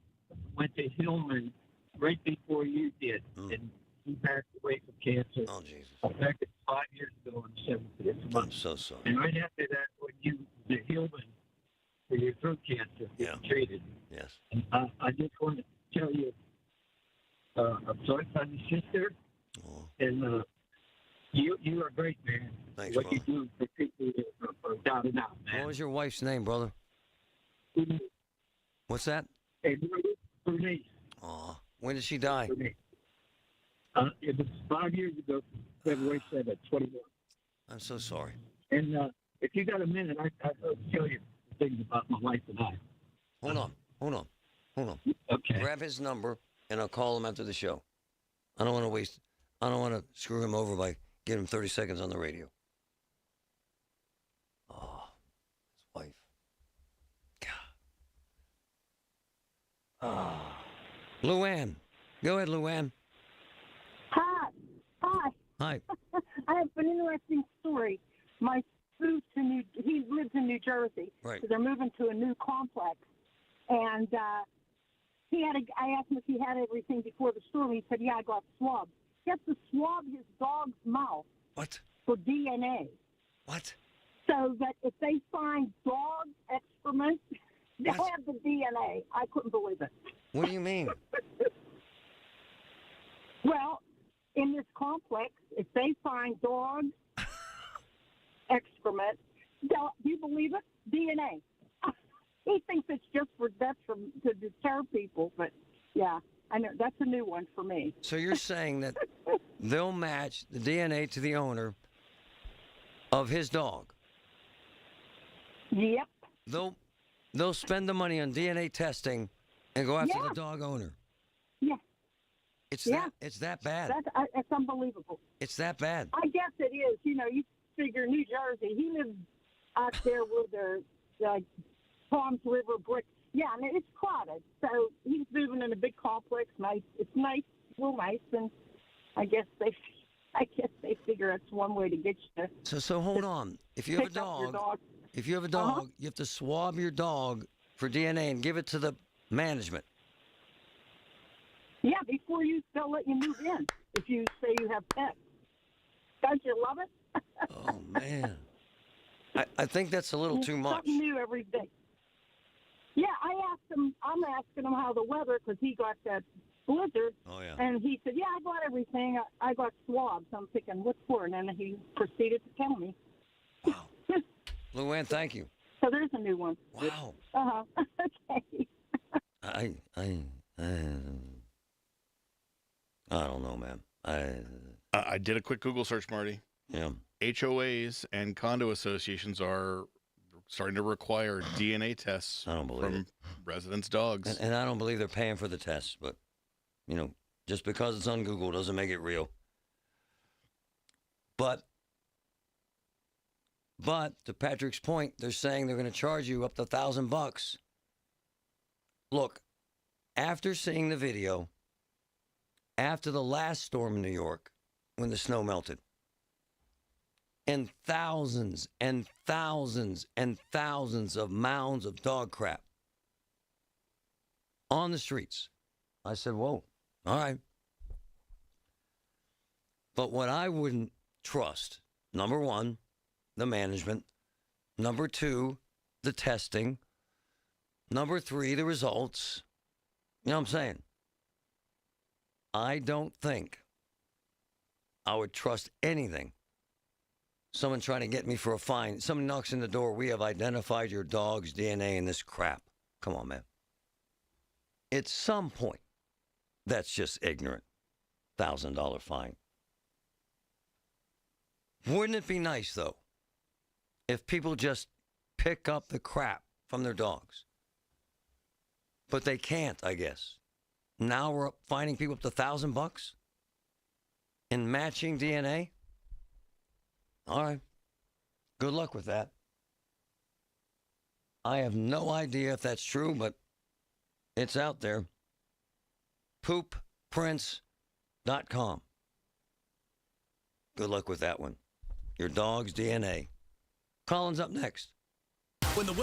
went to Hillman right before you did, and she passed away from cancer. Oh, Jesus. Back 5 years ago on the 7th of this month. I'm so sorry. And right after that, when you the Hillman for your throat cancer, yeah, treated. Yes. And I just want to tell you, I'm sorry about your sister. And you are great, man. Thanks, what brother. you do for people are down and out, man. What was your wife's name, brother? What's that? Hey, Bernice. Aw. When did she die? It was 5 years ago, February 7th, 21. I'm so sorry. And if you got a minute, I'll tell you things about my wife and I. Hold on. Okay. Grab his number, and I'll call him after the show. I don't want to screw him over by giving him 30 seconds on the radio. Oh, his wife. God. Luann. Go ahead, Luann. Hi. Hi. I have an interesting story. My moved to he lives in New Jersey. Right. So they're moving to a new complex. And I asked him if he had everything before the storm. He said, yeah, I got swabs. He has to swab his dog's mouth. What? For DNA. What? So that if they find dog excrement, they have the DNA. I couldn't believe it. What do you mean? Well, in this complex, if they find dog excrement, do you believe it? DNA. He thinks it's just to deter people, but yeah, I know that's a new one for me. So you're saying that they'll match the DNA to the owner of his dog? Yep. They'll spend the money on DNA testing and go after the dog owner. Yeah. It's that bad. That's unbelievable. It's that bad. I guess it is. You know, you figure New Jersey. He lives out there where the Palms River brick. Yeah, I mean, it's crowded. So he's moving in a big complex. Nice. It's nice, real nice, and I guess they figure it's one way to get you. So hold on. If you have a dog, you have to swab your dog for DNA and give it to the management. Yeah, before they'll let you move in if you say you have pets. Don't you love it? Oh man, I think that's a little too much. Something new every day. Yeah, I'm asking him how the weather, because he got that blizzard. Oh, yeah. And he said, yeah, I got everything. I got swabs. I'm thinking, what for? And then he proceeded to tell me. Wow. Luann, thank you. So there's a new one. Wow. Okay. I don't know, man. I did a quick Google search, Marty. Yeah. HOAs and condo associations are starting to require DNA tests from residents' dogs. And I don't believe they're paying for the tests, but, just because it's on Google doesn't make it real. But to Patrick's point, they're saying they're going to charge you up to $1,000. Look, after seeing the video, after the last storm in New York, when the snow melted, and thousands and thousands and thousands of mounds of dog crap on the streets, I said, whoa, all right. But what I wouldn't trust, number one, the management. Number two, the testing. Number three, the results. You know what I'm saying? I don't think I would trust anything. Someone trying to get me for a fine. Someone knocks in the door. We have identified your dog's DNA in this crap. Come on, man. At some point, that's just ignorant. $1,000 fine. Wouldn't it be nice, though, if people just pick up the crap from their dogs? But they can't, I guess. Now we're finding people up to $1,000 in matching DNA? All right. Good luck with that. I have no idea if that's true, but it's out there. Poopprints.com. Good luck with that one. Your dog's DNA. Colin's up next. When the weather